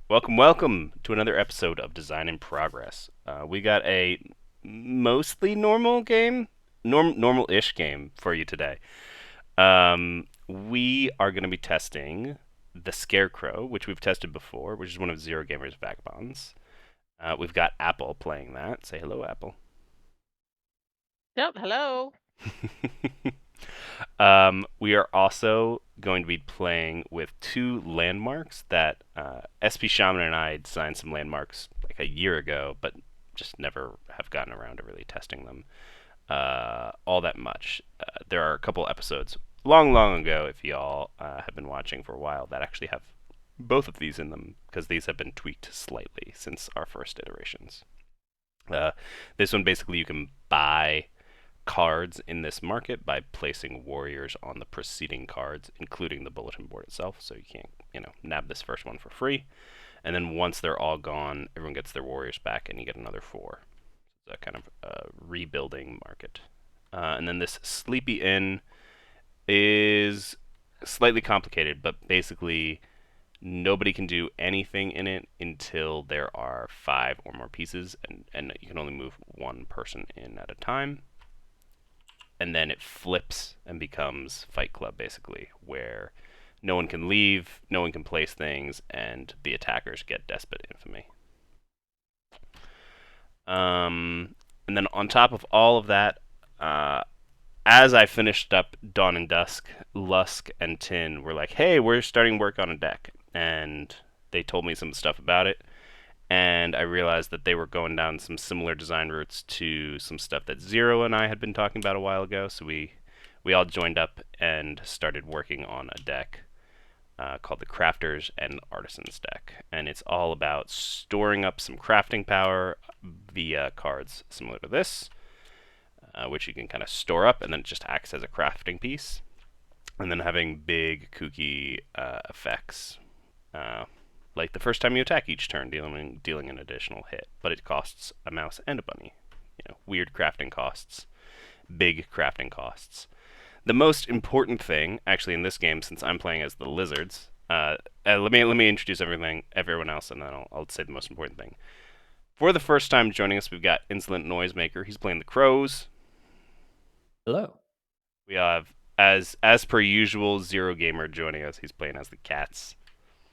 Welcome to another episode of Design in Progress. We got a mostly normal game, normal-ish game for you today. We are going to be testing the Scarecrow, which we've tested before, which is one of Zerogamer's vagabonds. We've got Apple playing that. Say hello, Apple. Yep, hello. We are also going to be playing with two landmarks that SP Shaman and I designed some landmarks like a year ago, but just never have gotten around to really testing them all that much. There are a couple episodes long ago, if y'all have been watching for a while, that actually have both of these in them because these have been tweaked slightly since our first iterations. Uh, this one basically you can buy cards in this market by placing warriors on the preceding cards, including the bulletin board itself. So you can't, nab this first one for free. And then once they're all gone, everyone gets their warriors back, and you get another four. It's a kind of rebuilding market. And then this Sleepy Inn is slightly complicated, but basically nobody can do anything in it until there are 5 or more pieces, and you can only move one person in at a time. And then it flips and becomes Fight Club, basically, where no one can leave, no one can place things, and the attackers get Despot Infamy. And then on top of all of that, as I finished up Dawn and Dusk, Lusk and Tin were like, hey, we're starting work on a deck. And they told me some stuff about it. And I realized that they were going down some similar design routes to some stuff that Zero and I had been talking about a while ago. So we all joined up and started working on a deck called the Crafters and Artisans deck. And it's all about storing up some crafting power via cards similar to this, which you can kind of store up and then it just acts as a crafting piece. And then having big, kooky effects. Like the first time you attack each turn, dealing an additional hit, but it costs a mouse and a bunny. Weird crafting costs, big crafting costs. The most important thing, actually, in this game, since I'm playing as the lizards, let me introduce everyone else, and then I'll say the most important thing. For the first time joining us, we've got Insolent Noisemaker. He's playing the crows. Hello. We have, as per usual, Zerogamer joining us. He's playing as the cats.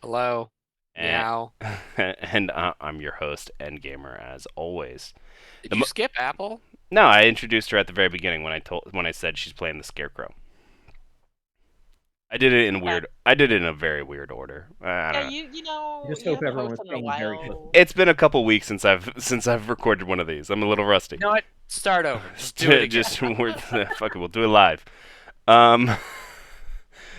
Hello. And, Meow. and I'm your host, Endgamer, as always. Did you skip Apple? No, I introduced her at the very beginning when I said she's playing the Scarecrow. I did it in weird. I did it in a very weird order. I don't know. you know, Just you hope haven't everyone was hosted in a paying very while. It's been a couple weeks since I've recorded one of these. I'm a little rusty. You know what? Start over. Just do it again. Fuck it, we'll do it live. Um,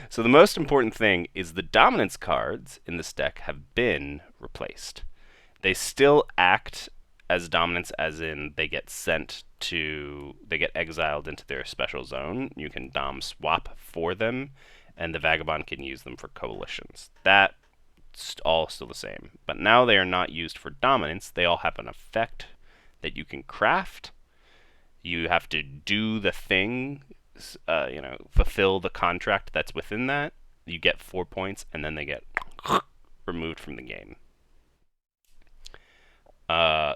so the most important thing is the dominance cards in this deck have been replaced. They still act as dominance, as in they get exiled into their special zone. You can dom swap for them, and the vagabond can use them for coalitions. That's all still the same. But now they are not used for dominance. They all have an effect that you can craft. You have to do the thing, fulfill the contract that's within that. You get 4 points, and then they get removed from the game.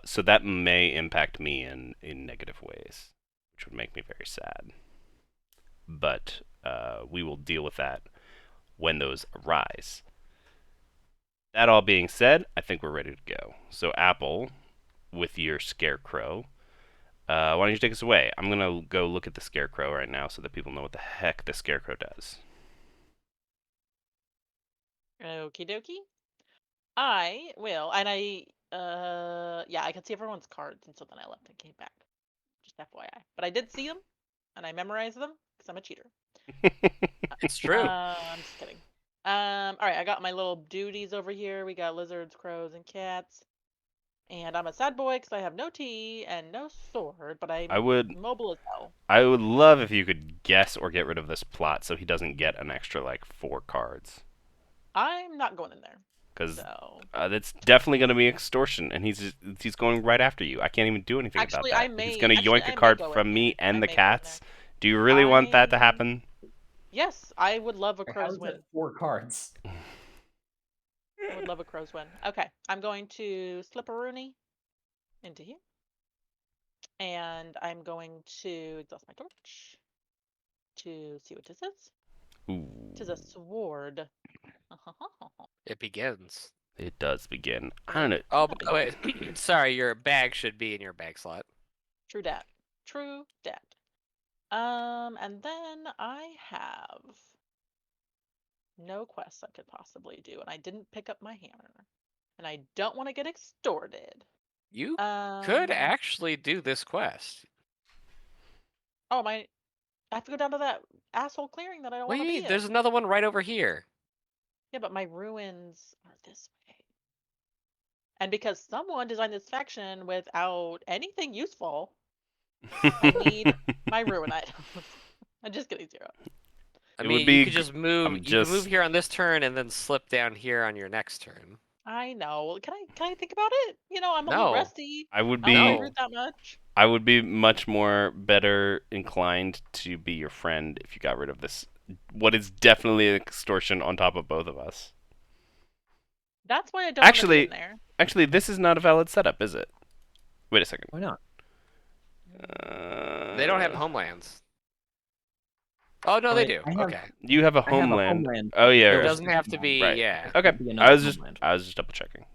So that may impact me in negative ways, which would make me very sad. But we will deal with that when those arise. That all being said, I think we're ready to go. So Apple, with your Scarecrow, why don't you take us away? I'm going to go look at the Scarecrow right now so that people know what the heck the Scarecrow does. Okie dokie. I will, and I could see everyone's cards, and so then I left and came back. Just FYI. But I did see them, and I memorized them, because I'm a cheater. It's true. I'm just kidding. Alright, I got my little duties over here. We got lizards, crows, and cats. And I'm a sad boy because I have no tea and no sword, but I'm mobile as hell. I would love if you could guess or get rid of this plot so he doesn't get an extra, 4 cards. I'm not going in there. Because that's definitely going to be extortion, and he's going right after you. I can't even do anything about that. He's going to yoink a card from me and the cats. Do you really want that to happen? Yes, I would love a crow's win. 4 cards. I would love a crow's win. Okay, I'm going to slip a Rooney into here. And I'm going to exhaust my torch to see what this is. Ooh, It is a sword. It begins. it does begin. I don't know. Oh, by the way, sorry, your bag should be in your bag slot. True dat. True dat. And then I have no quests I could possibly do, and I didn't pick up my hammer, and I don't want to get extorted. You could Um, actually do this quest. Oh, I have to go down to that asshole clearing that I don't want to be Wait, in. there's another one right over here. Yeah, but my ruins are this way. And because someone designed this faction without anything useful, I need my ruin items. I'm just kidding, Zero. I It mean, would be you could just move. I'm You can move just- here on this turn and then slip down here on your next turn. I know. Can I think about it? You know, I'm a No. little rusty. I would I don't be play No. root that much. I would be much more better inclined to be your friend if you got rid of this. What is definitely an extortion on top of both of us. That's why I don't want to be Actually- in there. Actually, this is not a valid setup, is it? Wait a second. Why not? Uh, They don't have homelands. Oh no, they do. I have- Okay. You have a I have a homeland. homeland. Oh yeah. It right. doesn't have to be. Right. Yeah. Okay. Be I another was homeland. just double checking.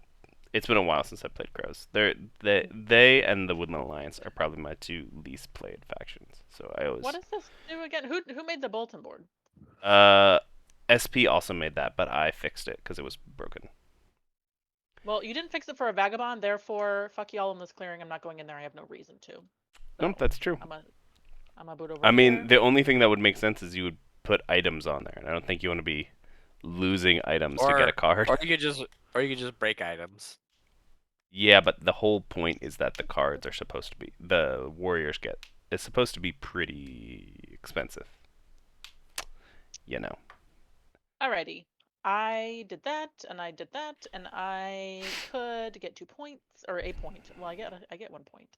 It's been a while since I played Crows. They and the Woodland Alliance are probably my two least played factions. So I always What does this do again? Who made the bulletin board? SP also made that, but I fixed it because it was broken. Well, you didn't fix it for a vagabond, therefore, fuck y'all in this clearing. I'm not going in there. I have no reason to. No, So, that's true. I'm a boot over I mean, here. the only thing that would make sense is you would put items on there, and I don't think you want to be losing items to get a card. Or you could just break items. Yeah, but the whole point is that the cards are supposed to be the warriors get. It's supposed to be pretty expensive. You know. Alrighty. I did that, and I did that, and I could get 2 points, or a point. Well, I get 1 point.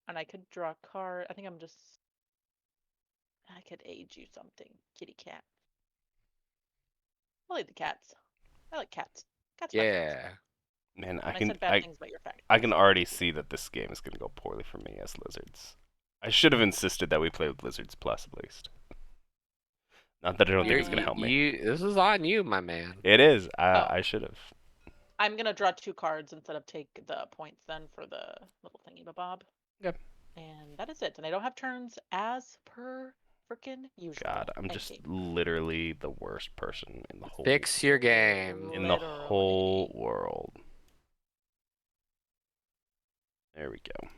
And I could draw a card. I think I could age you something, kitty cat. I like the cats. I like cats. Cats. My friends. Yeah. Man, And I said bad things about your fact. I can already see that this game is gonna go poorly for me as lizards. I should have insisted that we play with Lizards Plus at least. Not that I don't think it's gonna help me. This is on you, my man. It is. Oh. I should have. I'm gonna draw 2 cards instead of take the points then for the little thingy bob. Yep. And that is it. And I don't have turns as per frickin' usual. God, I'm Thank just you. literally the worst person in the whole Fix your game. in the whole world. There we go.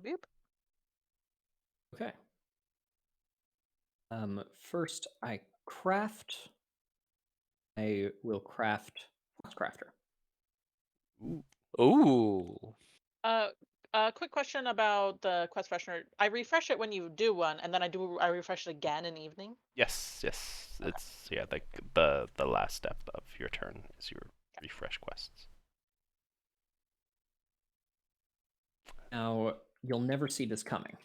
Boop. Okay. First, I craft. I will craft Fox Crafter. Ooh. Quick question about the quest freshener. I refresh it when you do one, and then I refresh it again in the evening. Yes, yes. It's like the last step of your turn is your refresh quests. Now, you'll never see this coming.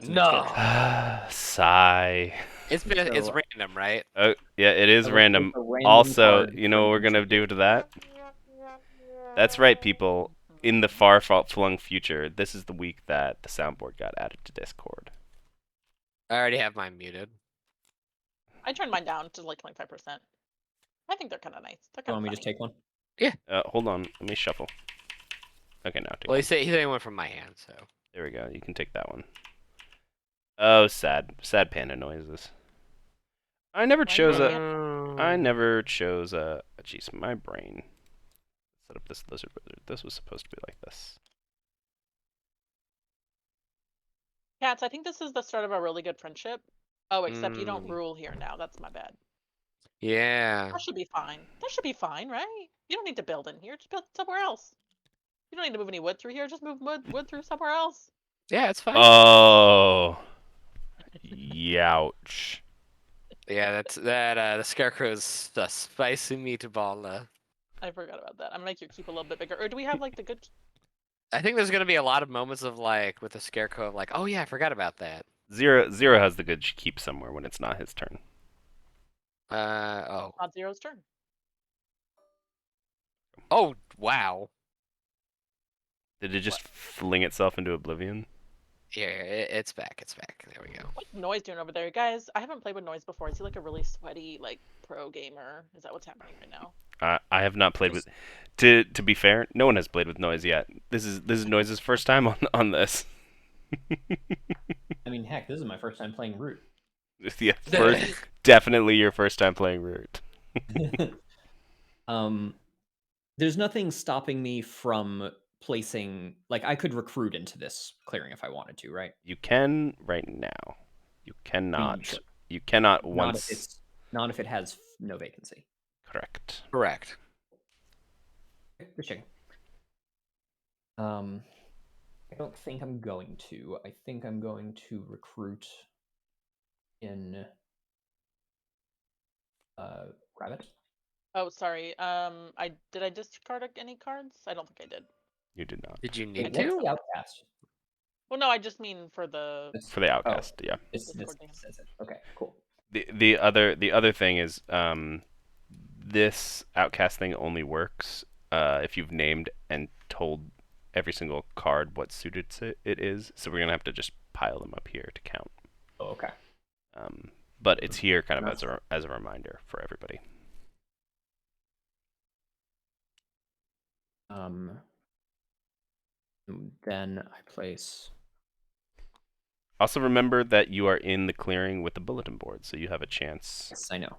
No. Sigh. It's So- random, right? Oh, yeah, it is It's random. a random Also, card you know what we're from gonna do to that? That's right, people. In the far-flung future, this is the week that the soundboard got added to Discord. I already have mine muted. I turned mine down to like 25%. I think they're kind of nice. They're You kind want of me to just take one? Hold on, let me shuffle. Okay, now take Well, one. he said one from my hand, so. There we go. You can take that one. Oh, sad panda noises. I never chose a. I never chose a. Jeez, my brain. Set up this lizard wizard. This was supposed to be like this. Cats, I think this is the start of a really good friendship. Oh, except you don't Mm. rule here now. That's my bad. Yeah. That should be fine. That should be fine, right? You don't need to build in here. Just build somewhere else. You don't need to move any wood through here. Just move wood through somewhere else. Yeah, it's fine. Oh. Youch. Yeah, the Scarecrow's a spicy meatball. I forgot about that. I'm gonna make your keep a little bit bigger. Or do we have like the good? I think there's gonna be a lot of moments of like with the Scarecrow of like, oh yeah, I forgot about that. Zero has the good keep somewhere when it's not his turn. Oh. Not Zero's turn. Oh, wow. Did it just fling itself into oblivion? Yeah, it's back. It's back. There we go. What's Noise doing over there? Guys, I haven't played with Noise before. Is he like a really sweaty, like, pro gamer? Is that what's happening right now? I have not played with. To be fair, no one has played with Noise yet. This is Noise's first time on this. I mean, heck, this is my first time playing Root. Yeah, definitely your first time playing Root. There's nothing stopping me from placing. Like, I could recruit into this clearing if I wanted to, right? You can right now. You cannot. sure. You cannot Not once. if it's not if it has no vacancy. Correct. Correct. Just checking. I don't think I'm going to. I think I'm going to recruit in Rabbit. Oh, sorry. Did I discard any cards? I don't think I did. You did not. Did you Wait, need what's to? the outcast? Well, no, I just mean for the. This- For the oh, outcast, yeah. this Discord thing. says it. Okay, cool. The other thing is this outcast thing only works if you've named and told every single card what suited it is. So we're gonna have to just pile them up here to count. Oh, okay. But it's here kind of as a reminder for everybody. Then I place. Also remember that you are in the clearing with the bulletin board, so you have a chance. Yes, I know.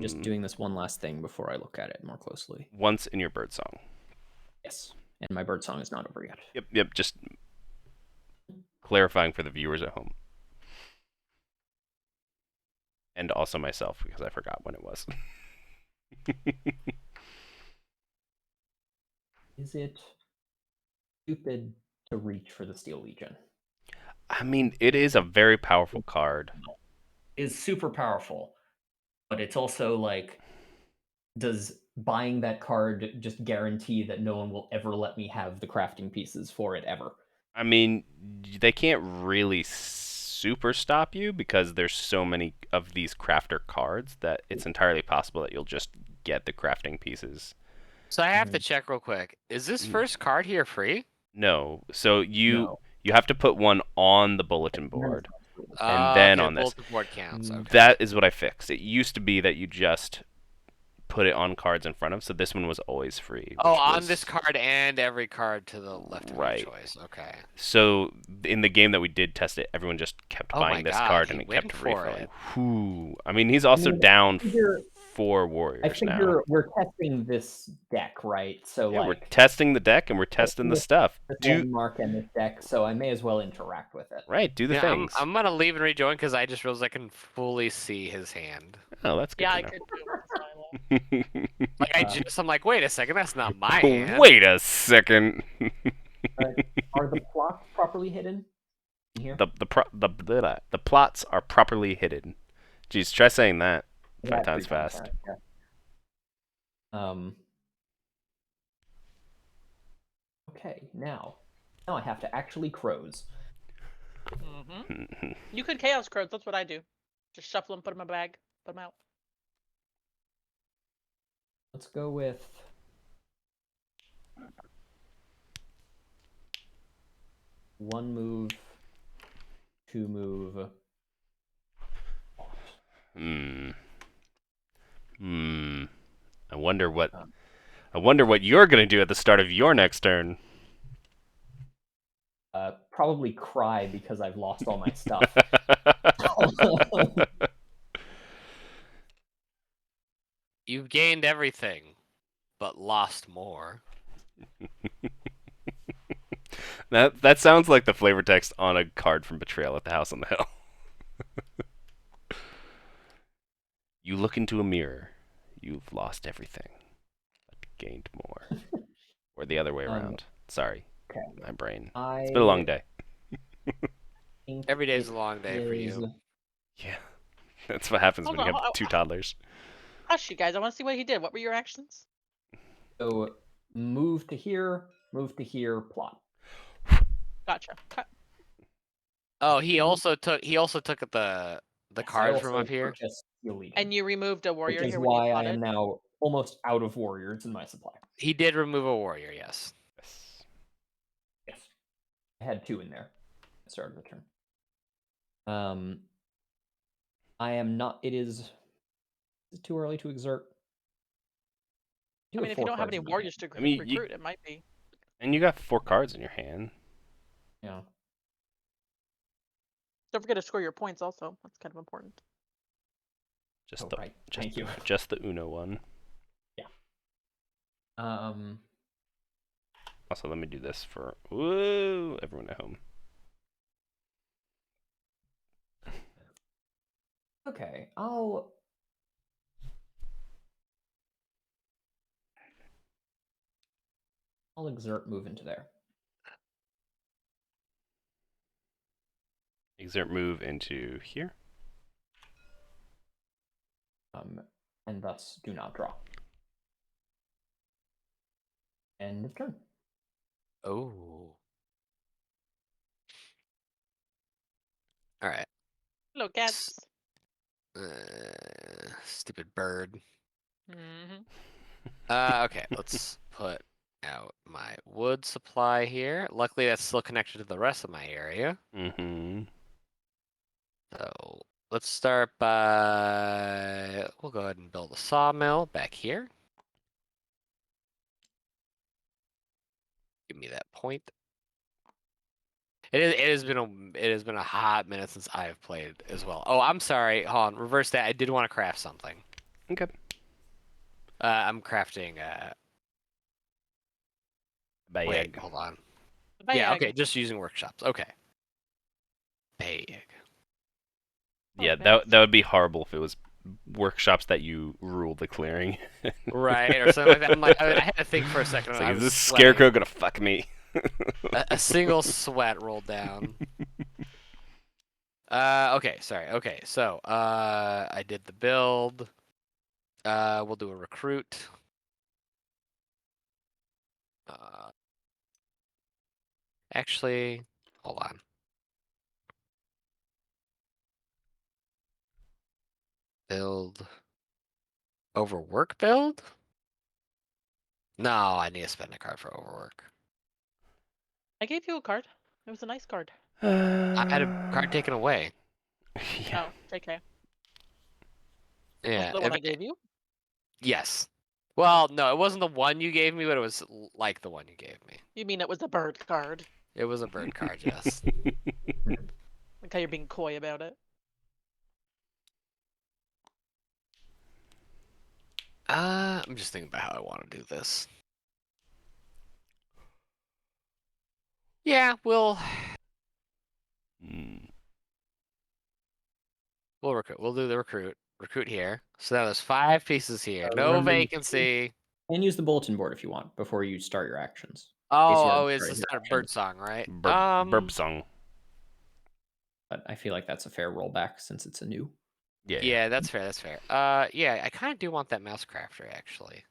Just doing this one last thing before I look at it more closely. Once in your birdsong. Yes, and my birdsong is not over yet. Yep. Just clarifying for the viewers at home. And also myself, because I forgot when it was. Is it stupid to reach for the Steel Legion? I mean, it is a very powerful card. Is super powerful, but it's also like, does buying that card just guarantee that no one will ever let me have the crafting pieces for it ever? I mean, they can't really super stop you because there's so many of these crafter cards that it's entirely possible that you'll just get the crafting pieces. So I have to check real quick. Is this first card here free? No. So you No. have to put one on the bulletin board. And then on this. bulletin board counts. Okay. That is what I fixed. It used to be that you just put it on cards in front of, so this one was always free. Oh, on this card and every card to the left of Right. your choice. Okay. So in the game that we did test it, everyone just kept Oh my buying this God, card he and it went kept for refilling. it. Whew. I mean, he's also down 4 warriors I now. figure we're testing this deck, right? So Yeah, we're like, testing the deck and we're testing the stuff. this mark and this deck, so I may as well interact with it. Right, do the Yeah, things. I'm gonna leave and rejoin because I just realized I can fully see his hand. Oh, that's good Yeah, I to could too. Like I'm like, wait a second, that's not my hand. Wait a second. Are the plots properly hidden in here? The plots are properly hidden. Jeez, try saying that 5 times fast. Yeah. Okay, now I have to actually crows. You could Chaos Crows. That's what I do. Just shuffle them, put them in my bag, put them out. Let's go with one move, 2 move. I wonder what you're gonna do at the start of your next turn. Probably cry because I've lost all my stuff. You've gained everything, but lost more. That sounds like the flavor text on a card from Betrayal at the House on the Hill. You look into a mirror. You've lost everything, but gained more. Or the other way around. Sorry. Okay. My brain. It's been a long day. Every day's a long day for you. Yeah. That's what happens when you Hold have on, 2 toddlers. Hush, you guys. I want to see what he did. What were your actions? So move to here, plot. Gotcha. Oh, he also took the card from up here. illegal. And you removed a warrior which is here when you why I fought am it? now almost out of warriors in my supply. He did remove a warrior, yes. Yes. Yes. I had 2 in there at the start of the turn. I am not. It is too early to exert. I mean, if you don't have any warriors to I mean, recruit, it might be. And you got 4 cards in your hand. Yeah. Don't forget to score your points also. That's kind of important. Just Oh, the, right. just, Thank you. Just the Uno one. Yeah. Also, let me do this for woo everyone at home. Okay. I'll exert move into there. Exert move into here. And thus do not draw. End of turn. Oh. All right. Hello, cats. Stupid bird. Mm-hmm. Okay, let's put out my wood supply here. Luckily, that's still connected to the rest of my area. Mm-hmm. So let's start by, we'll go ahead and build a sawmill back here. Give me that point. It has been a hot minute since I've played as well. Oh, I'm sorry. Hold on, reverse that. I did want to craft something. Okay. I'm crafting. Bag. Wait, hold on. Bag. Yeah, okay, just using workshops. Okay. Bag. Yeah, Perfect. that would be horrible if it was workshops that you rule the clearing. Right, or something like that. I'm like, I had to think for a second. It's I like, is was this sweating. Scarecrow gonna fuck me? A single sweat rolled down. Okay, sorry. Okay, so I did the build. We'll do a recruit. Actually, hold on. Build. Overwork build? No, I need to spend a card for overwork. I gave you a card. It was a nice card. I had a card taken away. Yeah. Oh, JK. Yeah. The one I gave you? Yes. Well, no, it wasn't the one you gave me, but it was like the one you gave me. You mean it was a bird card? It was a bird card, yes. Like how you're being coy about it. I'm just thinking about how I want to do this. Yeah, we'll recruit. We'll do the recruit. Recruit here. So now there's 5 pieces here. No Remember, vacancy. You can use the bulletin board if you want before you start your actions. Oh, it's just not a bird song, right? Burp song. But I feel like that's a fair rollback since it's a new. Yeah, that's fair. That's fair. Yeah, I kind of do want that mouse crafter actually.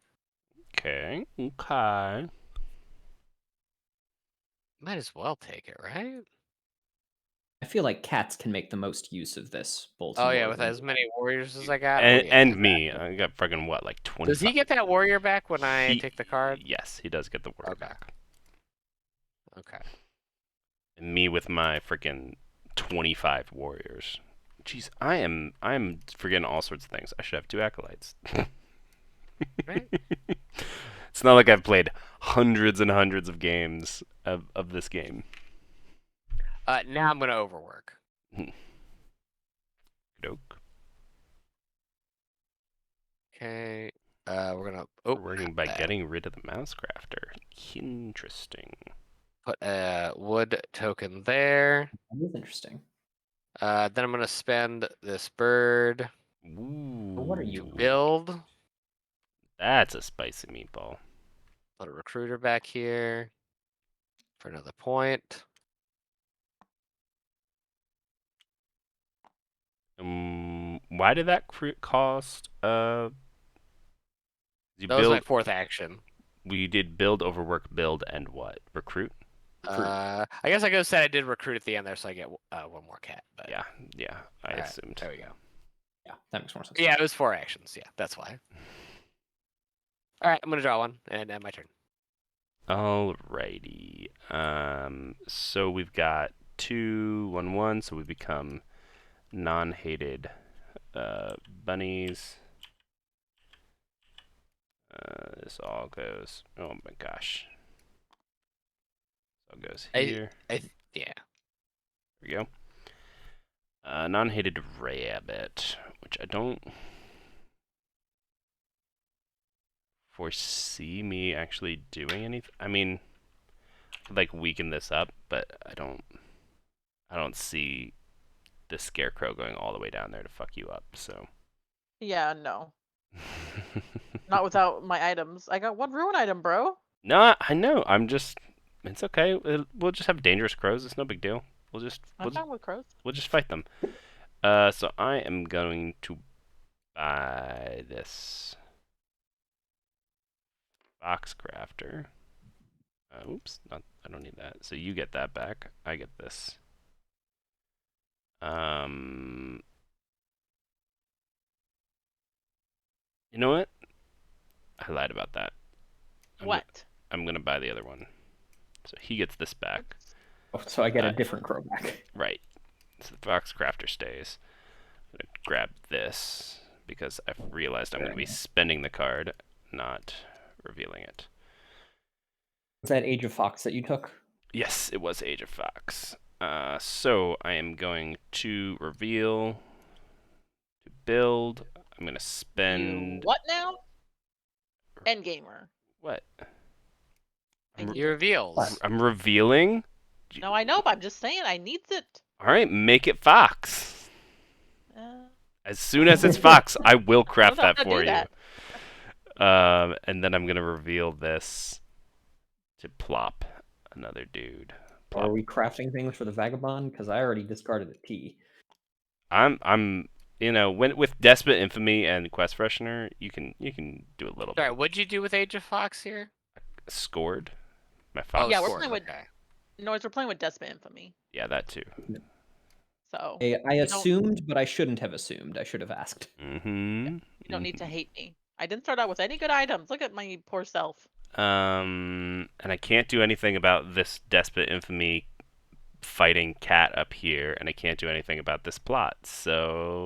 Okay. Okay. Might as well take it, right? I feel like cats can make the most use of this bulletin Oh board. yeah, with as many warriors as I got. And, oh, yeah, me. exactly. I got friggin' what, like 25? Does he get that warrior back when I take the card? Yes, he does get the warrior Okay. back. Okay. And me with my freaking 25 warriors. Jeez, I'm forgetting all sorts of things. I should have 2 acolytes. Right. It's not like I've played hundreds and hundreds of games of this game. Now I'm gonna overwork. Doke. Okay. We're gonna Working by getting rid of the mouse crafter. Interesting. put a wood token there. That is interesting. Then I'm gonna spend this bird Ooh. What are you? to build. That's a spicy meatball. Put a recruiter back here for another point. Why did that cost? You That was my 4th action. We did build, overwork, build, and what? Recruit? I guess I could have said I did recruit at the end there, so I get 1 more cat. But Yeah, I Alright, assumed. there we go. Yeah, that makes more sense. Yeah, it was 4 actions. Yeah, that's why. All right, I'm gonna draw one and end my turn. Alrighty. So we've got 2/1/1, so we become non-hated bunnies. This all goes. Oh my gosh. So it goes here. Yeah. There we go. Non-hated rabbit, which I don't foresee me actually doing anything. I mean, I could like weaken this up, but I don't see the Scarecrow going all the way down there to fuck you up. So. Yeah, no. Not without my items. I got one ruin item, bro. No, I know. I'm just. It's okay. We'll just have dangerous crows. It's no big deal. I'm fine with crows. We'll just fight them. So I am going to buy this box crafter. Oops, I don't need that. So you get that back. I get this. You know what? I lied about that. What? I'm gonna buy the other one. So he gets this back. Oh, so I get a different crow back. Right. So the box crafter stays. I'm gonna grab this because I've realized I'm gonna be spending the card, not revealing it. Was that Age of Fox that you took? Yes, it was Age of Fox. So I am going to reveal, to build. I'm gonna spend. You what now? Endgamer. What? He reveals. I'm revealing. No, I know, but I'm just saying I needs it. All right, make it Fox. Uh, As soon as it's Fox, I will craft I don't that know how for to do you. that. And then I'm gonna reveal this to plop another dude. Plop. Are we crafting things for the vagabond? Because I already discarded a T. I'm with Despot Infamy and Quest Freshener, you can do a little Sorry, bit. what'd you do with Age of Fox here? Scored my Fox. Oh, Yeah, we're scored, playing with okay. Noise. We're playing with Despot Infamy. Yeah, that too. So I assumed, but I shouldn't have assumed. I should have asked. Mm-hmm. you don't need to hate me. I didn't start out with any good items. Look at my poor self. And I can't do anything about this Despot Infamy fighting cat up here, and I can't do anything about this plot. So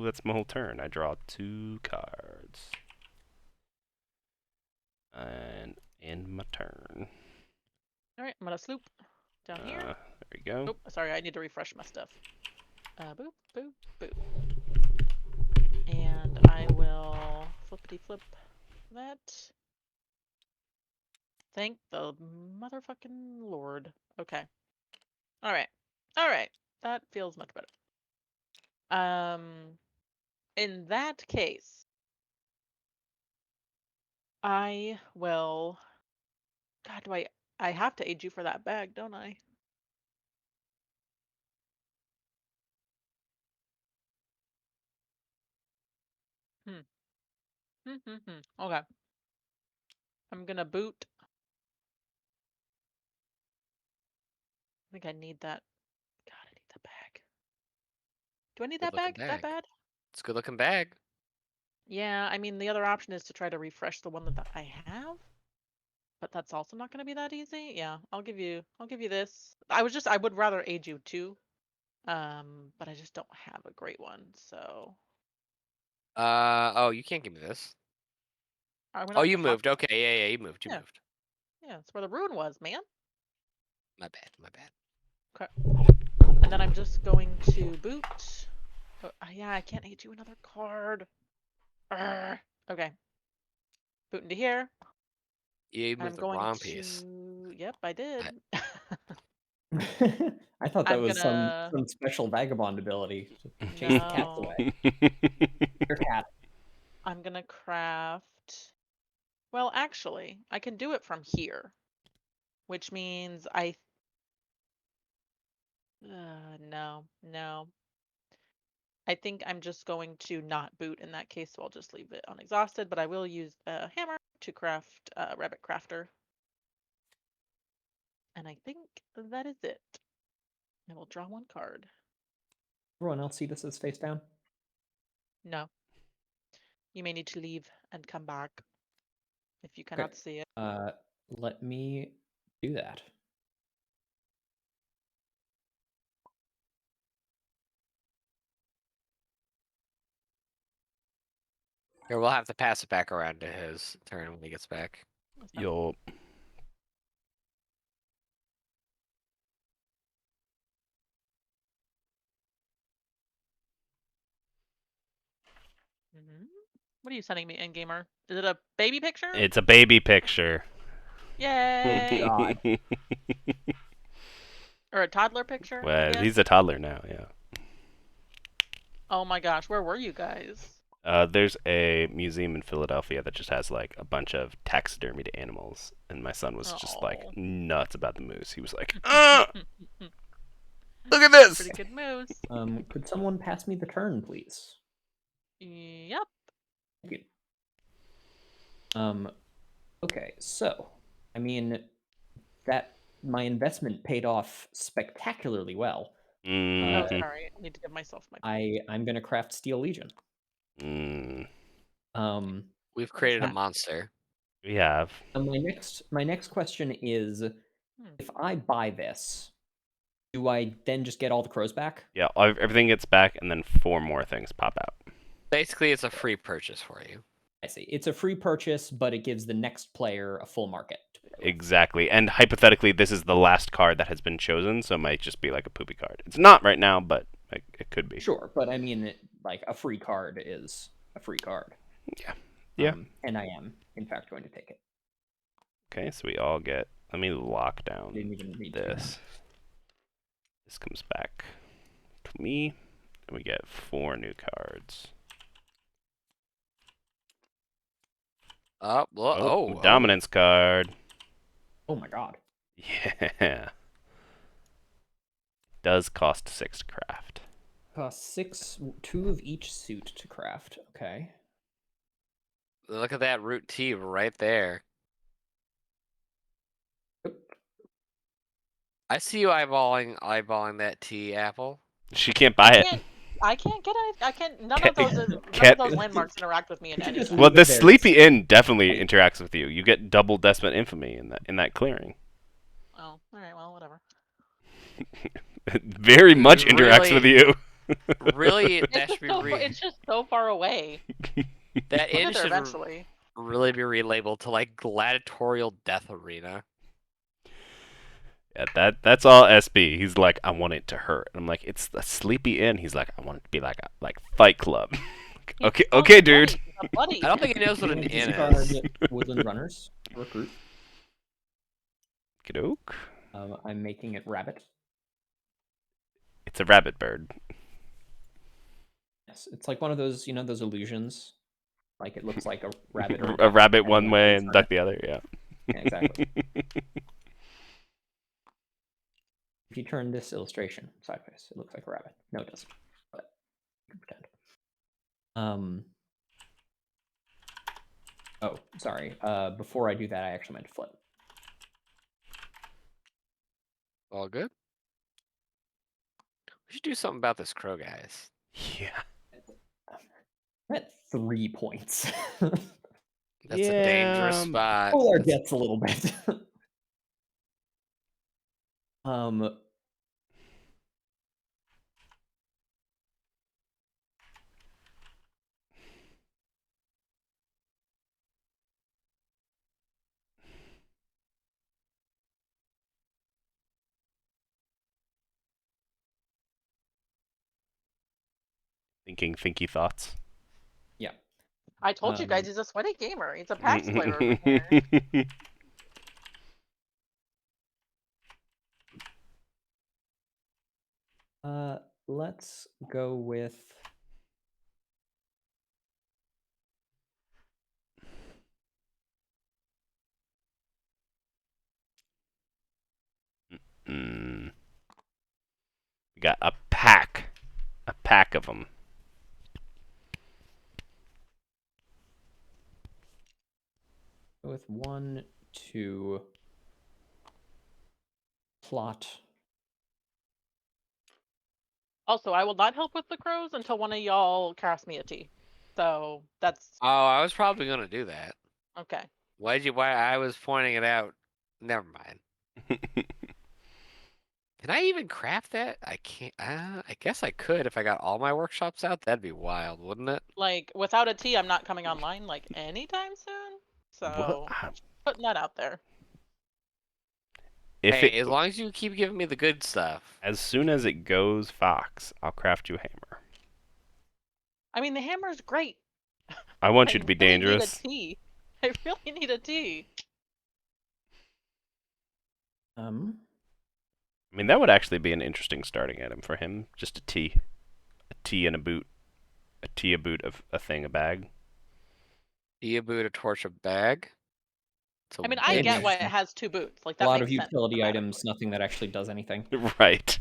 that's my whole turn. I draw 2 cards. And end my turn. All right, I'm gonna sloop down here. There we go. Oh, sorry, I need to refresh my stuff. Boop, boop, boop. And I will flippity flip that. Thank the motherfucking Lord. Okay. All right. All right. That feels much better. In that case, I will. God, do I have to aid you for that bag, don't I? Hmm. Okay. I'm gonna boot. I think I need that. God, I need that bag. Do I need that Good-looking bag? That bag. bad? It's a good-looking bag. Yeah, I mean, the other option is to try to refresh the one that I have, but that's also not going to be that easy. Yeah, I'll give you this. I would rather aid you too, but I just don't have a great one. So Oh, you can't give me this. are we Oh, not you supposed to talk moved. about Okay, yeah, you moved. You Yeah. moved. Yeah, that's where the ruin was, man. My bad. My bad. Okay. And then I'm just going to boot. Oh, yeah, I can't aid you another card. Urgh. Okay. Boot into here. Yeah, you And I'm moved the going wrong to. piece. Yep, I did. I thought that I'm was gonna. some special vagabond ability to chase the cats No. away. Your cat. I'm gonna craft. Well, actually, I can do it from here, which means no. I think I'm just going to not boot in that case, so I'll just leave it unexhausted. But I will use a hammer to craft Rabbit Crafter, and I think that is it. I will draw one card. Everyone else see this as face down? No. You may need to leave and come back if you Okay. cannot see it. Let me do that. Here, we'll have to pass it back around to his turn when he gets back. That's fine. You'll. Mhm. What are you sending me, Endgamer? Is it a baby picture? It's a baby picture. Yay! God. Or a toddler picture, I Well, guess? he's a toddler now, yeah. Oh my gosh, where were you guys? There's a museum in Philadelphia that just has like a bunch of taxidermied animals, and my son was just like Oh. nuts about the moose. He was like, look at this! Pretty good moves. Could someone pass me the turn, please? Yep. Thank you. Okay, so I mean that my investment paid off spectacularly well. Oh, Mhm. sorry. I need to give myself my. I'm gonna craft Steel Legion. Mm, Um, We've What is created a that? monster. we have. my next question is, Hmm. if I buy this, do I then just get all the crows back? Yeah, everything gets back, and then 4 more things pop out. Basically, it's a free purchase for you. I see. It's a free purchase, but it gives the next player a full market to play with. Exactly. And hypothetically, this is the last card that has been chosen, so it might just be like a poopy card. It's not right now, but it could be. Sure, but I mean, like a free card is a free card. Yeah. Yeah. And I am, in fact, going to take it. Okay, so we all get. Let me lock down Didn't even read through this. This comes back to me, and we get 4 new cards. Dominance card. Oh my god. Yeah. Does cost 6 to craft. Costs 6, 2 of each suit to craft. Okay. Look at that root T right there. I see you eyeballing that T, Apple. She can't buy it. I can't get any. I can't. None Can't- of those landmarks interact with me in Could you any just way. Well, leave the it there? Sleepy Inn definitely interacts with you. You get double Despot Infamy in that clearing. Oh, all right. Well, whatever. Very much interacts with you. Really, It's that just, should be it's just so far away. that We'll inn get there should eventually. really be relabeled to like Gladiatorial Death Arena. Yeah, that's all SB. He's like, I want it to hurt. And I'm like, it's the Sleepy Inn. He's like, I want it to be like Fight Club. Okay, Oh, okay, it's dude. bloody. It's a bloody. I don't think he knows what an You inn discard is. Woodland Runners. Recruit. Kadook. I'm making it rabbit. It's a rabbit bird. Yes, it's like one of those, those illusions. Like it looks like a rabbit or A duck, rabbit depending one on how way you and turn duck it. the other. Yeah. Yeah, exactly. If you turn this illustration sideways, it looks like a rabbit. No, it doesn't. But you can pretend. Oh, sorry. Before I do that, I actually meant to flip. All good. We should do something about this crow, guys. Yeah. I'm at 3 points. That's a dangerous spot. Pull our debts a little bit. Thinky thoughts. Yeah. I told you guys he's a sweaty gamer. He's a PAX player over here. Let's go with We got a pack of them. with 1, 2 plot. Also, I will not help with the crows until one of y'all casts me a T. So that's Oh, I was probably gonna do that. okay. Why I was pointing it out. Never mind. Can I even craft that? I can't. I guess I could if I got all my workshops out. That'd be wild, wouldn't it? Like without a T, I'm not coming online like anytime soon. So just putting that out there. If Hey, it as long as you keep giving me the good stuff. as soon as it goes Fox, I'll craft you a hammer. I mean, the hammer's great. I want I you to be really need a dangerous. T. I really need a T. I mean, that would actually be an interesting starting item for him. Just a T and a boot, a T, a boot, of a thing, a bag. Boot, a torch, a bag. I mean, I And get why it has 2 boots. Like a that lot makes of sense utility items, thematically. nothing that actually does anything. Right.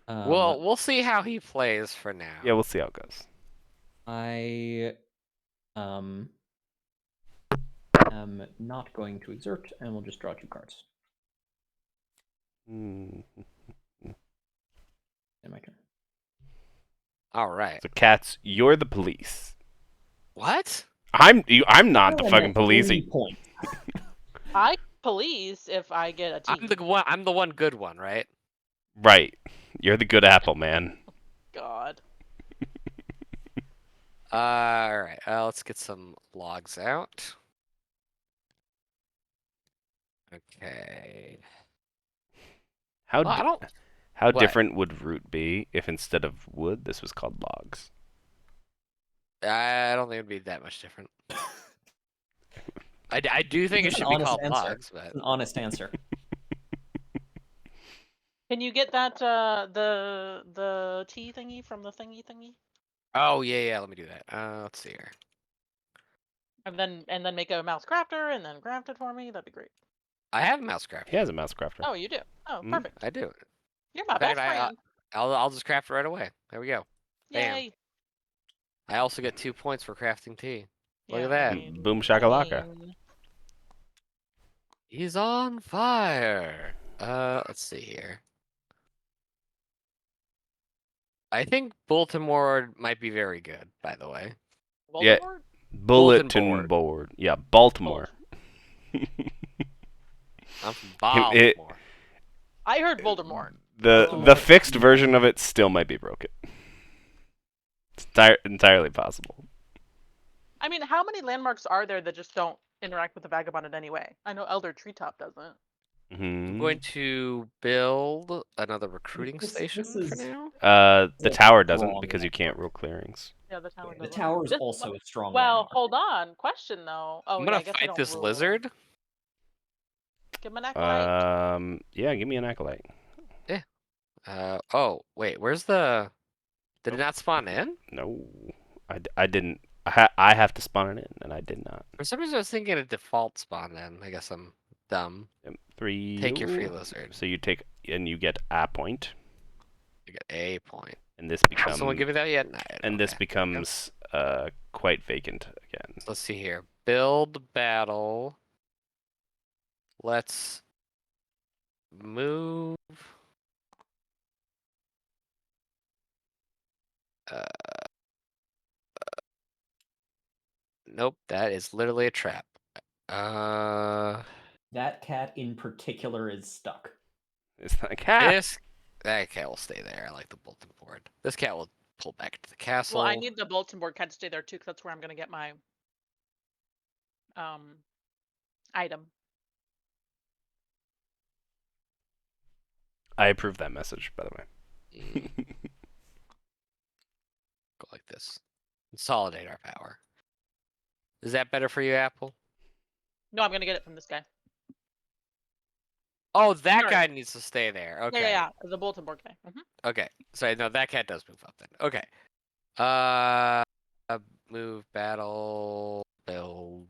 Well, we'll see how he plays for now. Yeah, we'll see how it goes. I am not going to exert, and we'll just draw 2 cards. Mm. In my turn. All right. So, Cats, you're the police. What? I'm not the fucking police. 3 points. I police if I get a T. I'm the one good one, right? Right. You're the good apple, man. God. All right. Let's get some logs out. Okay. How Well, I don't. how What? different would root be if instead of wood, this was called logs? I don't think it'd be that much different. I do think it It's an should be honest called answer. logs, but It's an honest answer. Can you get that the T thingy from the thingy? oh yeah, let me do that. Let's see here. And then make a mouse crafter and then craft it for me. That'd be great. I have a mouse crafter. He has a mouse crafter. Oh, you do. Oh, Mhm. perfect. I do. You're my In fact, best friend. I'll just craft it right away. There we go. Bam. Yay. I also get 2 points for crafting tea. Look Yeah, at that. I mean, Boom shakalaka. He's on fire. Let's see here. I think Baltimore might be very good, by the way. Yeah. Voldemort? Bulletin board. Yeah, Baltimore. I'm from It- Baltimore. I heard Voldemort. the fixed version of it still might be broken. It's entirely possible. I mean, how many landmarks are there that just don't interact with the vagabond in any way? I know Elder Treetop doesn't. I'm going to build another recruiting This station for is- now. The tower doesn't Wrong because you can't landmark. rule clearings. Yeah, the tower The doesn't. tower's This- also a strong Well, landmark. hold on. Question though. Oh, I'm yeah, gonna I guess I fight don't this rule. lizard. Give him an acolyte. Yeah, give me an acolyte. Oh, wait, where's the... Did it not spawn in? No, I didn't. I have to spawn it in, and I did not. For some reason I was thinking a default spawn in. I guess I'm dumb. 3. Take your free lizard. So you take and you get a point, You get a point. and this Has becomes someone give me that yet? No, and this okay. becomes quite vacant again. Let's see here. Build battle. Let's move. Nope, that is literally a trap. That cat in particular is stuck. It's like cat. That cat will stay there. I like the bulletin board. This cat will pull back to the castle. Well, I need the bulletin board cat to stay there too, because that's where I'm gonna get my item. I approve that message, by the way. Go like this. Consolidate our power. Is that better for you, Apple? No, I'm gonna get it from this guy. Oh, that Sorry. guy needs to stay there. Okay. Yeah. The bulletin board guy. Okay. Sorry, no, that cat does move up then. Okay. Move, battle, build.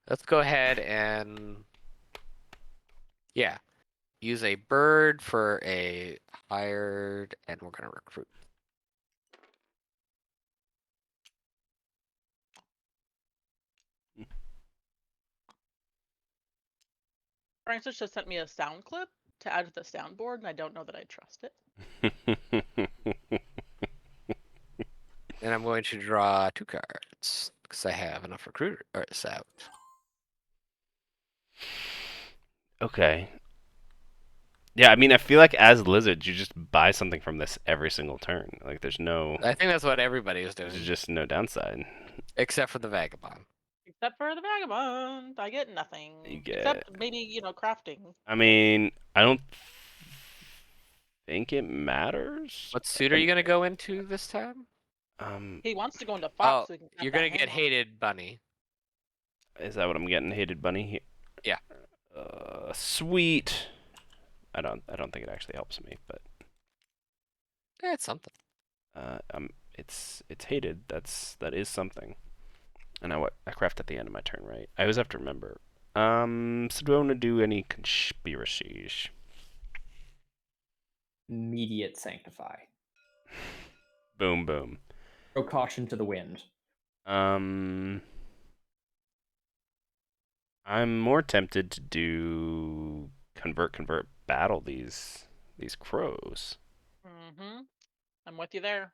Let's go ahead and use a bird for a hired, and we're gonna recruit. Francis just sent me a sound clip to add to the soundboard, and I don't know that I trust it. And I'm going to draw 2 cards because I have enough recruiter artists out. Okay. Yeah, I mean, I feel like as lizards, you just buy something from this every single turn. Like, there's I think that's what everybody is doing, just no downside. except for the vagabond. Except for the vagabond, I get nothing. You get- Except maybe, crafting. I mean, I don't think it matters. What suit are you gonna go into this time? He wants to go into Oh, Fox so he can craft you're that gonna get hammer. hated, bunny. Is that what I'm getting? Hated bunny? Yeah. Sweet. I don't think it actually helps me, but It's something. it's hated. That is something. And I craft at the end of my turn, right? I always have to remember. So do I want to do any conspiracies? Immediate sanctify. Boom, boom. Throw caution to the wind. I'm more tempted to do convert, battle these crows. Mm-hmm. I'm with you there.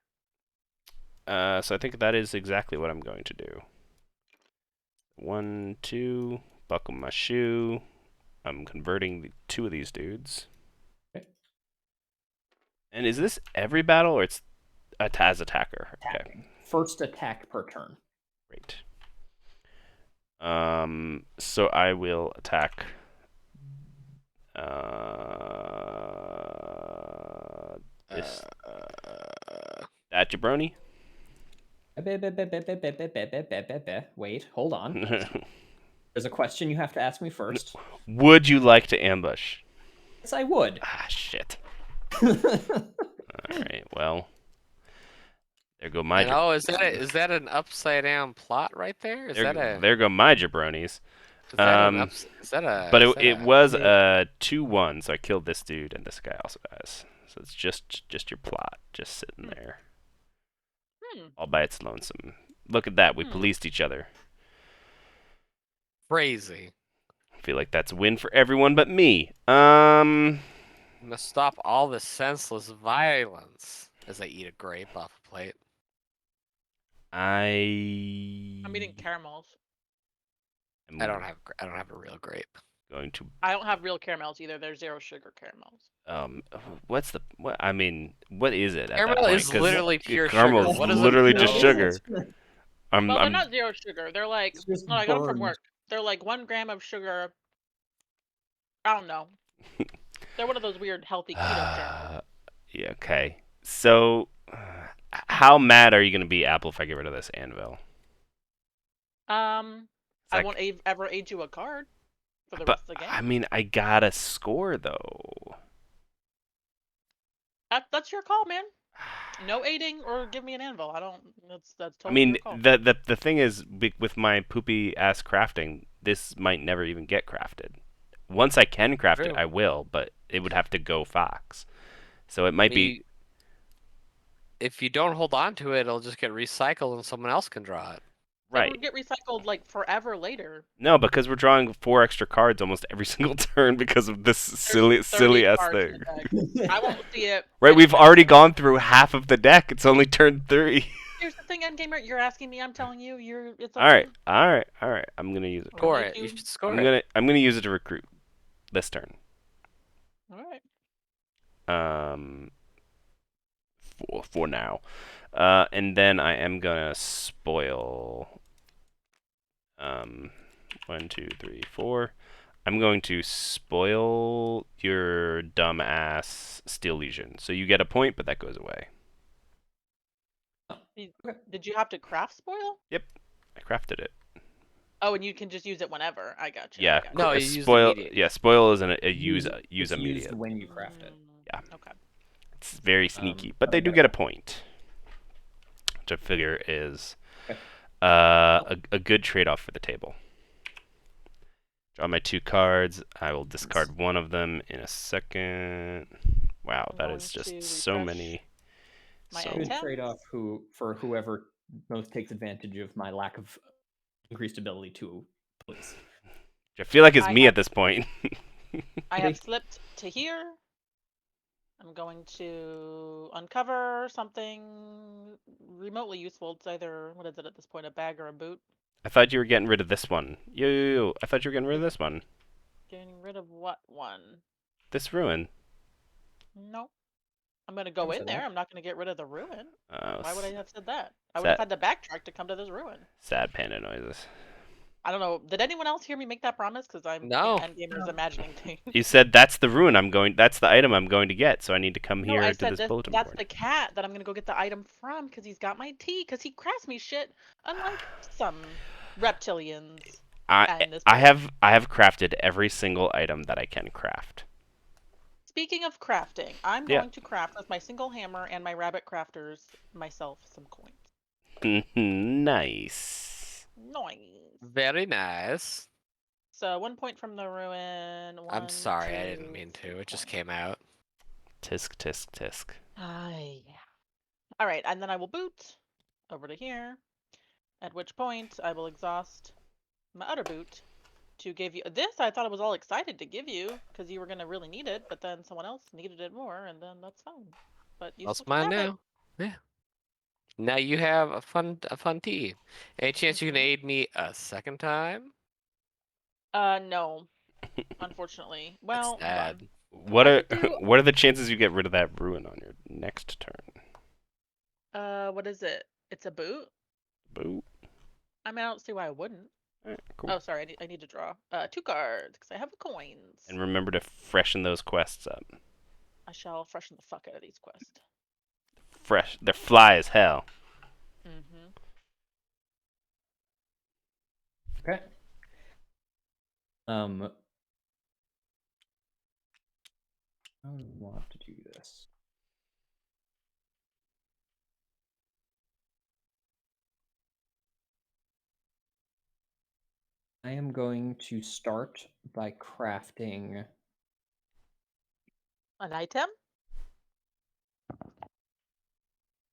So I think that is exactly what I'm going to do. 1, 2, buckle my shoe. I'm converting 2 of these dudes. Okay. And is this every battle or it's as attacker? Attacking. Okay, First attack per turn. great. So I will attack. This that jabroni. Wait, hold on. There's a question you have to ask me first. Would you like to ambush? Yes, I would. Ah, shit. All right. Well, there go my. And, is that an upside down plot right there? There go my jabronis. Is that a? But is that it a- was a 2-1, so I killed this dude, and this guy also dies. So it's just your plot, just sitting there, all by its lonesome. Look at that, we policed each other. crazy. I feel like that's a win for everyone but me. You must stop all the senseless violence. As I eat a grape off a plate. I'm eating caramels. I don't have a real grape. going to I don't have real caramels either. They're 0 sugar caramels. what I mean, what is it at that Caramel point? is 'Cause literally pure caramel sugar. is What is literally it? just sugar. Well, they're I'm not 0 sugar. They're like, It's just no, I got them from burned. work. They're like 1 gram of sugar. I don't know. They're one of those weird healthy keto caramels. yeah, okay. So, how mad are you going to be, Apple, if I get rid of this anvil? I like- won't ever age you a card for the But, rest of the game. I mean, I got to score, though. That's your call, man. No aiding or give me an anvil. I don't. That's I totally mean, your call. the thing is, with my poopy ass crafting, this might never even get crafted. Once I can craft it, True. I will, but it would have to go Fox. So it might be. If you don't hold on to it, it'll just get recycled and someone else can draw it. It Right. would get recycled like forever later. No, because we're drawing 4 extra cards almost every single turn because of this There's 30 silly ass cards in thing. the deck. I won't see it. Right, we've anyway. already gone through half of the deck. It's only turn 3. Here's the thing, Endgamer. You're asking me. I'm telling you. It's up All right, to all right. I'm gonna use it. Or Score make it. You you- should score I'm it. gonna use it to recruit this turn. you. All right. For now, and then I am gonna spoil. 1, 2, 3, 4. I'm going to spoil your dumb ass Steel Legion. So you get a point, but that goes away. Did you have to craft spoil? Yep, I crafted it. Oh, and you can just use it whenever. I got you. Yeah, I got No, you. you use it spoil. immediately. Yeah, spoil is a use It's immediate. used when you craft it. Yeah. Okay. It's very sneaky, but they do get a point, which I figure is Okay. a good trade-off for the table. Draw my 2 cards. I will discard one of them in a second. Wow, I'm that going is just to so refresh many. my So Good Attempts. trade-off for whoever most takes advantage of my lack of increased ability to police. I feel like it's I me have- at this point. I have slipped to here. I'm going to uncover something remotely useful. It's either, what is it at this point, a bag or a boot? I thought you were getting rid of this one. Yo. I thought you were getting rid of this one. Getting rid of what one? This ruin. No. I'm going to go Never in said there. that. I'm not going to get rid of the ruin. Oh, Why would I have said that? I would have had to backtrack to come to this ruin. sad panda noises. I don't know. Did anyone else hear me make that promise? Because I'm No. Endgamer's imagining things. You said that's the ruin I'm going. That's the item I'm going to get. So I need to come No, here I to said this bulletin that's board. the cat that I'm gonna go get the item from because he's got my tea because he crafts me shit, unlike some reptilians. And this I one. have crafted every single item that I can craft. Speaking of crafting, I'm Yeah. going to craft with my single hammer and my rabbit crafters myself some coins. Nice. Nice. Very nice. So 1 point from the ruin. I'm sorry, I 2, didn't mean 3 to. It just points. came out. Tisk tisk tisk. Yeah. All right, and then I will boot over to here. At which point I will exhaust my other boot to give you this. I thought I was all excited to give you because you were gonna really need it, but then someone else needed it more, and then that's fine. But you That's still can mine have it. now. Yeah. Now you have a fun tea. Any chance you can Mhm. aid me a second time? No, unfortunately. That's Well, hold on. sad. What I are could do. what are the chances you get rid of that ruin on your next turn? What is it? It's a boot. Boo. I mean, I don't see why I wouldn't. Cool. Oh, sorry. I need to draw 2 cards because I have the coins. And remember to freshen those quests up. I shall freshen the fuck out of these quests. Fresh. They're fly as hell. Mm-hmm. Okay. How do we want to do this? I am going to start by crafting. An item?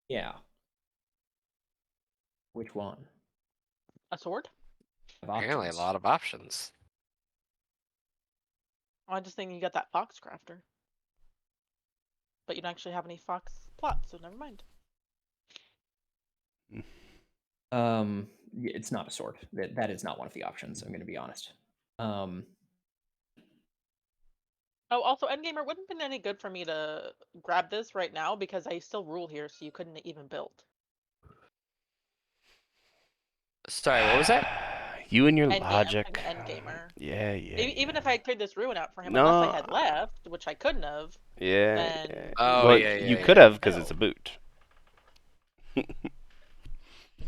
Yeah. Which one? A sword? Apparently a Options. lot of options. I just think you got that fox crafter. But you don't actually have any fox plots, so never mind. It's not a sword. That is not one of the options. I'm going to be honest. Oh, also, Endgamer, wouldn't have been any good for me to grab this right now because I still rule here, so you couldn't even build. Sorry, what was that? You and your I'm logic. talking Endgamer. Yeah. Even if I cleared this ruin out for him, No. unless I had left, which I couldn't have, Yeah. then Yeah. Oh, Well, yeah, you yeah, could yeah. have because it's a boot.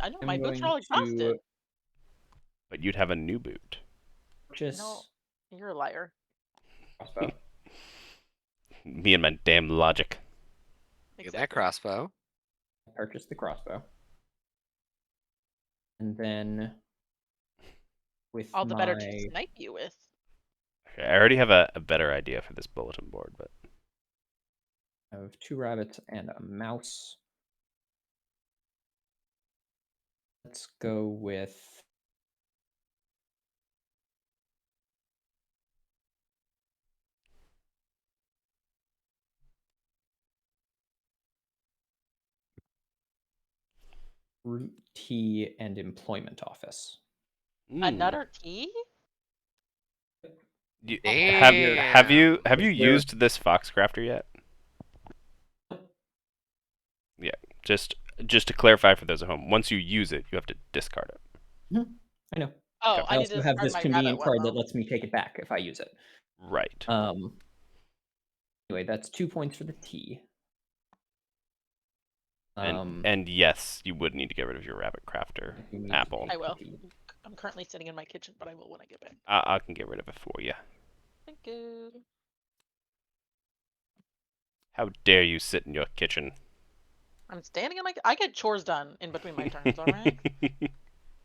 I know I'm my boots are going all exhausted. to But you'd have a new boot. purchase No, you're a liar. crossbow. Me and my damn logic. Get that crossbow. Purchase the crossbow. And then with All the better to my snipe you with. Okay, I already have a better idea for this bulletin board, but I have 2 rabbits and a mouse. Let's go with root tea and employment office. Another tea? Have you Damn. you used this Foxcrafter yet? Yeah, just to clarify for those at home, once you use it, you have to discard it. I know. Oh, Okay. I I need to also have discard this my convenient rabbit card one, that though. lets me take it back if I use it. Right. Anyway, that's 2 points for the tea. And yes, you would need to get rid of your rabbit crafter you need to apple. take I will. the tea. I'm currently sitting in my kitchen, but I will when I get back. I can get rid of it for you. Thank you. How dare you sit in your kitchen? I'm standing in my. I get chores done in between my turns. All right.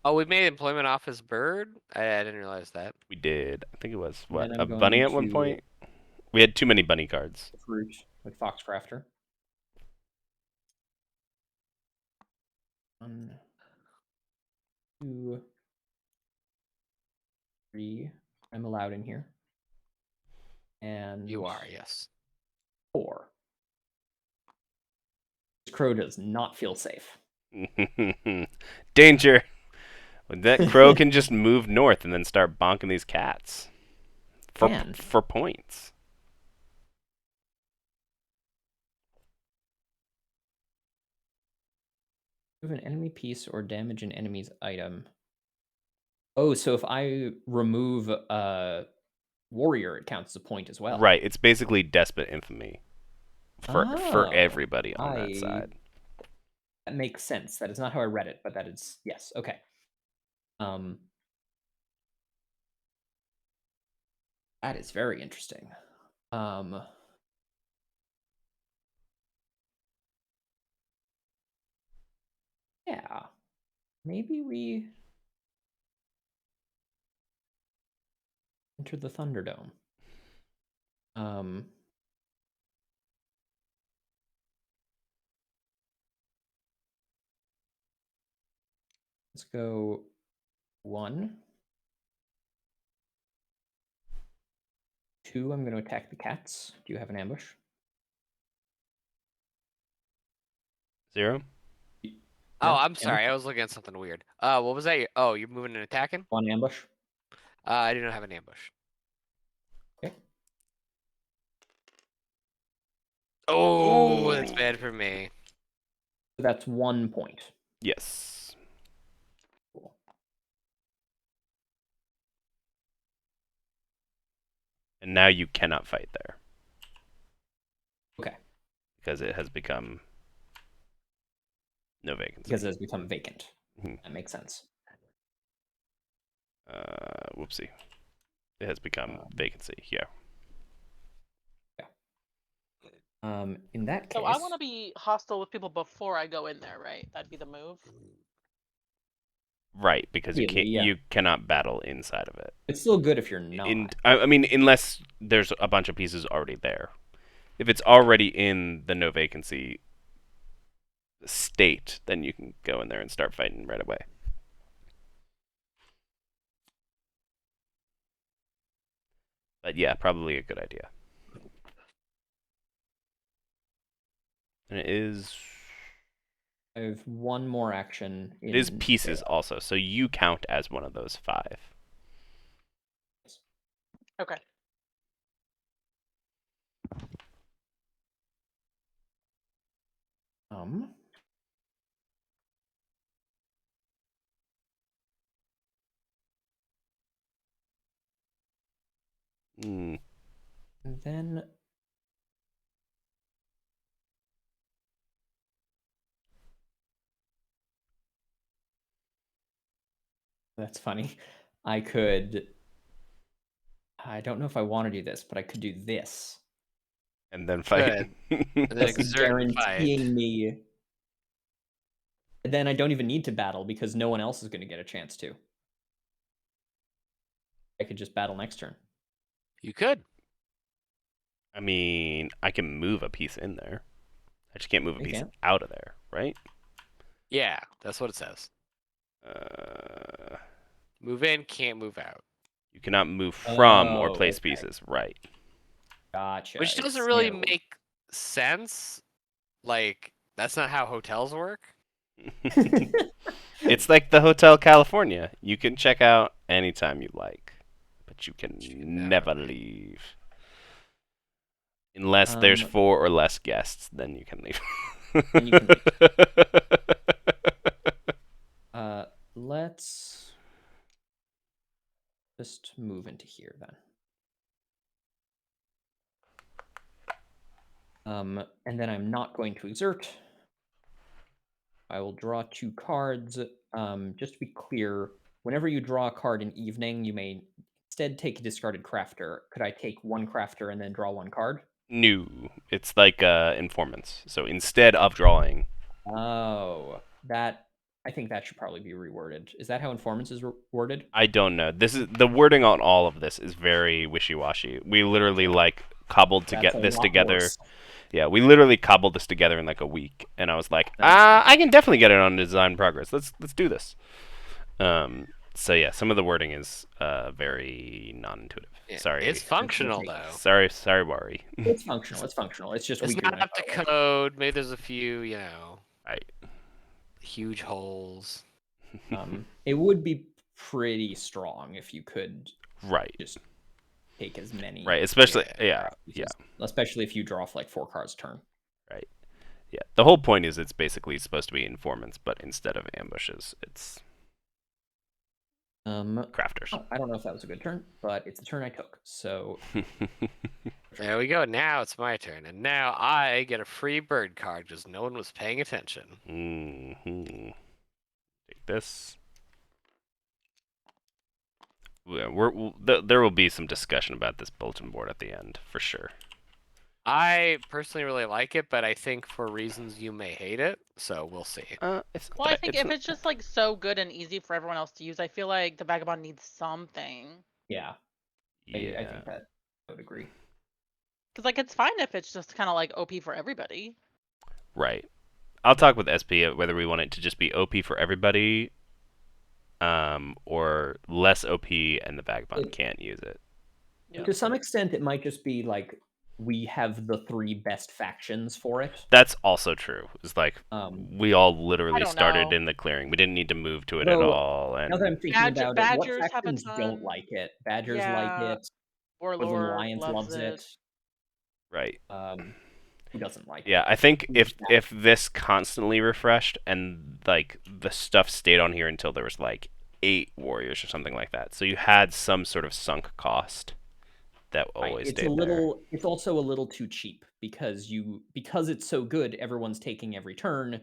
Oh, we made employment office bird? I didn't realize that. We did. I think it was And what, then a I'm bunny going at one to point. We had too many bunny cards. fruit with Foxcrafter. 1, 2, 3. I'm allowed in here. And You are, yes. 4. This crow does not feel safe. Danger! That crow can just move north and then start bonking these cats for points. Move an enemy piece or damage an enemy's item. Oh, so if I remove a warrior, it counts as a point as well. Right, it's basically Despot Infamy for Oh, everybody on that side. That makes sense. That is not how I read it, but that is yes. Okay. That is very interesting. Yeah. Maybe we enter the Thunderdome. Let's go 1. 2, I'm going to attack the cats. Do you have an ambush? 0? Oh, I'm sorry. I was looking at something weird. What was that? Oh, you're moving and attacking? 1 ambush. I didn't have an ambush. Okay. Oh, that's bad for me. So that's 1 point. Yes. Cool. And now you cannot fight there. Okay. Because it has become no vacancy. Because it has become vacant. Mhm. That makes sense. Whoopsie. It has become vacancy. Yeah. In that case, So I want to be hostile with people before I go in there, right? That'd be the move. Right, because Really, yeah. you cannot battle inside of it. It's still good if you're not. I mean, unless there's a bunch of pieces already there. If it's already in the no vacancy state, then you can go in there and start fighting right away. But yeah, probably a good idea. And it is... I have 1 more action. It is pieces also, so you count as one of those 5. Okay. And then that's funny. I don't know if I want to do this, but I could do this. And then fight. And then That's exert and fight. guaranteeing me. Then I don't even need to battle because no one else is going to get a chance to. I could just battle next turn. You could. I mean, I can move a piece in there. I just can't move a You piece can? out of there, right? Yeah, that's what it says. Move in, can't move out. You cannot move from or Oh, place okay. pieces, right? Gotcha. Which doesn't really make sense. Like, that's not how hotels work. It's like the Hotel California. You can check out anytime you like, but you can never leave. Unless there's 4 or less guests, then you can leave. Then you can leave. Let's just move into here then. And then I'm not going to exert. I will draw 2 cards. Just to be clear, whenever you draw a card in evening, you may instead take a discarded crafter. Could I take 1 crafter and then draw 1 card? No, it's like informants. So instead of drawing, Oh, I think that should probably be reworded. Is that how informants is worded? I don't know. This is the wording on all of this is very wishy-washy. We literally like cobbled to get this together. Worse. Yeah, we literally cobbled this together in like a week, and I was like, I can definitely get it on design progress. Let's do this. So yeah, some of the wording is very non-intuitive. Yeah, Sorry. it's functional though. Sorry, Wari. It's functional. It's functional. It's just It's we do not up to code. Maybe there's a few, you know, Right. huge holes. It would be pretty strong if you could Right. just take as many. Right. Especially Yeah. yeah. Especially if you draw like 4 cards turn. Right. Yeah. The whole point is it's basically supposed to be informants, but instead of ambushes, it's crafters. Oh, I don't know if that was a good turn, but it's the turn I took. So There we go. Now it's my turn, and now I get a free bird card because no one was paying attention. Take this. Yeah, there will be some discussion about this bulletin board at the end, for sure. I personally really like it, but I think for reasons you may hate it, so we'll see. Well, I think if it's just like so good and easy for everyone else to use, I feel like the Vagabond needs something. yeah, yeah. I think that I would agree. Because like it's fine if it's just kind of like OP for everybody. Right. I'll talk with SP whether we want it to just be OP for everybody, or less OP and the Vagabond can't use it. Yeah. To some extent, it might just be like we have the 3 best factions for it. That's also true. It's like we all literally don't started know. in the clearing. We didn't need to move to it at Though, all. And Now that I'm thinking about it, what Badgers have a factions don't ton. like it? Badgers like Yeah. it. Warlord Woodland Alliance loves loves it. right. Who doesn't like it? Yeah, I think if this constantly refreshed and like the stuff stayed on here until there was like 8 warriors or something like that, so you had some sort of sunk cost that always It's stayed It's also a little too cheap because it's so good. Everyone's taking every turn.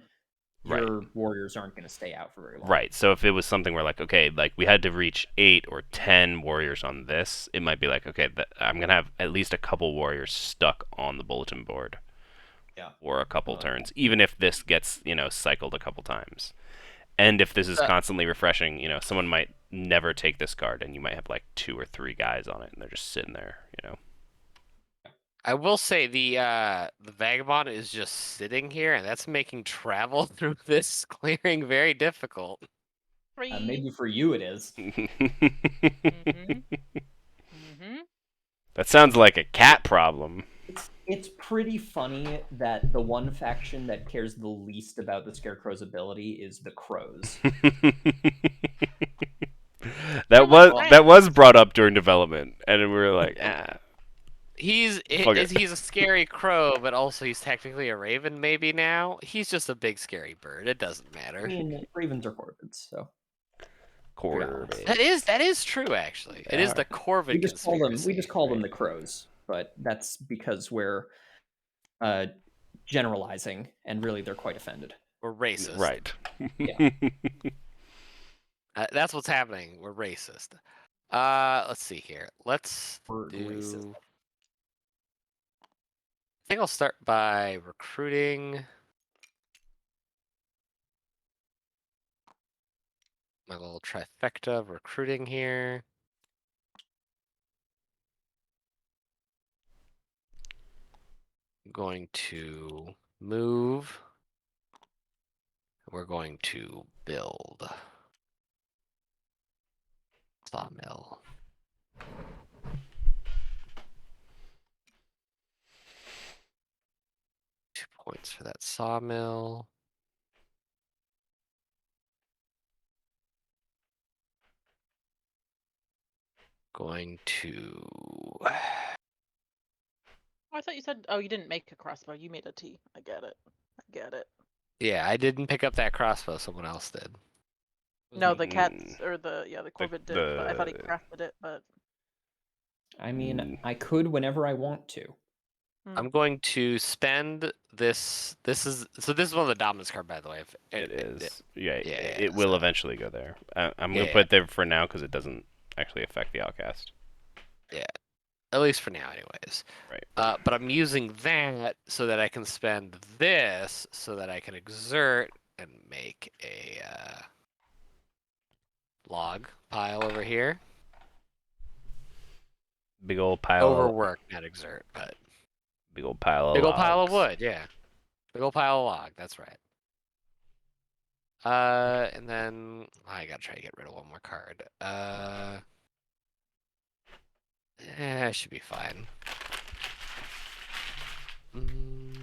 Right. Your warriors aren't going to stay out for very long. Right. So if it was something where like, okay, like we had to reach 8 or 10 warriors on this, it might be like, okay, I'm gonna have at least a couple warriors stuck on the bulletin board. Yeah. Or a couple turns, even if this gets, cycled a couple times. And if this is constantly refreshing, someone might never take this card, and you might have like 2 or 3 guys on it, and they're just sitting there, I will say the Vagabond is just sitting here, and that's making travel through this clearing very difficult. Maybe for you it is. That sounds like a cat problem. It's pretty funny that the one faction that cares the least about the Scarecrow's ability is the Crows. that was brought up during development, and we were like, He's a scary crow, but also he's technically a raven maybe now. He's just a big scary bird. It doesn't matter. I mean, ravens are corvids, so. Corvid. That is true actually. It is the corvid. We just call them the Crows, but that's because we're generalizing, and really they're quite offended. We're racist. Right. Yeah. That's what's happening. We're racist. Let's see here. Racist. I think I'll start by recruiting my little trifecta of recruiting here. I'm going to move. We're going to build sawmill. 2 points for that sawmill. Going to. Oh, I thought you said. Oh, you didn't make a crossbow. You made a T. I get it. Yeah, I didn't pick up that crossbow. Someone else did. No, the cats or the corvid did. But I thought he crafted it. But I mean, I could whenever I want to. I'm going to spend this. This is one of the dominance card, by the way. It is. It will eventually go there. I'm gonna put it there for now because it doesn't actually affect the outcast. Yeah, at least for now, anyways. Right. But I'm using that so that I can spend this so that I can exert and make a log pile over here. Big old pile. Overwork, not exert, but big old pile of big old logs. pile of wood. Yeah, big old pile of log. That's right. And then I gotta try to get rid of one more card. It should be fine. Mm,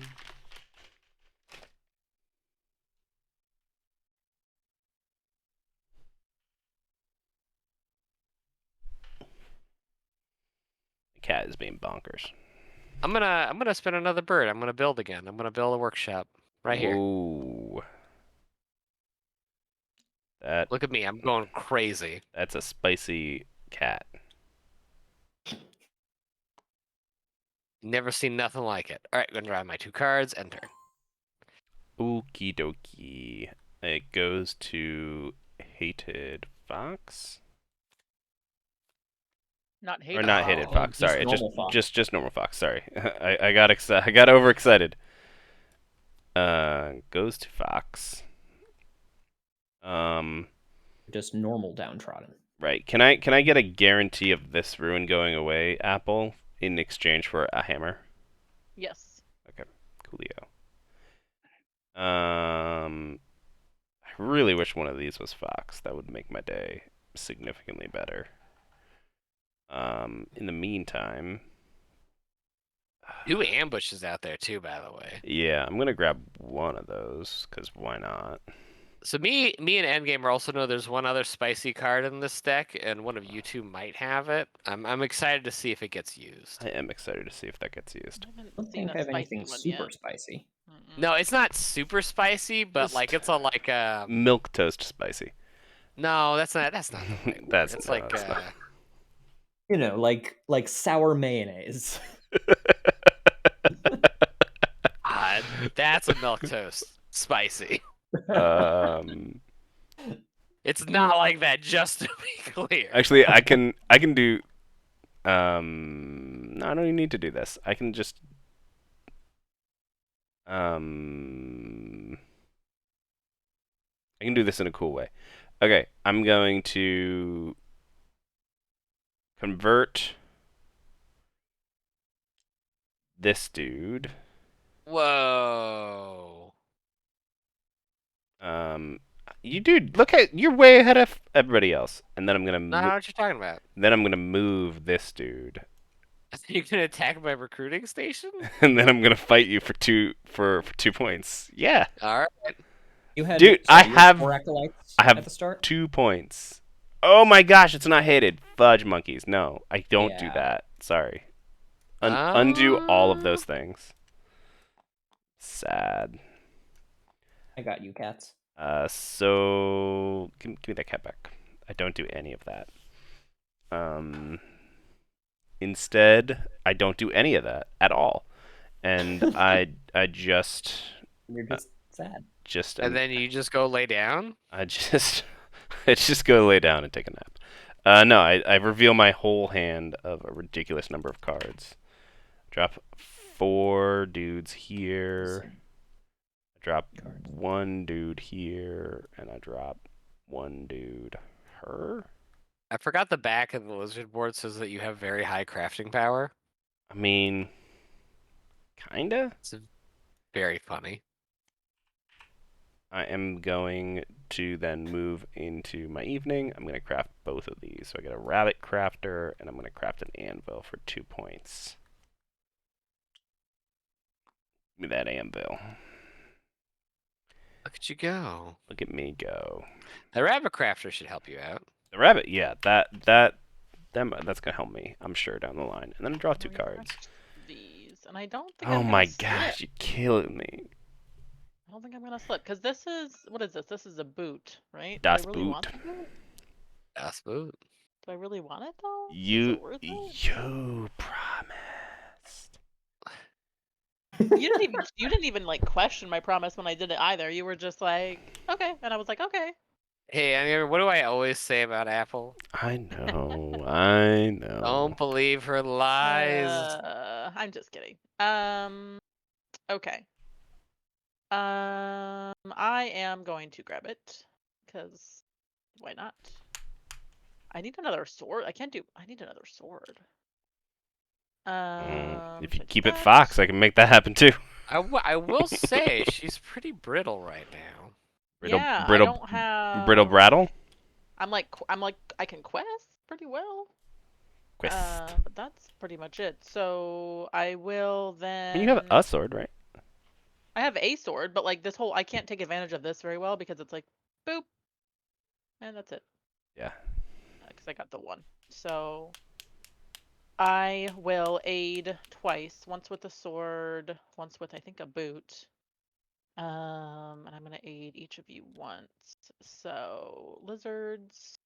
The cat is being bonkers. I'm gonna spin another bird. I'm gonna build again. I'm gonna build a workshop right here. Ooh. Look at me. I'm going crazy. That's a spicy cat. Never seen nothing like it. All right, gonna draw my 2 cards. Enter. Okie dokie. It goes to Hated Fox. Not Or hated. not Hated Oh, Fox. just Sorry, normal fox. just normal Fox. Sorry, I got I got overexcited. Goes to Fox. Just normal downtrodden. Right. Can I get a guarantee of this ruin going away, Apple, in exchange for a hammer? Yes. Coolio. I really wish one of these was Fox. That would make my day significantly better. In the meantime, 2 ambushes out there too, by the way. yeah, I'm gonna grab one of those because why not? So me and Endgamer also know there's one other spicy card in this deck, and one of you two might have it. I'm excited to see if it gets used. I am excited to see if that gets used. I haven't I don't seen think a I have spicy anything one super yet. spicy. Mm-mm. No, it's not super spicy, but Just like it's a Milk toast spicy. no, that's not the right word. That's It's no, like it's not. You know, like sour mayonnaise. God, that's a milk toast spicy. It's not like that, just to be clear. Actually, I can do. No, I don't even need to do this. I can just. I can do this in a cool way. Okay, I'm going to convert this dude. Whoa. You dude, look at you're way ahead of everybody else. And then I'm gonna Not what you're talking about. then I'm gonna move this dude, You can attack my recruiting station? and then I'm gonna fight you for 2 points. Yeah, All right. You had, Dude, sorry, I you had have- 4 acolytes I have at the start. 2 points. Oh my gosh, it's not hated. Fudge monkeys. No, I don't do Yeah. that. Sorry. Undo all of those things. Sad. I got you, cats. So give me that cat back. I don't do any of that. Instead, I don't do any of that at all, and I just You're just sad. And then you just go lay down? I just go lay down and take a nap. No, I reveal my whole hand of a ridiculous number of cards. Drop 4 dudes here. I drop Cards. 1 dude here, and I drop 1 dude her. I forgot the back of the lizard board says that you have very high crafting power. I mean, kinda. It's very funny. I am going to then move into my evening. I'm going to craft both of these. So I get a rabbit crafter, and I'm going to craft an anvil for 2 points. Give me that anvil. Look at you go. Look at me go. The rabbit crafter should help you out. The rabbit, yeah, that's going to help me, I'm sure, down the line. And then I draw 2 cards. These, and I don't think. Oh I'm my gonna gosh, slip. you're killing me. I don't think I'm gonna slip because this is what is this? This is a boot, right? Das Do I really Boot. want the boot? That's boot. Do I really want it though? Is You it worth it? promised. You didn't even like question my promise when I did it either. You were just like, okay, and I was like, okay. Hey, I mean, what do I always say about Apple? I know, I know. Don't believe her lies. I'm just kidding. Okay. I am going to grab it because why not? I need another sword. I need another sword. If you should I do keep it that? Fox, I can make that happen too. I will say she's pretty brittle right now. Brittle, Yeah, I brittle, don't have. brittle brattle. I'm like I can quest pretty well. Quest. But that's pretty much it. So I will And you have then. a sword, right? I have a sword, but like this whole, I can't take advantage of this very well because it's like, boop, and that's it. Yeah. Because I got the one. So I will aid twice. Once with a sword, once with I think a boot. And I'm gonna aid each of you once. So lizards,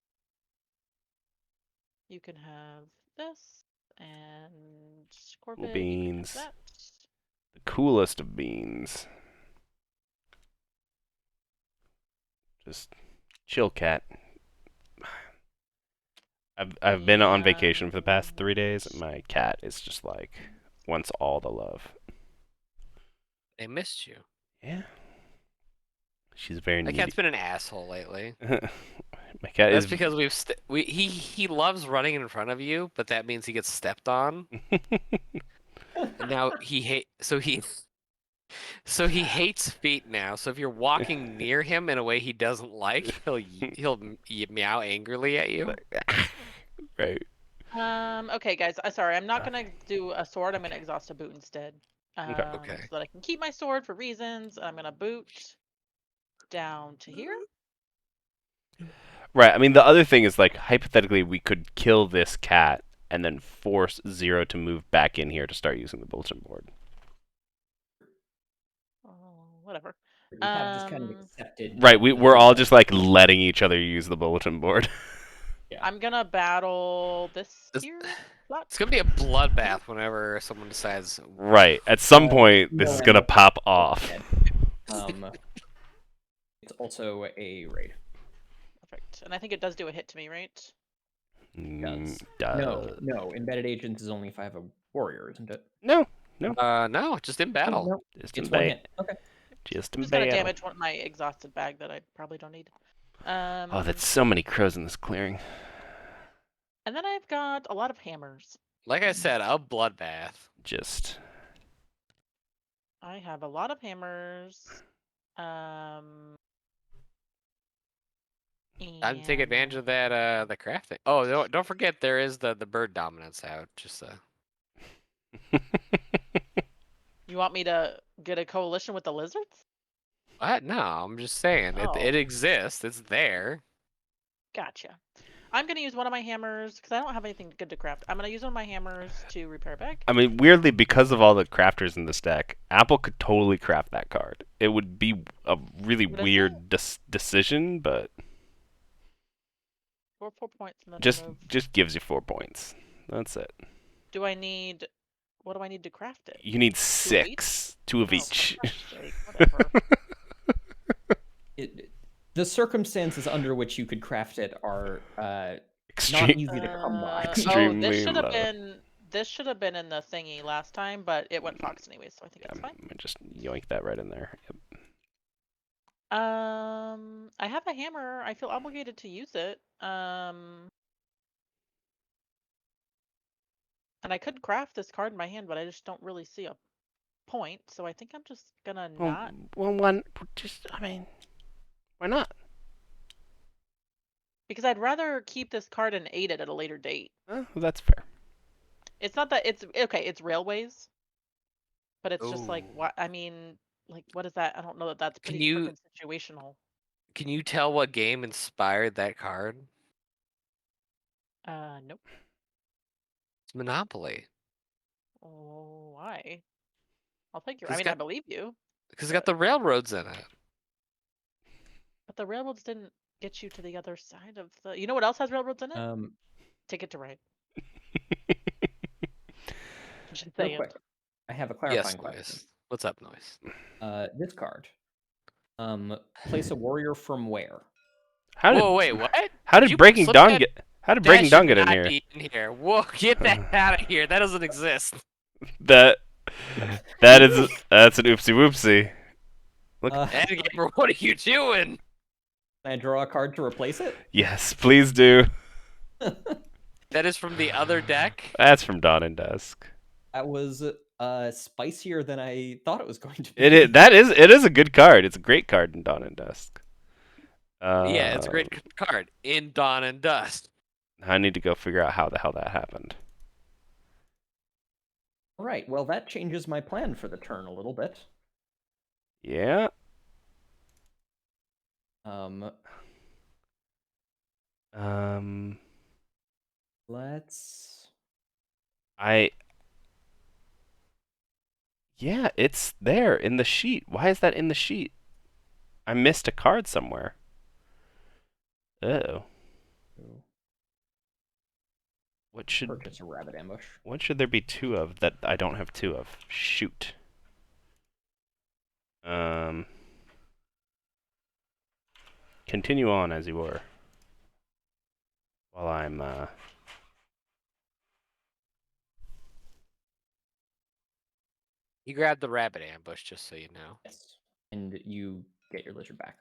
you can have this, and Cool Corvid, you can have beans. that. The coolest of beans. Just chill, cat. I've been on vacation for the past 3 days, and my cat is just like wants all the love. They missed you. Yeah. She's very That needy. cat's been an asshole lately. My cat That's is. because he loves running in front of you, but that means he gets stepped on. And now so he hates feet now. So if you're walking near him in a way he doesn't like, he'll meow angrily at you. Right. Okay, guys. Sorry, I'm not gonna do a sword. I'm gonna exhaust a boot instead. Okay. So that I can keep my sword for reasons. I'm gonna boot down to here. Right. I mean, the other thing is like hypothetically, we could kill this cat and then force Zero to move back in here to start using the bulletin board. Whatever. We have just kind of accepted. Right. We're all just like letting each other use the bulletin board. Yeah. I'm gonna battle this here. It's gonna be a bloodbath whenever someone decides. Right. At some Uh, point, this no, is I gonna don't- pop off. It's also a raid. Perfect. And I think it does do a hit to me, right? Does. Duh. No. Embedded agents is only if I have a warrior, isn't it? No. No, just in battle. No, Just in it's one bait. hit. Okay. Just in Just gonna battle. damage my exhausted bag that I probably don't need. Oh, that's so many crows in this clearing. And then I've got a lot of hammers. Like I said, a bloodbath. Just. I have a lot of hammers. Time to take advantage of that the crafting. Oh, don't forget there is the bird dominance out. Just You want me to get a coalition with the lizards? What? No, I'm just saying Oh. it exists. It's there. Gotcha. I'm gonna use one of my hammers because I don't have anything good to craft. I'm gonna use one of my hammers to repair a bag. I mean, weirdly, because of all the crafters in this deck, Apple could totally craft that card. It would be a really What is weird decision, but 4 points. And then just gives you 4 points. That's it. do I need? What do I need to craft it? You need 2 of 6, 2 of Oh, each. for Christ's sake, whatever. The circumstances under which you could craft it are not Extreme. easy to come by. Extremely this should have low. been in the thingy last time, but it went Fox anyway, so I think it's I'm fine. gonna just yoink that right in there. Yep. I have a hammer. I feel obligated to use it. And I could craft this card in my hand, but I just don't really see a point. So I think I'm just gonna not. I mean, why not? Because I'd rather keep this card and aid it at a later date. Well, that's fair. It's not that it's okay. It's railways, but it's just like Ooh. what I mean. Like, what is that? I don't know that that's Can pretty you- freaking situational. Can you tell what game inspired that card? Nope. It's Monopoly. Oh, why? I'll take your. It's I mean, I got- believe you, Because it's got the railroads in it. but the railroads didn't get you to the other side of the. You know what else has railroads in it? Ticket to Ride. Just Real saying. quick, I have a Yes, clarifying question. Noise. What's up, Noise? This card. Place a warrior from where? Whoa, wait, what? How did you Breaking slip Dawn that- get? How did That Breaking Dawn should get in not here? be in here. Whoa, get that out of here. That doesn't exist. That's an oopsie whoopsie. Look. Gamer, what are you doing? Can I draw a card to replace it? Yes, please do. That is from the other deck. That's from Dawn and Dusk. That was spicier than I thought it was going to be. It is a good card. It's a great card in Dawn and Dusk. Yeah, it's a great Um, card. In Dawn and Dust. I need to go figure out how the hell that happened. All right. Well, that changes my plan for the turn a little bit. Yeah. Um, Um, let's. I. Yeah, it's there in the sheet. Why is that in the sheet? I missed a card somewhere. Oh. What should Purchase a rabbit ambush. what should there be two of that I don't have two of? Shoot. Um. Continue on as you were. While I'm You grabbed the rabbit ambush, just so you know. Yes. And you get your lizard back.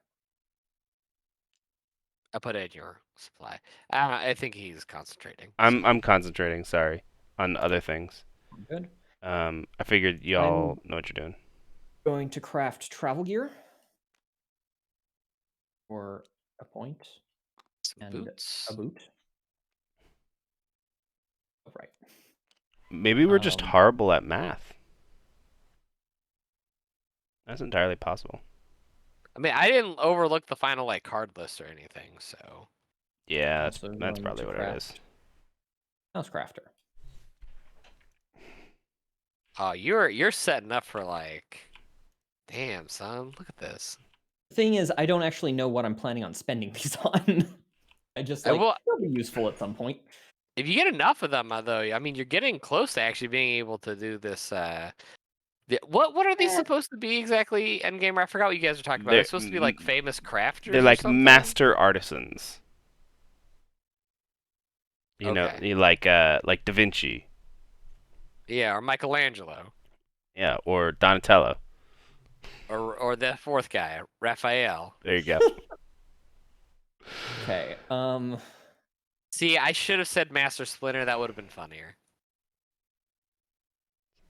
I put it in your supply. I think he's concentrating. I'm concentrating, sorry, on other things. Good. I figured y'all know what you're doing. Going to craft travel gear for a point Some and boots. a boot. Oh, right. Maybe we're just Um, horrible at math. That's entirely possible. I mean, I didn't overlook the final like card list or anything, so. Yeah, Also that's going probably to what it is. craft House crafter. Oh, you're setting up for like. Damn, son, look at this. The thing is, I don't actually know what I'm planning on spending these on. I just like well- they'll be useful at some point. If you get enough of them, though, I mean, you're getting close to actually being able to do this. What are these supposed to be exactly, Endgamer? I forgot what you guys are talking about. They're supposed to be like famous crafters. They're or like something? master artisans. You know, Okay. like Da Vinci. Yeah, or Michelangelo, Yeah, or Donatello. or the fourth guy, Raphael. There you go. Okay. See, I should have said Master Splinter. That would have been funnier.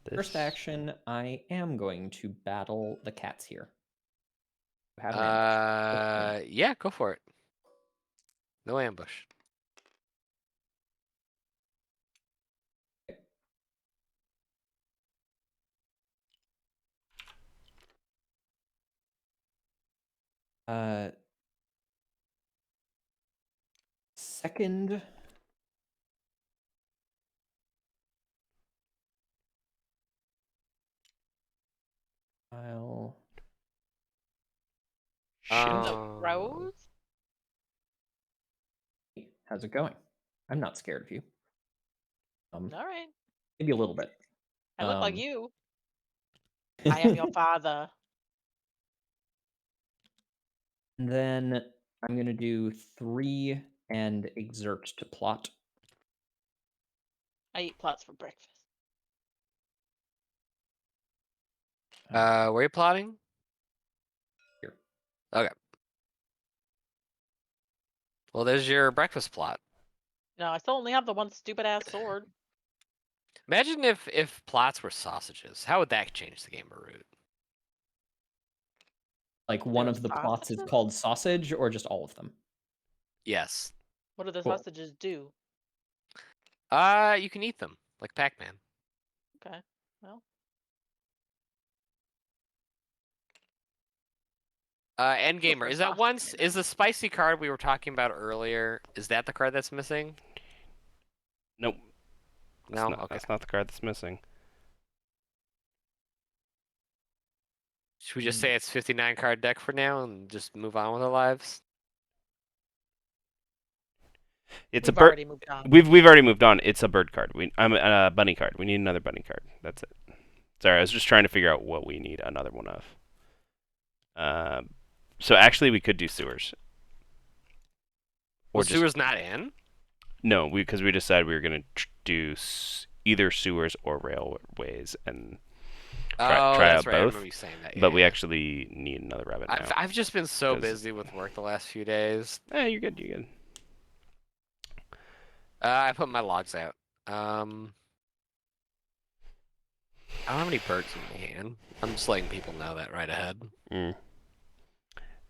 First This- action, I am going to battle the cats here. Have an ambush. Yeah, go for it. No ambush. Second. I'll. Shit. The rose? How's it going? I'm not scared of you. All right. Maybe a little bit. I look like Um, you. I am your father. And then I'm gonna do 3 and exert to plot. I eat plots for breakfast. Where are you plotting? Here. Okay. Well, there's your breakfast plot. No, I still only have the one stupid ass sword. Imagine if plots were sausages. How would that change the game of Root? Like one were of the plots is sausages? called sausage, or just all of them? Yes. What do the Cool. sausages do? You can eat them like Pac-Man. Okay. Well, Endgamer, for is that sausage once right is the spicy card we were talking about earlier? Is that the card that's missing? Nope. No. Not, Okay. That's not the card that's missing. Should we just say it's 59 card deck for now and just move on with our lives? It's We've a bird. already moved on. We've already moved on. It's a bird card. I'm a bunny card. We need another bunny card. That's it. Sorry, I was just trying to figure out what we need another one of. So actually, we could do sewers. Well, sewer's not in. No, because we decided we were gonna do either sewers or railways and try Oh, out that's right. I both. remember you saying that. But we yeah. actually need another rabbit now. I've just been so 'cause- busy with work the last few days. You're good. You're good. I put my logs out. I don't have any birds in my hand. I'm just letting people know that right ahead. Mm.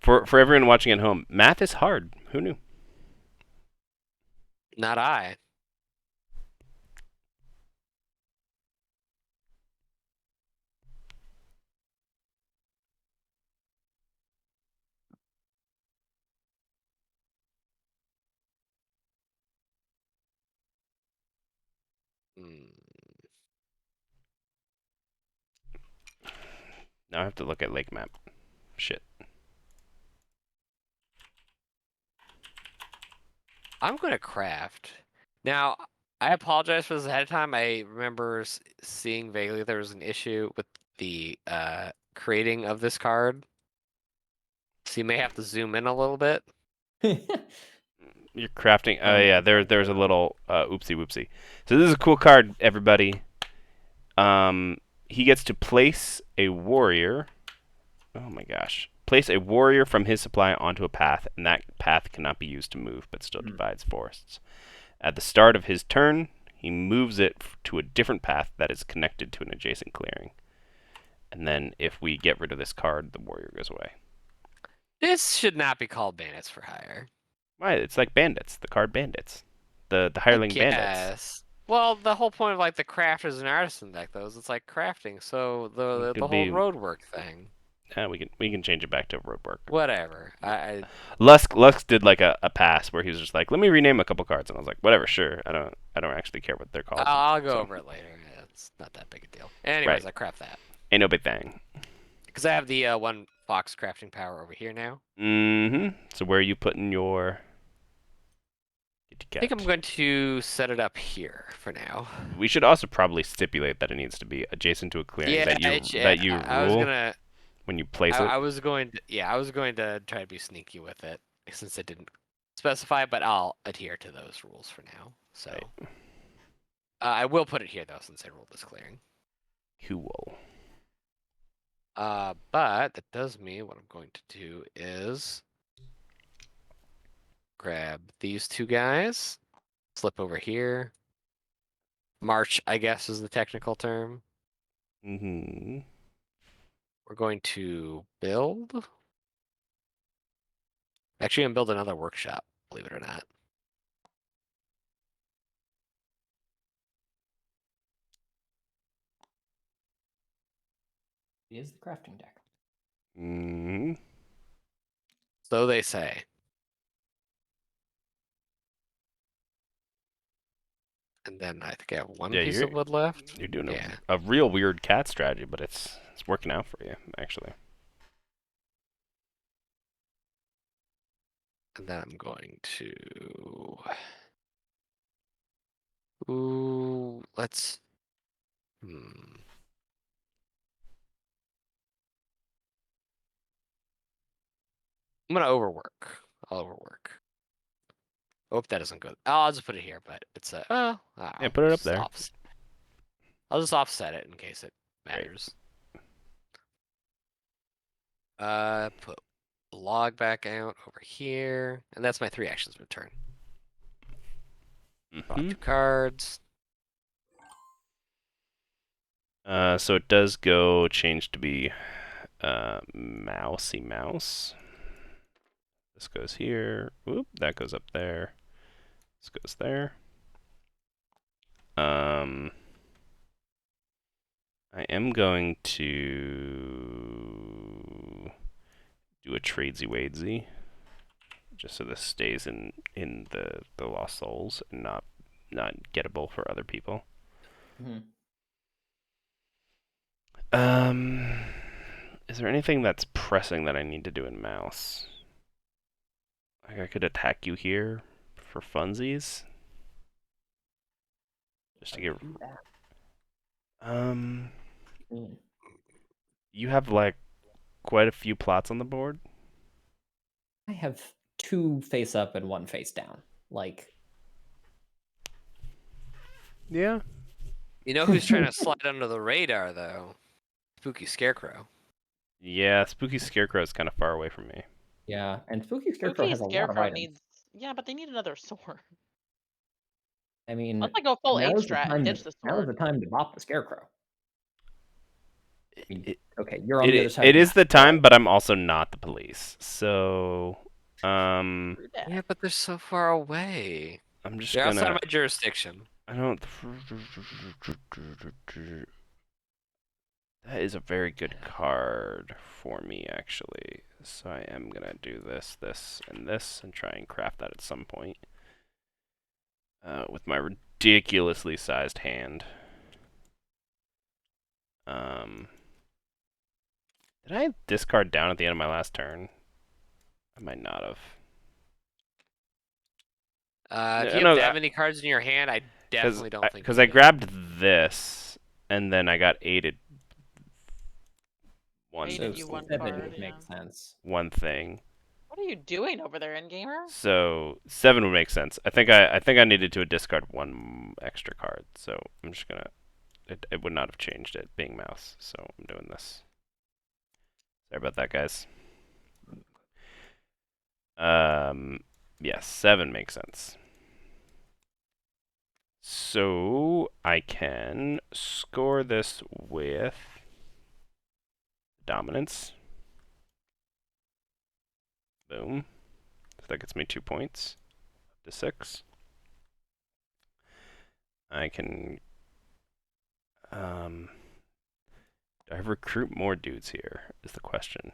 For everyone watching at home, math is hard. Who knew? Not I. Now I have to look at lake map. Shit. I'm going to craft. Now, I apologize for this ahead of time. I remember seeing vaguely there was an issue with the creating of this card. So you may have to zoom in a little bit. You're crafting. Oh yeah, there's a little oopsie whoopsie. So this is a cool card, everybody. He gets to place a warrior. Oh my gosh. Place a warrior from his supply onto a path, and that path cannot be used to move, but still divides forests. At the start of his turn, he moves it to a different path that is connected to an adjacent clearing. And then if we get rid of this card, the warrior goes away. This should not be called Bandits for Hire. Why? It's like bandits, the card bandits. The hireling bandits. Well, the whole point of like the Crafters and Artisans deck, though, is it's like crafting. So the whole road work thing. We can change it back to road work. Whatever. Lusk did like a pass where he was just like, let me rename a couple cards, and I was like, whatever, sure. I don't actually care what they're called. I'll go over it later. Yeah, it's not that big a deal. Anyways, I craft that. Ain't no big thing. Because I have the one fox crafting power over here now. Mm-hmm. So where are you putting your? I think I'm going to set it up here for now. We should also probably stipulate that it needs to be adjacent to a clearing that you rule when you place it. I was going to try to be sneaky with it since it didn't specify, but I'll adhere to those rules for now. So I will put it here though, since I ruled this clearing. Cool. But that does mean what I'm going to do is grab these two guys, slip over here. March, I guess, is the technical term. Mm-hmm. We're going to build. Actually, I'm going to build another workshop, believe it or not. It is the crafting deck. Mm-hmm. So they say. And then I think I have one piece of wood left. You're doing a real weird cat strategy, but it's working out for you, actually. And then I'm going to... Ooh, let's... I'm going to overwork. I'll overwork. I hope that doesn't go... Oh, I'll just put it here, but it's a... yeah, put it up there. I'll just offset it in case it matters. Put log back out over here. And that's my 3 actions per turn. Draw 2 cards. So it does go change to be mousy mouse. This goes here. Whoop, that goes up there. This goes there. I am going to do a tradesy wadesy, just so this stays in the Lost Souls and not gettable for other people. Is there anything that's pressing that I need to do in mouse? Like I could attack you here for funsies. Just to get... You have like quite a few plots on the board. I have 2 face up and 1 face down. Like, yeah. You know who's trying to slide under the radar though? Spooky Scarecrow. Yeah, Spooky Scarecrow is kind of far away from me. Yeah, and Spooky Scarecrow has a lot of items. Yeah, but they need another sword. I mean, let's like go full 8 strat and ditch the sword. Now's the time to bop the Scarecrow. I mean, It, okay, you're on the other side. it of is the map, time, but I'm also not the police. So, True that. Yeah, but they're so far away. I'm just They're outside gonna. of my jurisdiction. I don't. That is a very good card for me, actually. So I am gonna do this, and this, and try and craft that at some point. With my ridiculously sized hand. Did I discard down at the end of my last turn? I might not have. If you have that many cards in your hand, I definitely don't think. Because you I do. grabbed this, and then I got aided. Aided So you one 7 card, would yeah. make sense. One thing. What are you doing over there, Endgamer? So 7 would make sense. I think I needed to discard one extra card. So I'm just gonna. It would not have changed it being mouse. So I'm doing this. Sorry about that, guys. Yes, 7 makes sense. So I can score this with dominance. Boom. So that gets me 2 points to 6. I can do I recruit more dudes here is the question.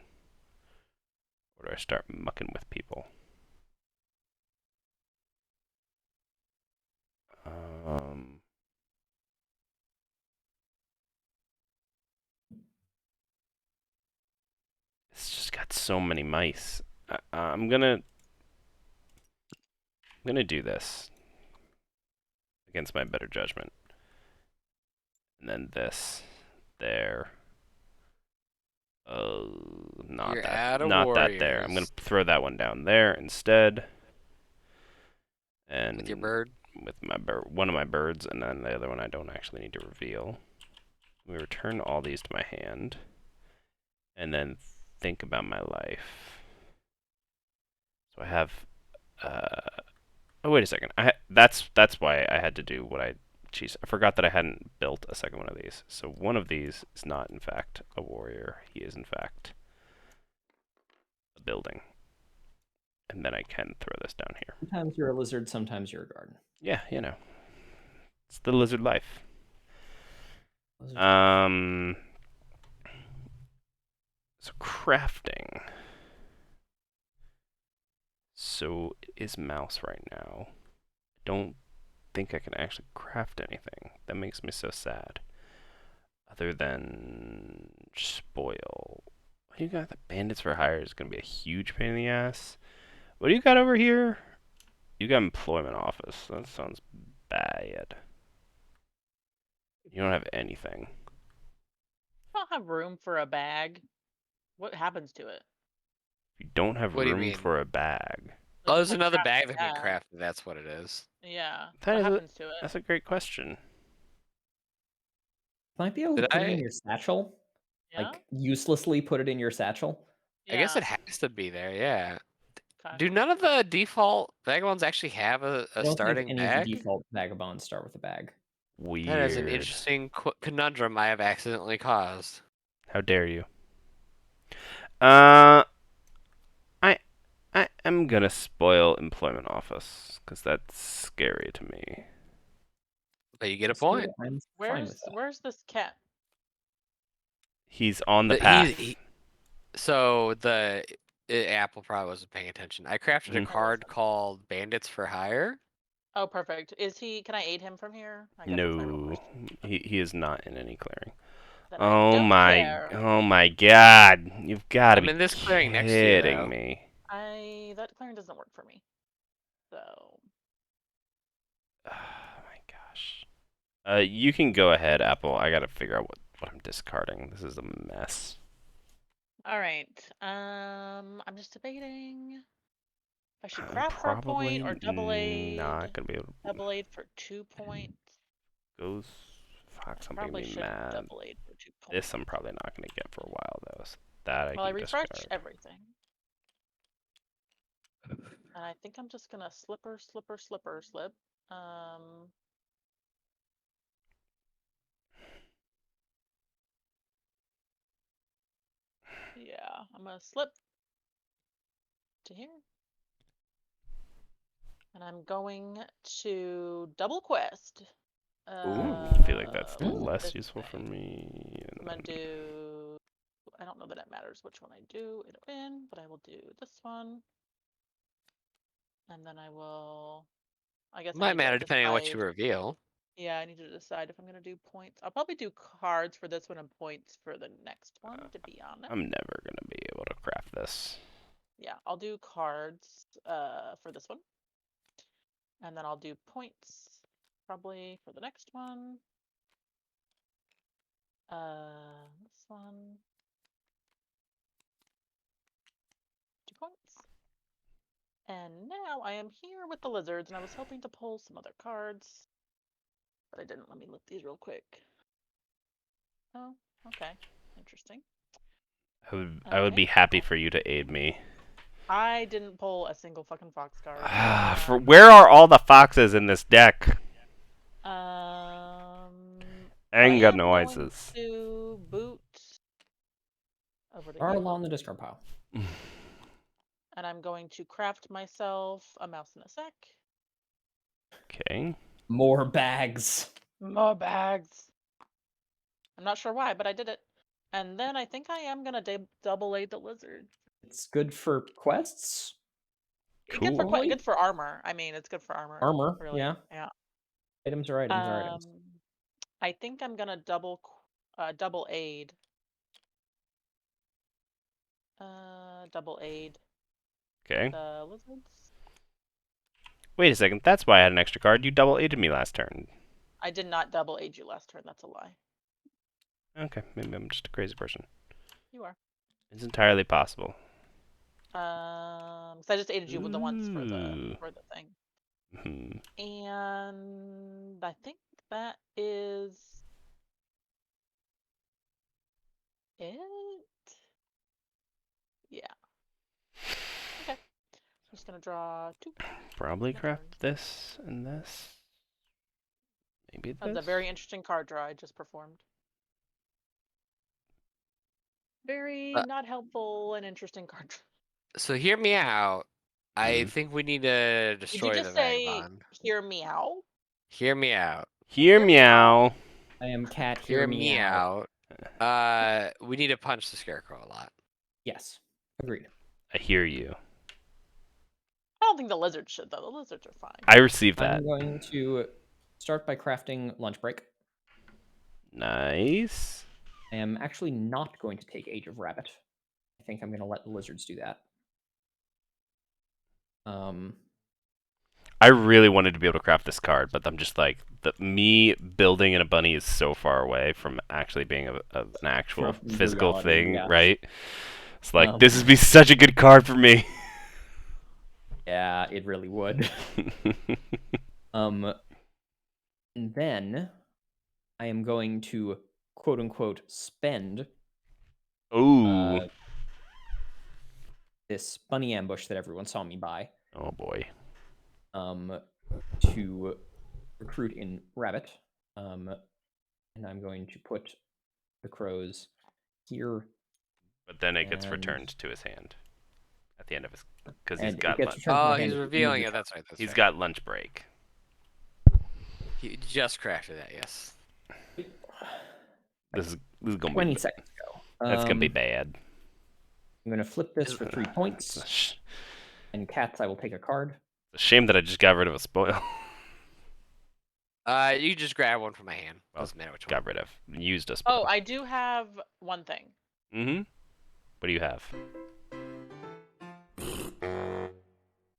Or do I start mucking with people? It's just got so many mice. I'm gonna do this against my better judgment. And then this there. Not You're that. out of Not that there. I'm gonna warriors. throw that one down there instead. And With your bird? with my one of my birds, and then the other one I don't actually need to reveal. We return all these to my hand, and then think about my life. So I have. Oh wait a second. That's why I had to do what I. Jeez, I forgot that I hadn't built a second one of these. So one of these is not in fact a warrior. He is in fact a building. And then I can throw this down here. Sometimes you're a lizard, sometimes you're a garden. Yeah, you know. It's the lizard life. Lizard. So crafting. So it is mouse right now. I don't think I can actually craft anything. That makes me so sad. Other than spoil. What do you got? The bandits for hire is going to be a huge pain in the ass. What do you got over here? You got employment office. That sounds bad. You don't have anything. I don't have room for a bag. What happens to it? You don't have What do you room mean? for a bag. Oh, Like, there's to another craft bag a that can be bag. crafted. That's what it is. Yeah. That What is happens to it? That's a great question. Might be able to Did put it I- in your satchel. Yeah. Like uselessly put it in your satchel. I guess Yeah. it has to be there, yeah. Okay. Do none of the default vagabonds actually have a I don't starting think any bag? of the default vagabonds start with a bag. Weird. That is an interesting conundrum I have accidentally caused. How dare you? I am gonna spoil employment office because that's scary to me. But you get a So point. I'm fine with that. Where's this cat? He's on the The- path. So Apple probably wasn't paying attention. I crafted a Mhm. card called Bandits for Hire. Oh, perfect. Is he? Can I aid him from here? I guess that's my real No, question. he is not in any clearing. Then I don't care. Oh my God! You've got to I'm be in this clearing next to you, kidding though. me. That clearing doesn't work for me. So Oh my gosh. You can go ahead, Apple. I gotta figure out what I'm discarding. This is a mess. all right. I'm just debating if I should craft for a Probably point or double aid. not gonna be able to Double aid for 2 points. go. Fuck, something Probably me should mad. double aid for 2 points. This I'm probably not gonna get for a while though. So that Well, I can refresh discard. everything. And I think I'm just gonna slip. Yeah, I'm gonna slip to here. And I'm going to double quest. Ooh, I feel like that's What's less this useful for thing? me. I'm gonna do. I don't know that it matters which one I do it in, but I will do this one. And then I will. I guess I Might need to matter depending on what you decide. reveal. Yeah, I need to decide if I'm gonna do points. I'll probably do cards for this one and points for the next one, to be honest. I'm never gonna be able to craft this. Yeah, I'll do cards for this one. And then I'll do points probably for the next one. This one. 2 points. And now I am here with the lizards, and I was hoping to pull some other cards, but I didn't. Let me look these real quick. Oh, okay. Interesting. I would be happy for you to aid me. I didn't pull a single fucking fox card. For where are all the foxes in this deck? I I ain't got am no going ices. to boot over to Are here, along the discard pile. and I'm going to craft myself a mouse in a sack. Okay. More bags. More bags. I'm not sure why, but I did it. And then I think I am gonna double aid the lizard. It's good for quests. Good for Cool. good for armor. I mean, it's good for armor. Armor. Really. Yeah. Yeah. Items are items are items. I think I'm gonna double aid. Double aid Okay. the lizards. Wait a second. That's why I had an extra card. You double aided me last turn. I did not double aid you last turn. That's a lie. Okay. Maybe I'm just a crazy person. You are. It's entirely possible. So I just aided you with the once for Ooh. the thing. Hmm. And I think that is it. Yeah. Okay. I'm just gonna draw 2. Probably Next craft this and this. Maybe this. That's a very interesting card draw I just performed. Very not helpful and interesting card draw. So hear me out. I think we need to Did destroy you the just say, vagabond. hear me out? Hear me out. Hear meow. I am cat. Hear me out. We need to punch the scarecrow a lot. Yes. Agreed. I hear you. I don't think the lizards should, though. The lizards are fine. I received that. I'm going to start by crafting lunch break. Nice. I am actually not going to take Age of Rabbit. I think I'm going to let the lizards do that. I really wanted to be able to craft this card, but I'm just like, me building in a bunny is so far away from actually being an actual From physical reality, thing, yeah. right? It's like, this would be such a good card for me. Yeah, it really would. And then I am going to quote unquote spend Ooh. this bunny ambush that everyone saw me buy. Oh boy. To recruit in Rabbit. And I'm going to put the crows here. But then it gets returned to his hand at the end of his, because he's And it got gets lunch. returned to my Oh, hand he's at the end of revealing your it. turn. That's right. That's He's right. got lunch break. He just crafted that. Yes. This is gonna 20 be seconds ago. That's gonna be bad. I'm going to flip this for 3 points. And cats, I will take a card. It's a shame that I just got rid of a spoil. You just grab one from my hand. Doesn't matter which one. Got rid of. Used a spoil. Oh, I do have one thing. Mm-hmm. What do you have?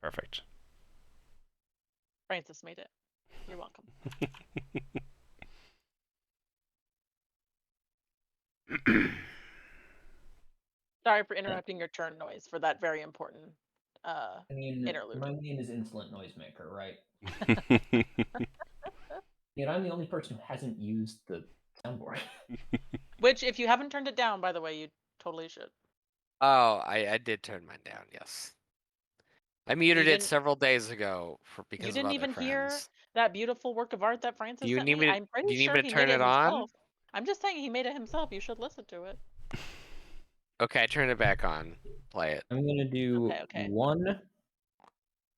Perfect. Francis made it. You're welcome. Sorry for interrupting your turn noise for that very important interlude. My name is Insolent Noisemaker, right? Yet I'm the only person who hasn't used the soundboard. Which, if you haven't turned it down, by the way, you totally should. Oh, I did turn mine down. Yes. I muted it several days ago because you of didn't other even friends. hear that beautiful work of art that Francis Do you sent need me. me to, I'm pretty do you need sure me he to made turn it it on? himself. I'm just saying he made it himself. You should listen to it. Okay, turn it back on. Play it. I'm gonna do Okay. 1.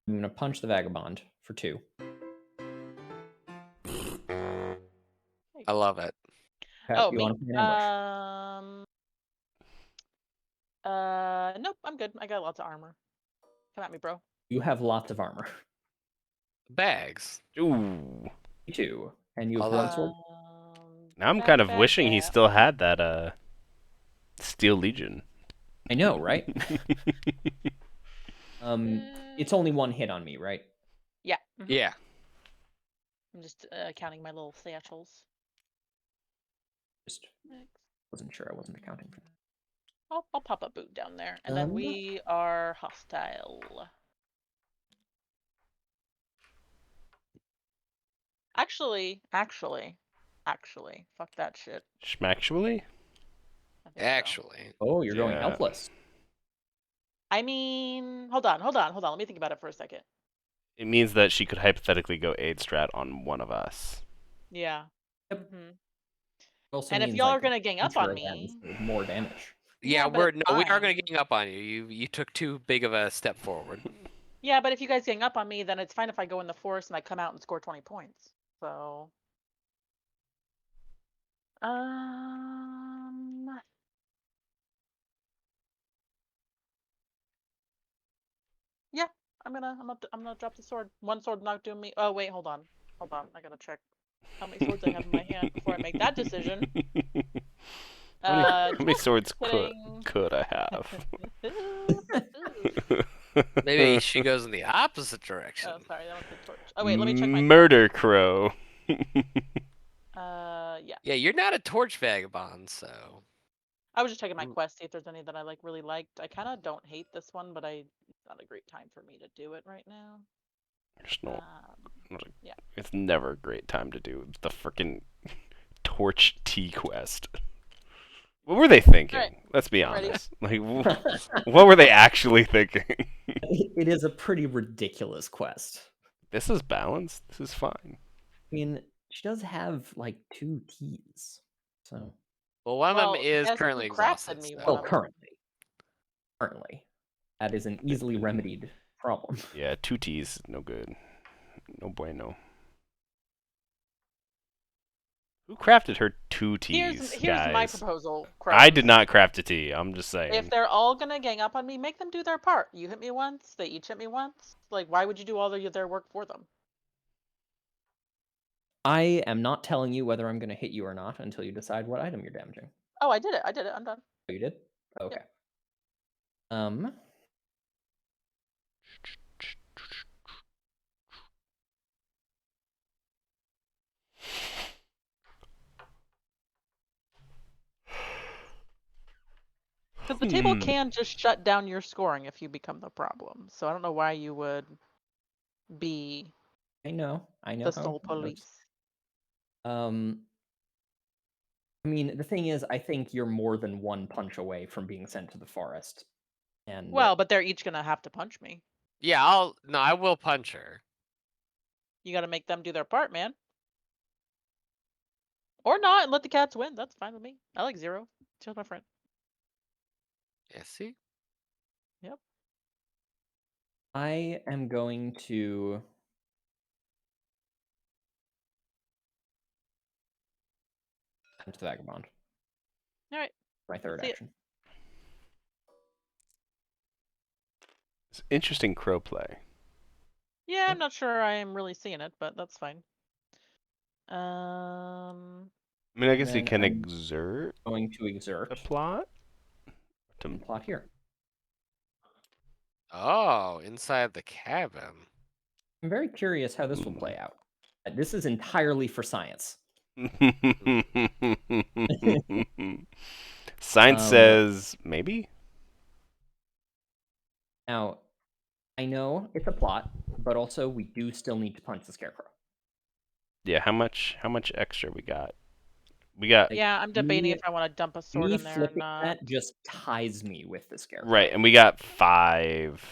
I'm gonna punch the vagabond for 2. I love it. Pat, Oh, you me. want to an ambush? Nope, I'm good. I got lots of armor. Come at me, bro. You have lots of armor. Bags. Ooh. Me too. And you have Although- one sword. Now I'm Bag, kind of bag, wishing he bag. still had that Steel Legion. I know, right? It's only 1 hit on me, right? Yeah. Yeah. I'm just counting my little satchels. Just wasn't sure. I wasn't accounting for that. I'll pop a boot down there, and then we are hostile. Actually, fuck that shit. Schmactually? I think so. Actually. Oh, you're going Yeah. helpless. I mean, hold on. Let me think about it for a second. It means that she could hypothetically go aid strat on one of us. Yeah. Yep. hmm Also And if means, y'all like, are gonna gang up feature on events me, with more damage. Yeah, but it's we are fine. gonna gang up on you. You took too big of a step forward. Yeah, but if you guys gang up on me, then it's fine if I go in the forest and I come out and score 20 points. So, yeah, I'm gonna drop the sword. One sword not doing me. Oh wait, hold on. I gotta check how many swords I have in my hand before I make that decision. How many swords kidding. could I have? Maybe she goes in the opposite direction. Oh, sorry, that was the torch. Oh wait, let me check my. Murder Crow. Yeah. Yeah, you're not a torch vagabond, so. I was just checking my quest, see if there's any that I really liked. I kind of don't hate this one, but it's not a great time for me to do it right now. There's no, yeah. It's never a great time to do the freaking Torch T quest. What were they thinking? Right. Let's be I'm ready. honest. Like, what were they actually thinking? It is a pretty ridiculous quest. This is balanced. This is fine. I mean, she does have like 2 Ts, so. Well, one of them is guess who currently crafted exhausted. me So. one of them? Currently, that is an easily remedied problem. Yeah, 2 T's, no good. No bueno. Who crafted her 2 T's, Here's guys? my proposal. I Crows. did not craft a T. I'm just saying. If they're all gonna gang up on me, make them do their part. You hit me once, they each hit me once. Like, why would you do all their work for them? I am not telling you whether I'm going to hit you or not until you decide what item you're damaging. Oh, I did it. I'm done. Oh, you did? Okay. Yep. Because the table can just shut down your scoring if you become the problem. So I don't know why you would be I know. the sole police. I mean, the thing is, I think you're more than 1 punch away from being sent to the forest. And Well, but they're each gonna have to punch me. Yeah, I will punch her. You gotta make them do their part, man. Or not, and let the cats win. That's fine with me. I like Zero. She's my friend. Yeah, see? Yep. I am going to punch the vagabond. All right. My third action. It's interesting crow play. Yeah, I'm not sure I am really seeing it, but that's fine. I mean, I guess you can exert going to exert the plot. Plot here. Oh, inside the cabin. I'm very curious how this will play out. This is entirely for science. Science says maybe. Now, I know it's a plot, but also we do still need to punch the Scarecrow. Yeah, how much extra we got? We got Yeah, I'm debating if I want to dump a sword in there or flipping not. that just ties me with the Scarecrow. right, and we got 5